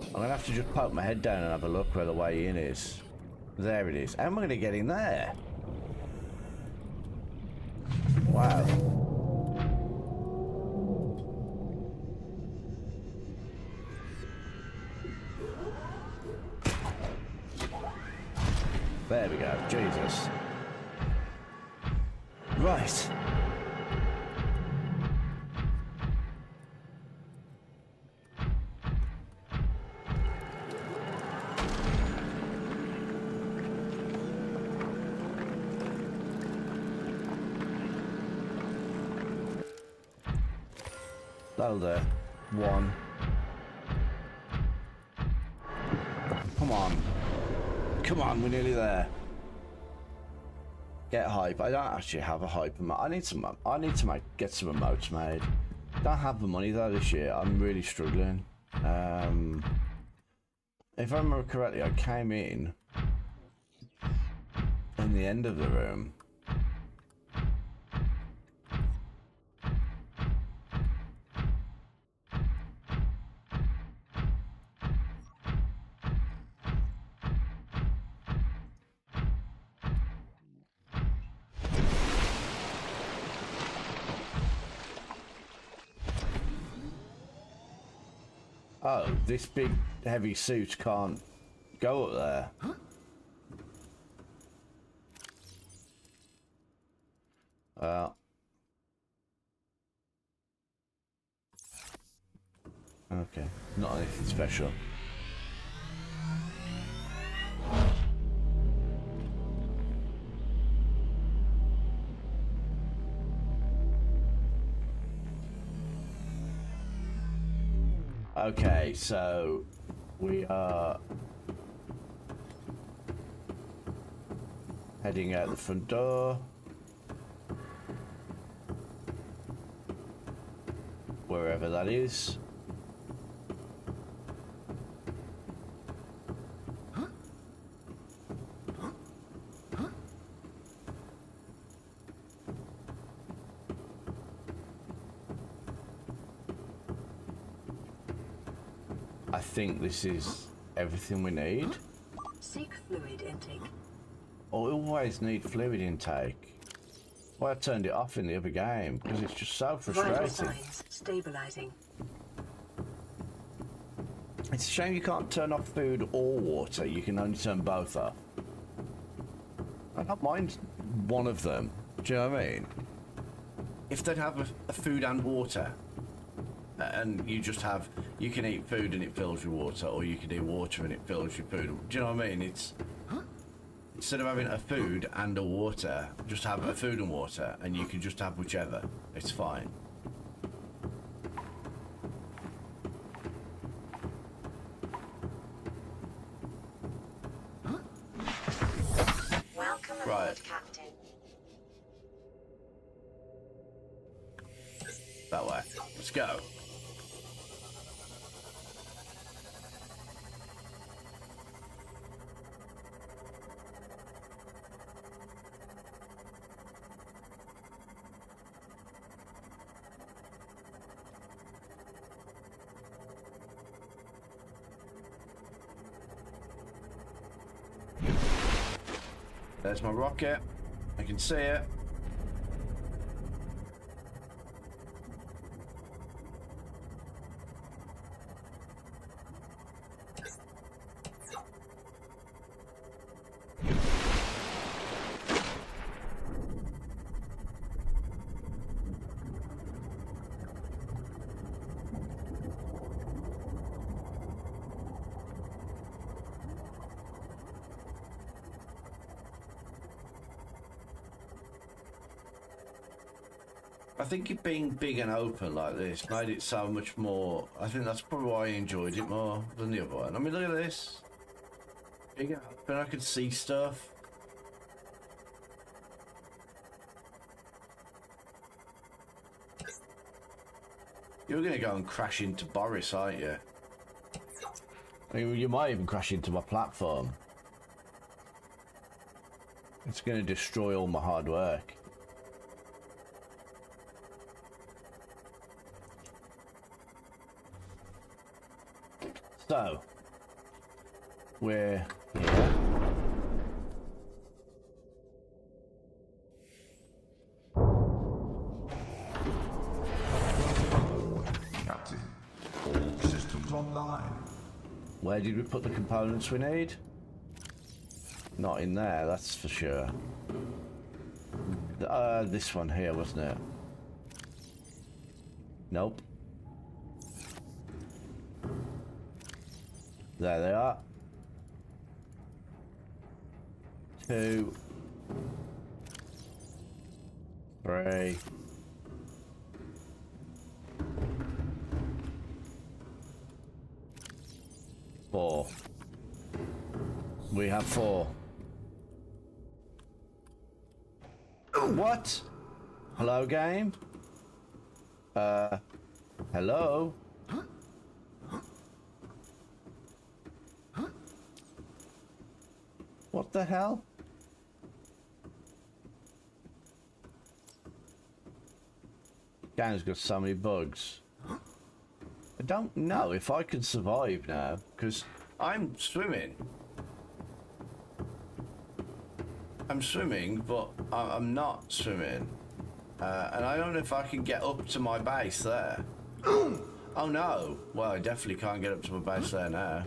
I'm gonna have to just poke my head down and have a look where the way in is. There it is. How am I gonna get in there? Wow. There we go. Jesus. Right. That'll do. One. Come on. Come on, we're nearly there. Get hype. I don't actually have a hype emote. I need to get some emotes made. Don't have the money though this year. I'm really struggling. If I remember correctly, I came in the end of the room. Oh, this big heavy suit can't go up there. Huh? Okay, not anything special. Okay, so we are heading out the front door. Wherever that is. I think this is everything we need. Seek fluid intake. Oh, we always need fluid intake. Well, I turned it off in the other game because it's just so Vital frustrating. signs stabilizing. It's a shame you can't turn off food or water. You can only turn both off. I don't mind one of them. Do you know what I mean? If they'd have a food and water, and you can eat food and it fills your water, or you can eat water and it fills your food. Do you know what I mean? It's instead of having a food and a water, just have a food and water, and you can just have whichever. It's fine. Welcome aboard, Right. Captain. That way. Let's go. There's my rocket. I can see it. I think it being big and open like this made it so much more. I think that's probably why I enjoyed it more than the other one. I mean, look at this. Big and open, I could see stuff. You're gonna go and crash into Boris, aren't you? I mean, you might even crash into my platform. It's gonna destroy all my hard work. So, we're here. Captain, all systems online. Where did we put the components we need? Not in there, that's for sure. This one here, wasn't it? Nope. There they are. 2, 3. 4. We have 4. What? Hello, game? Hello? What the hell? Game's got so many bugs. I don't know if I can survive now, because I'm swimming. I'm swimming, but I'm not swimming. And I don't know if I can get up to my base there. Oh no! Well, I definitely can't get up to my base there now.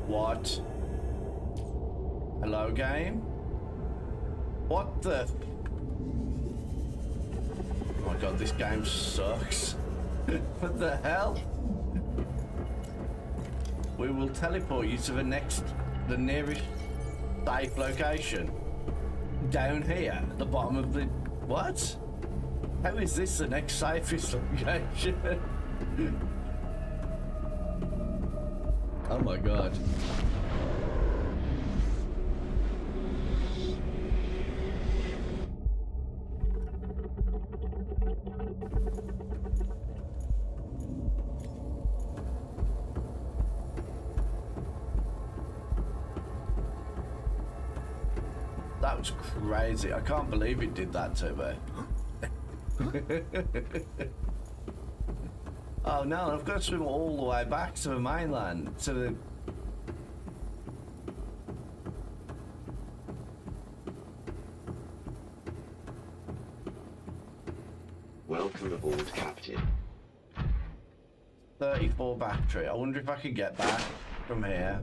What? Hello, game? What the? Oh my god, this game sucks. What the hell? We will teleport you to the nearest safe location. Down here, at the bottom of the... What? How is this the next safest location? Oh my god. That was crazy. I can't believe it did that to me. Oh no, I've got to swim all the way back to the mainland, to the... Welcome aboard, Captain. 34 battery. I wonder if I could get back from here.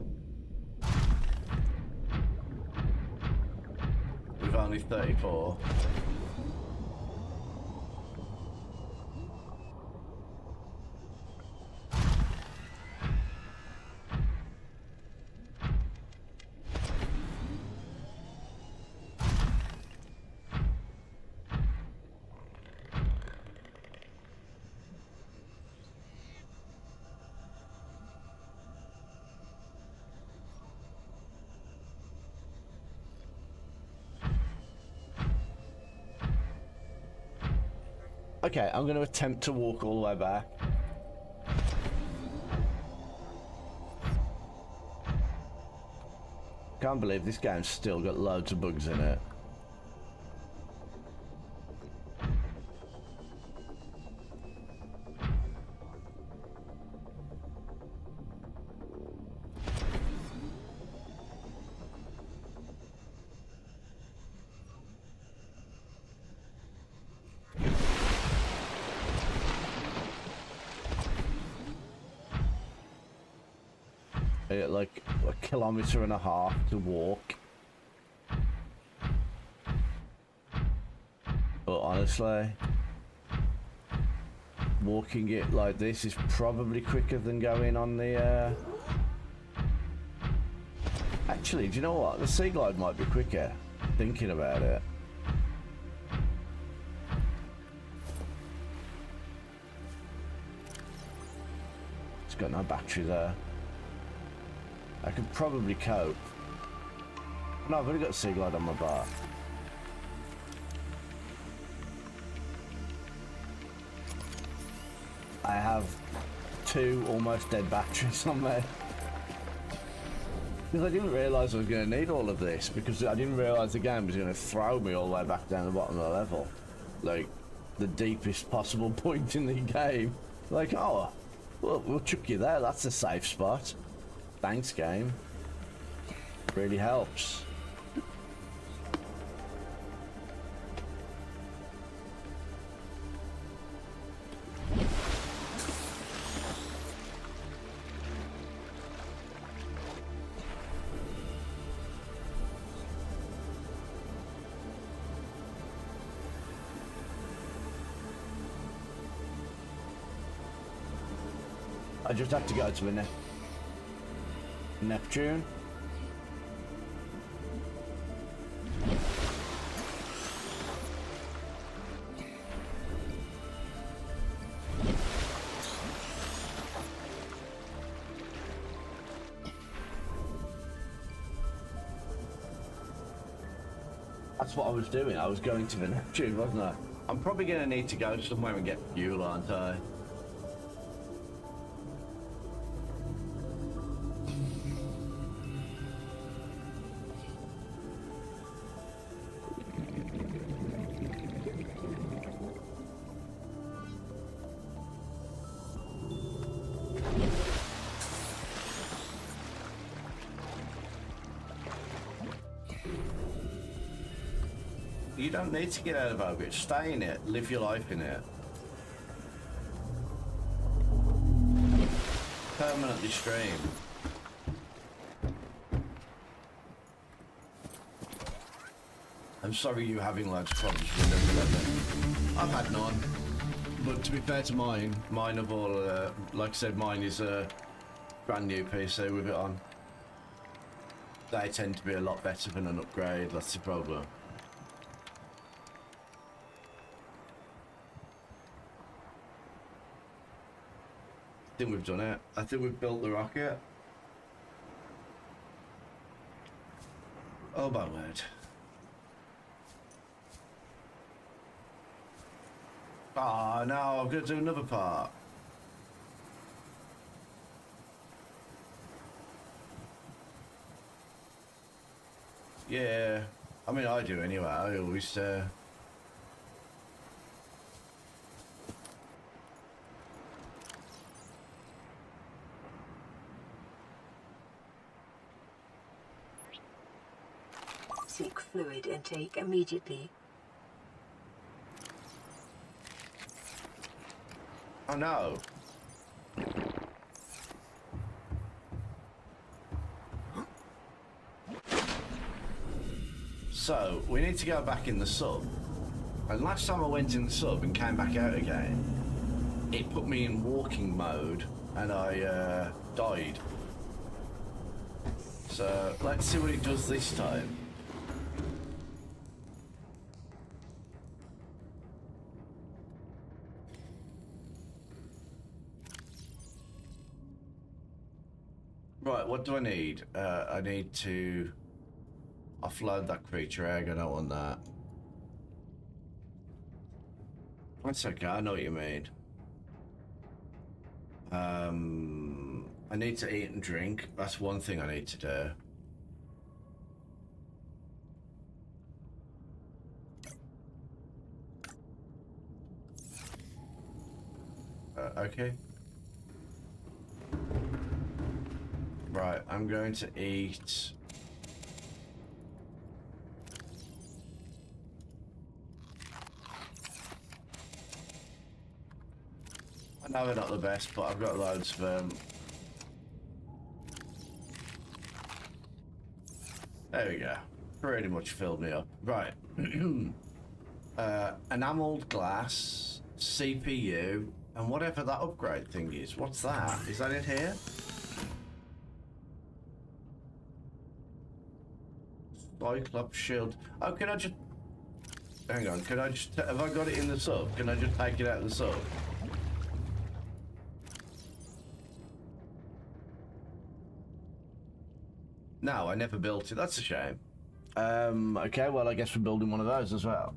With only 34. Okay, I'm going to attempt to walk all the way back. Can't believe this game's still got loads of bugs in it. Like a kilometre and a half to walk. But honestly, walking it like this is probably quicker than going on the Actually, do you know what? The sea glide might be quicker, thinking about it. It's got no battery there. I could probably cope. No, I've already got a sea glide on my bar. I have 2 almost dead batteries on there. Because I didn't realise I was going to need all of this, because I didn't realise the game was going to throw me all the way back down the bottom of the level. Like, the deepest possible point in the game. Like, oh, well, we'll chuck you there, that's a safe spot. Thanks, game. Really helps. I just have to go to the Neptune. That's what I was doing. I was going to the Neptune, wasn't I? I'm probably going to need to go somewhere and get fuel, aren't I? You don't need to get out of orbit. Stay in it. Live your life in it. Permanently stream. I'm sorry you're having loads of problems with Windows 11. I've had none. But to be fair to mine have all, like I said, mine is a brand new PC with it on. They tend to be a lot better than an upgrade. That's the problem. I think we've done it. I think we've built the rocket. Oh my word. Oh no, I'm gonna do another part. Yeah, I mean I do anyway. I always Seek fluid intake immediately. Oh no. So, we need to go back in the sub. And last time I went in the sub and came back out again, it put me in walking mode and I died. So, let's see what it does this time. Right, what do I need? I need to offload that creature egg. I don't want that. That's okay, I know what you mean. I need to eat and drink. That's one thing I need to do. Okay. Right, I'm going to eat. I know they're not the best, but I've got loads of them. There we go. Pretty much filled me up. Right. Enameled glass, CPU, And whatever that upgrade thing is, what's that? Is that it here? Cyclops shield. Oh, can I just... Hang on, can I just... Have I got it in the sub? Can I just take it out of the sub? No, I never built it. That's a shame. Okay, well, I guess we're building one of those as well.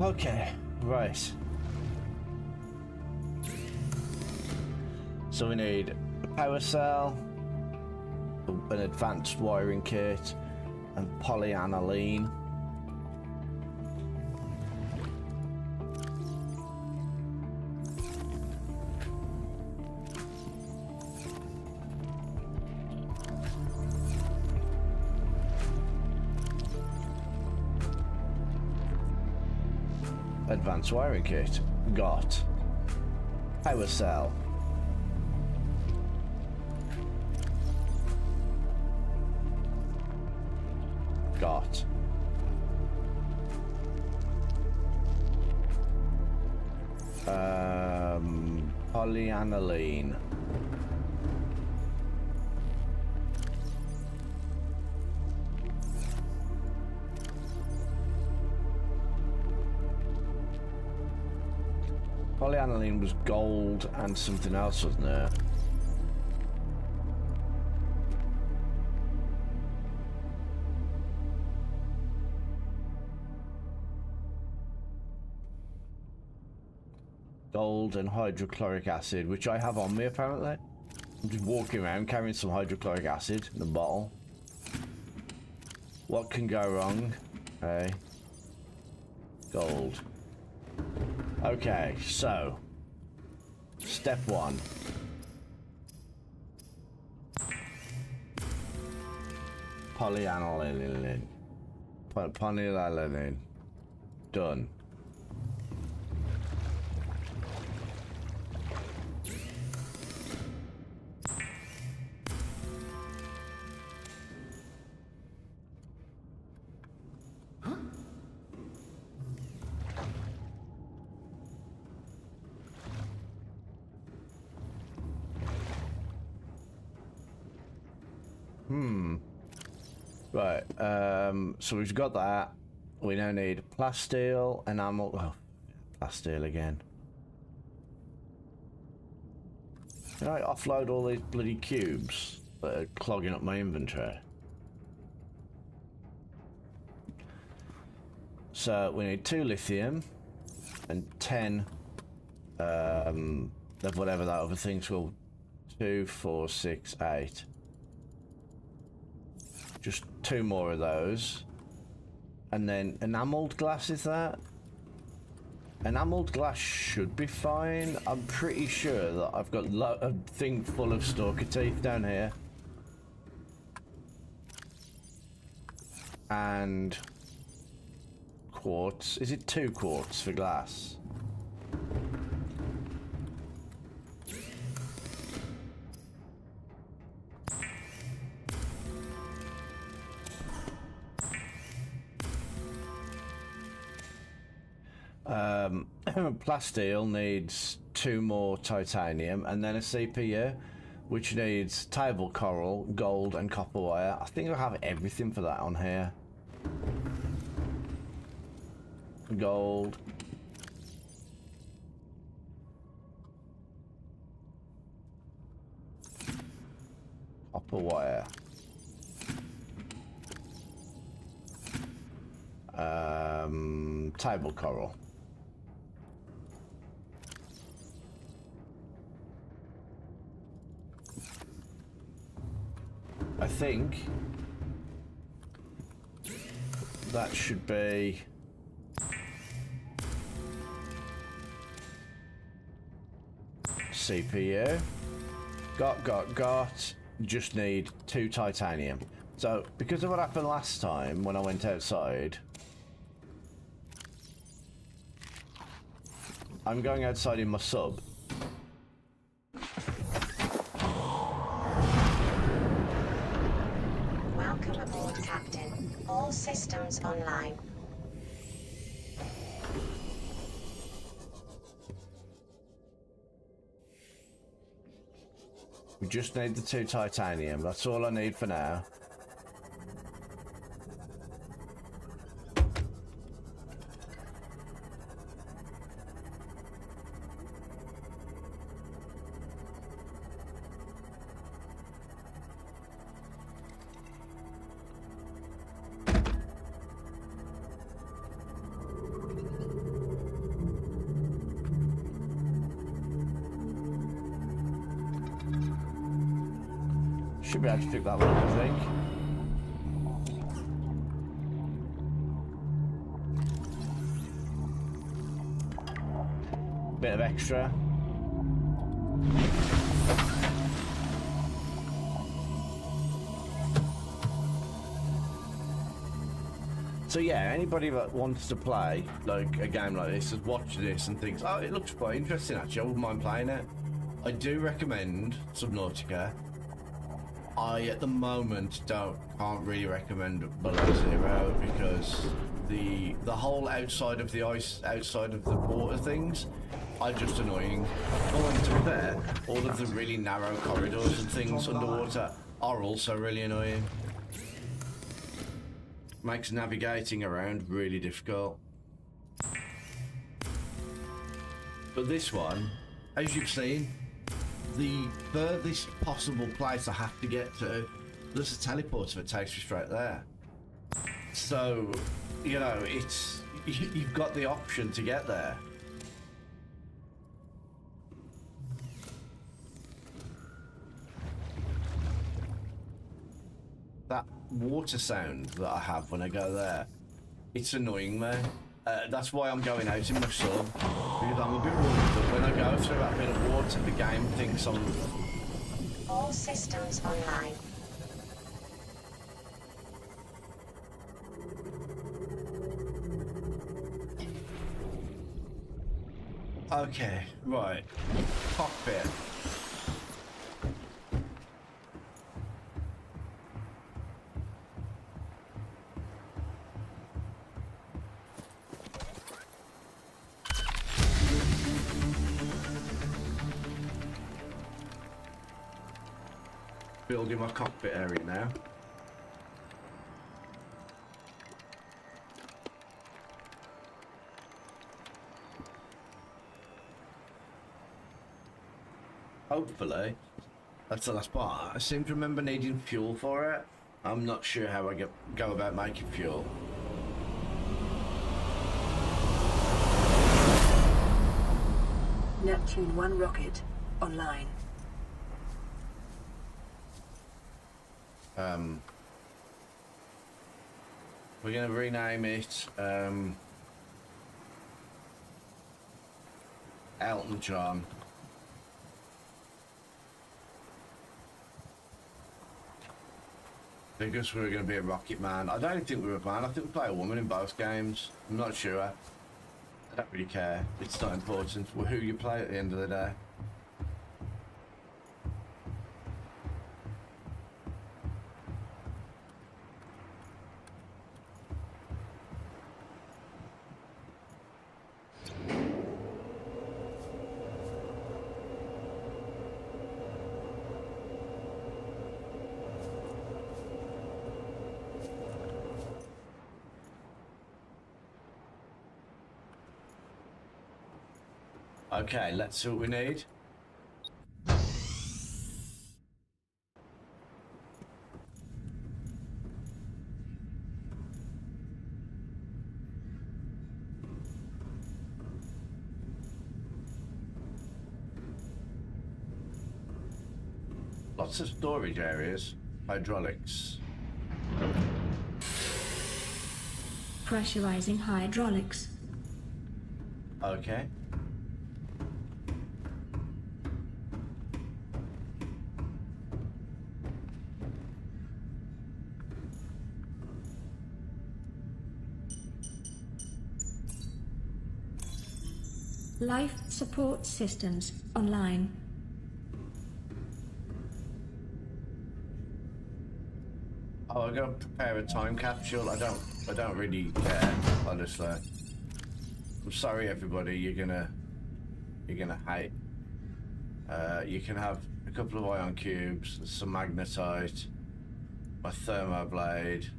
Okay, right. So we need a power cell, an advanced wiring kit, and polyaniline. Advanced wiring kit. Got. Power cell. Got. Polyaniline. Polyaniline was gold and something else, wasn't there? Gold and hydrochloric acid, which I have on me apparently. I'm just walking around carrying some hydrochloric acid in a bottle. What can go wrong? Okay. Gold. Okay, so step one. Polyaniline. Polyaniline. Done. Right, so we've got that. We now need plasteel, enamel. Oh, plasteel again. Can I offload all these bloody cubes that are clogging up my inventory? So we need 2 lithium and 10 of whatever that other thing's called. 2, 4, 6, 8. Just 2 more of those. And then enameled glass, is that? Enameled glass should be fine. I'm pretty sure that I've got a thing full of stalker teeth down here. And quartz. Is it 2 quartz for glass? Plasteel needs 2 more titanium and then a CPU, which needs table coral, gold, and copper wire. I think I have everything for that on here. Gold. Copper wire. Table coral. I think that should be CPU. Got. Just need 2 titanium. So, because of what happened last time when I went outside, I'm going outside in my sub. Welcome aboard, Captain. All systems online. We just need the 2 titanium. That's all I need for now. Should be able to pick that one up, I think. Bit of extra. So yeah, anybody that wants to play like a game like this, has watched this and thinks, oh, it looks quite interesting actually, I wouldn't mind playing it. I do recommend Subnautica. I, at the moment, can't really recommend Below Zero because the whole outside of the ice, outside of the water things are just annoying. Oh, and to be fair, all of the really narrow corridors and things underwater are also really annoying. Makes navigating around really difficult. But this one, as you've seen, the furthest possible place I have to get to, there's a teleporter that takes me straight there. So, you know, you've got the option to get there. That water sound that I have when I go there, it's annoying me. That's why I'm going out in my sub, because I'm a bit worried that when I go through that bit of water, the game thinks I'm... All systems online. Okay, right. Cockpit. Building my cockpit area now. Hopefully, that's the last part. I seem to remember needing fuel for it. I'm not sure how I go about making fuel. Neptune 1 rocket online. We're going to rename it Elton John. Because we were going to be a rocket man. I don't think we were a man. I think we play a woman in both games. I'm not sure. I don't really care. It's not important who you play at the end of the day. Okay, let's see what we need. Lots of storage areas. Hydraulics. Pressurizing hydraulics. Okay. Life support systems online. Oh, I'm gonna prepare a time capsule. I don't really care, honestly. I'm sorry, everybody. You're gonna hate. You can have a couple of ion cubes, some magnetite, my thermoblade,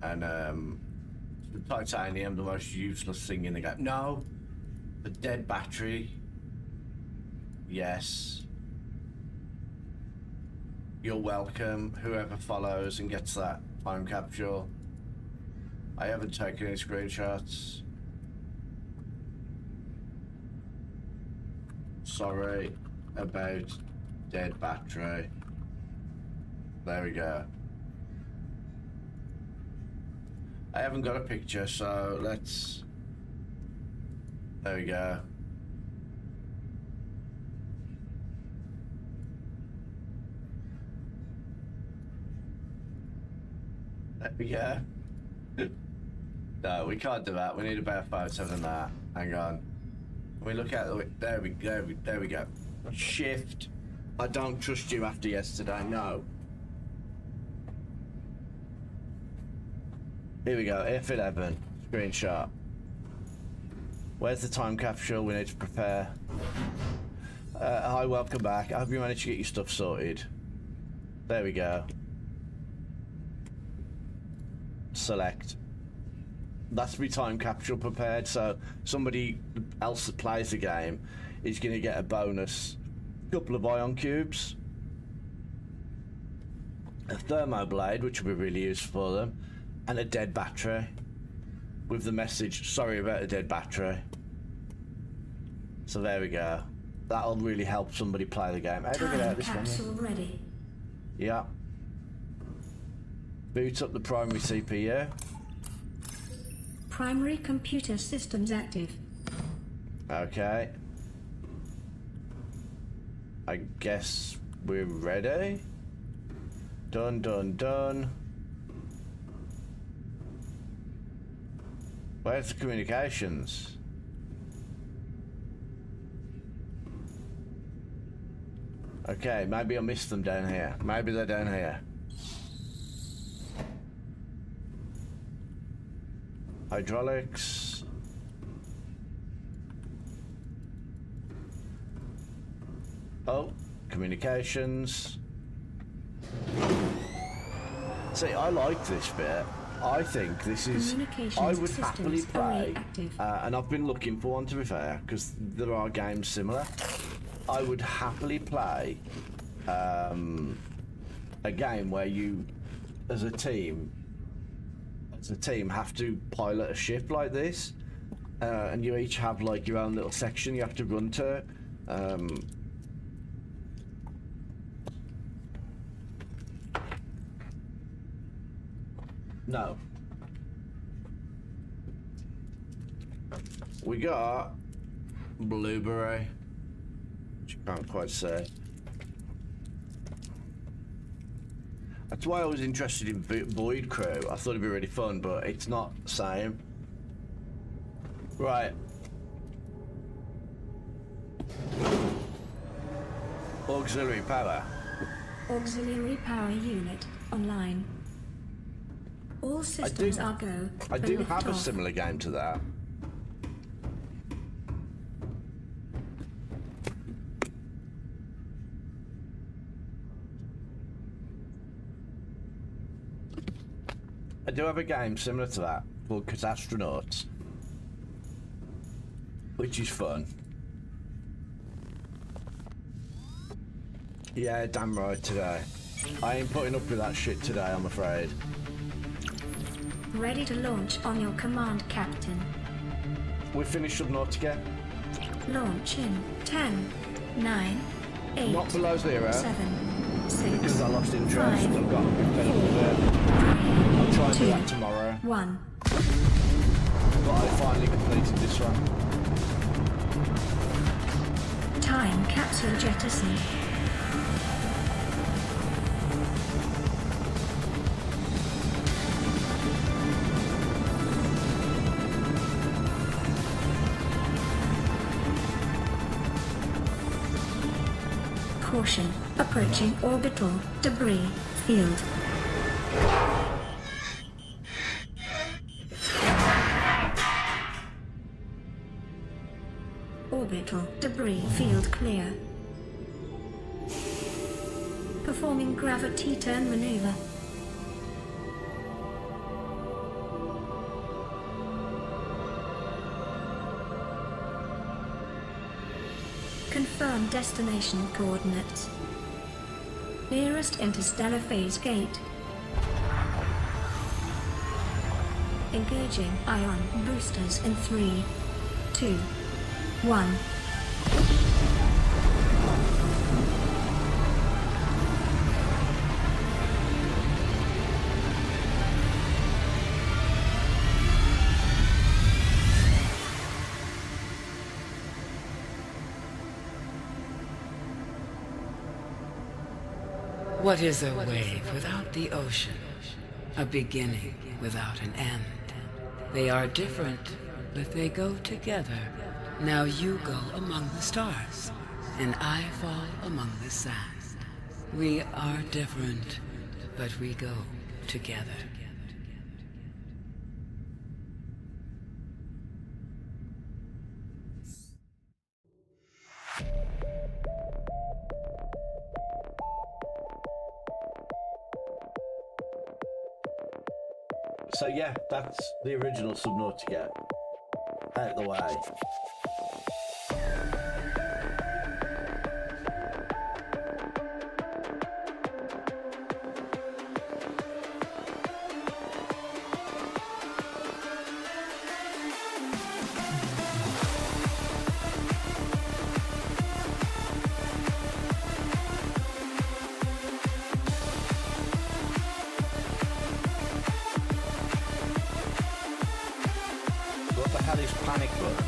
and the titanium, the most useless thing in the game. No, the dead battery. Yes. You're welcome, whoever follows and gets that time capsule. I haven't taken any screenshots. Sorry about dead battery. There we go. I haven't got a picture, so let's... There we go. There we go. No, we can't do that. We need a better photo than that. Hang on. Can we look at the... There we go. Shift. I don't trust you after yesterday, no. Here we go, F11. Screenshot. Where's the time capsule? We need to prepare. Hi, welcome back. I hope you managed to get your stuff sorted. There we go. Select. That's my time capsule prepared, so somebody else that plays the game is going to get a bonus couple of ion cubes, a thermoblade, which will be really useful for them, and a dead battery with the message, sorry about the dead battery. So there we go. That'll really help somebody play the game. How do we get out of this Capsule menu? ready. Yeah. Boot up the primary CPU. Primary computer systems active. Okay. I guess we're ready. Done, done, done. Where's the communications? Okay, maybe I missed them down here. Maybe they're down here. Hydraulics. Oh, communications. See, I like this bit. I think this is... I would happily play, and I've been looking for one, to be fair, because there are games similar. I would happily play a game where you, as a team have to pilot a ship like this, and you each have like your own little section you have to run to. No. We got blueberry, which you can't quite say. That's why I was interested in Void Crew. I thought it'd be really fun, but it's not the same. Right. Auxiliary power. Auxiliary power unit online. All systems are go. I do have a similar game to that. I do have a game similar to that called Catastronauts, which is fun. Yeah, damn right today. I ain't putting up with that shit today, I'm afraid. Ready to launch on your command, Captain. We finished Subnautica. Launch in 10, 9, 8, Not below zero. 7, 6, Because I lost interest. 5, I've got a bit of it. I'll try and do that tomorrow. 1. But I finally completed this one. Time capsule jettison. Caution, approaching orbital debris field. Orbital debris field clear. Performing gravity turn maneuver. Confirm destination coordinates. Nearest interstellar phase gate. Engaging ion boosters in 3, 2, 1. What is a wave without the ocean? A beginning without an end. They are different, but they go together. Now you go among the stars, and I fall among the sand. We are different, but we go together. So yeah, that's the original Subnautica. Out the way. What the hell is panic button?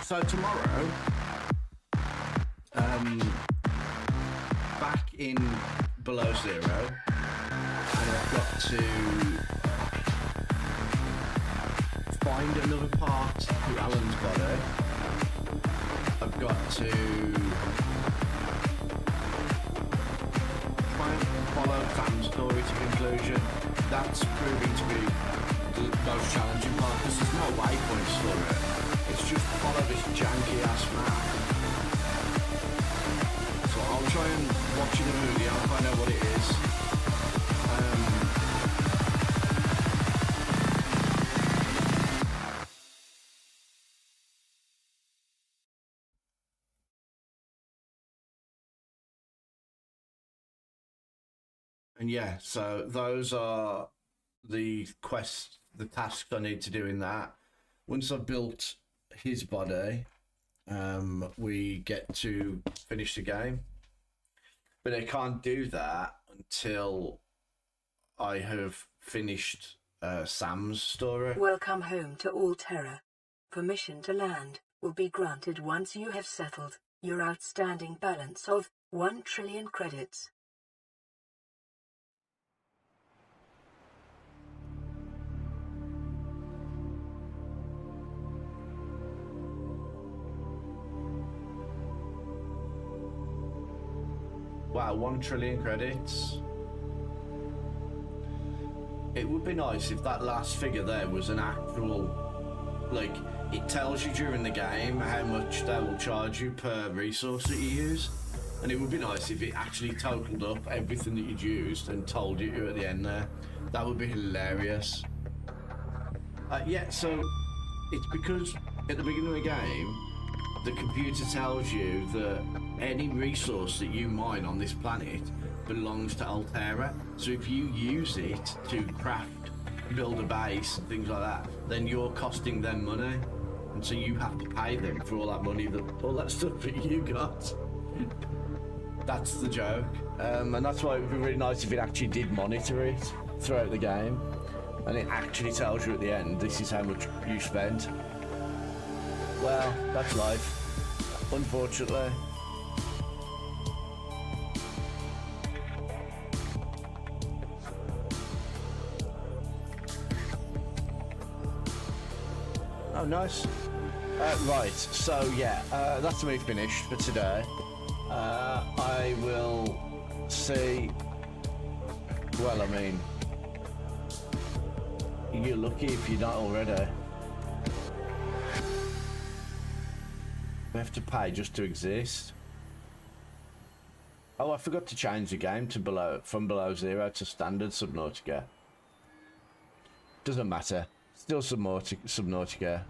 So tomorrow, back in Below Zero, and I've got to find another part to Alan's body. I've got to try and follow Sam's story to conclusion. That's proving to be the most challenging part because there's no waypoints for it. It's just follow this janky ass map. So I'll try and watch it in a movie, I'll find out what it is. And yeah, so those are the quests, the tasks I need to do in that. Once I've built his body, we get to finish the game. But I can't do that until I have finished Sam's story. Welcome home to Alterra. Permission to land will be granted once you have settled your outstanding balance of 1 trillion credits. Wow, 1 trillion credits. It would be nice if that last figure there was an actual, like, it tells you during the game how much they will charge you per resource that you use. And it would be nice if it actually totaled up everything that you'd used and told you at the end there. That would be hilarious. Yeah, so it's because at the beginning of the game, the computer tells you that any resource that you mine on this planet belongs to Alterra. So if you use it to craft, build a base, and things like that, then you're costing them money. And so you have to pay them for all that money, all that stuff that you got. That's the joke. And that's why it would be really nice if it actually did monitor it throughout the game. And it actually tells you at the end, this is how much you spent. Well, that's life, unfortunately. nice. Right, so yeah, that's me finished for today. I will see. Well, I mean, you're lucky if you're not already. We have to pay just to exist. Oh, I forgot to change the game to from Below Zero to standard Subnautica. Doesn't matter. Still Subnautica.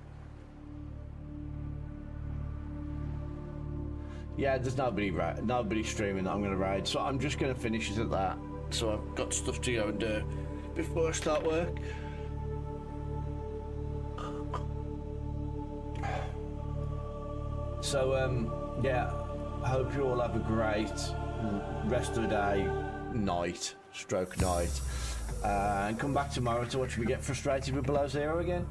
Yeah, there's nobody streaming that I'm going to raid, so I'm just going to finish it at that. So I've got stuff to go and do before I start work. So, yeah, I hope you all have a great rest of the day, night, and come back tomorrow to watch me get frustrated with Below Zero again.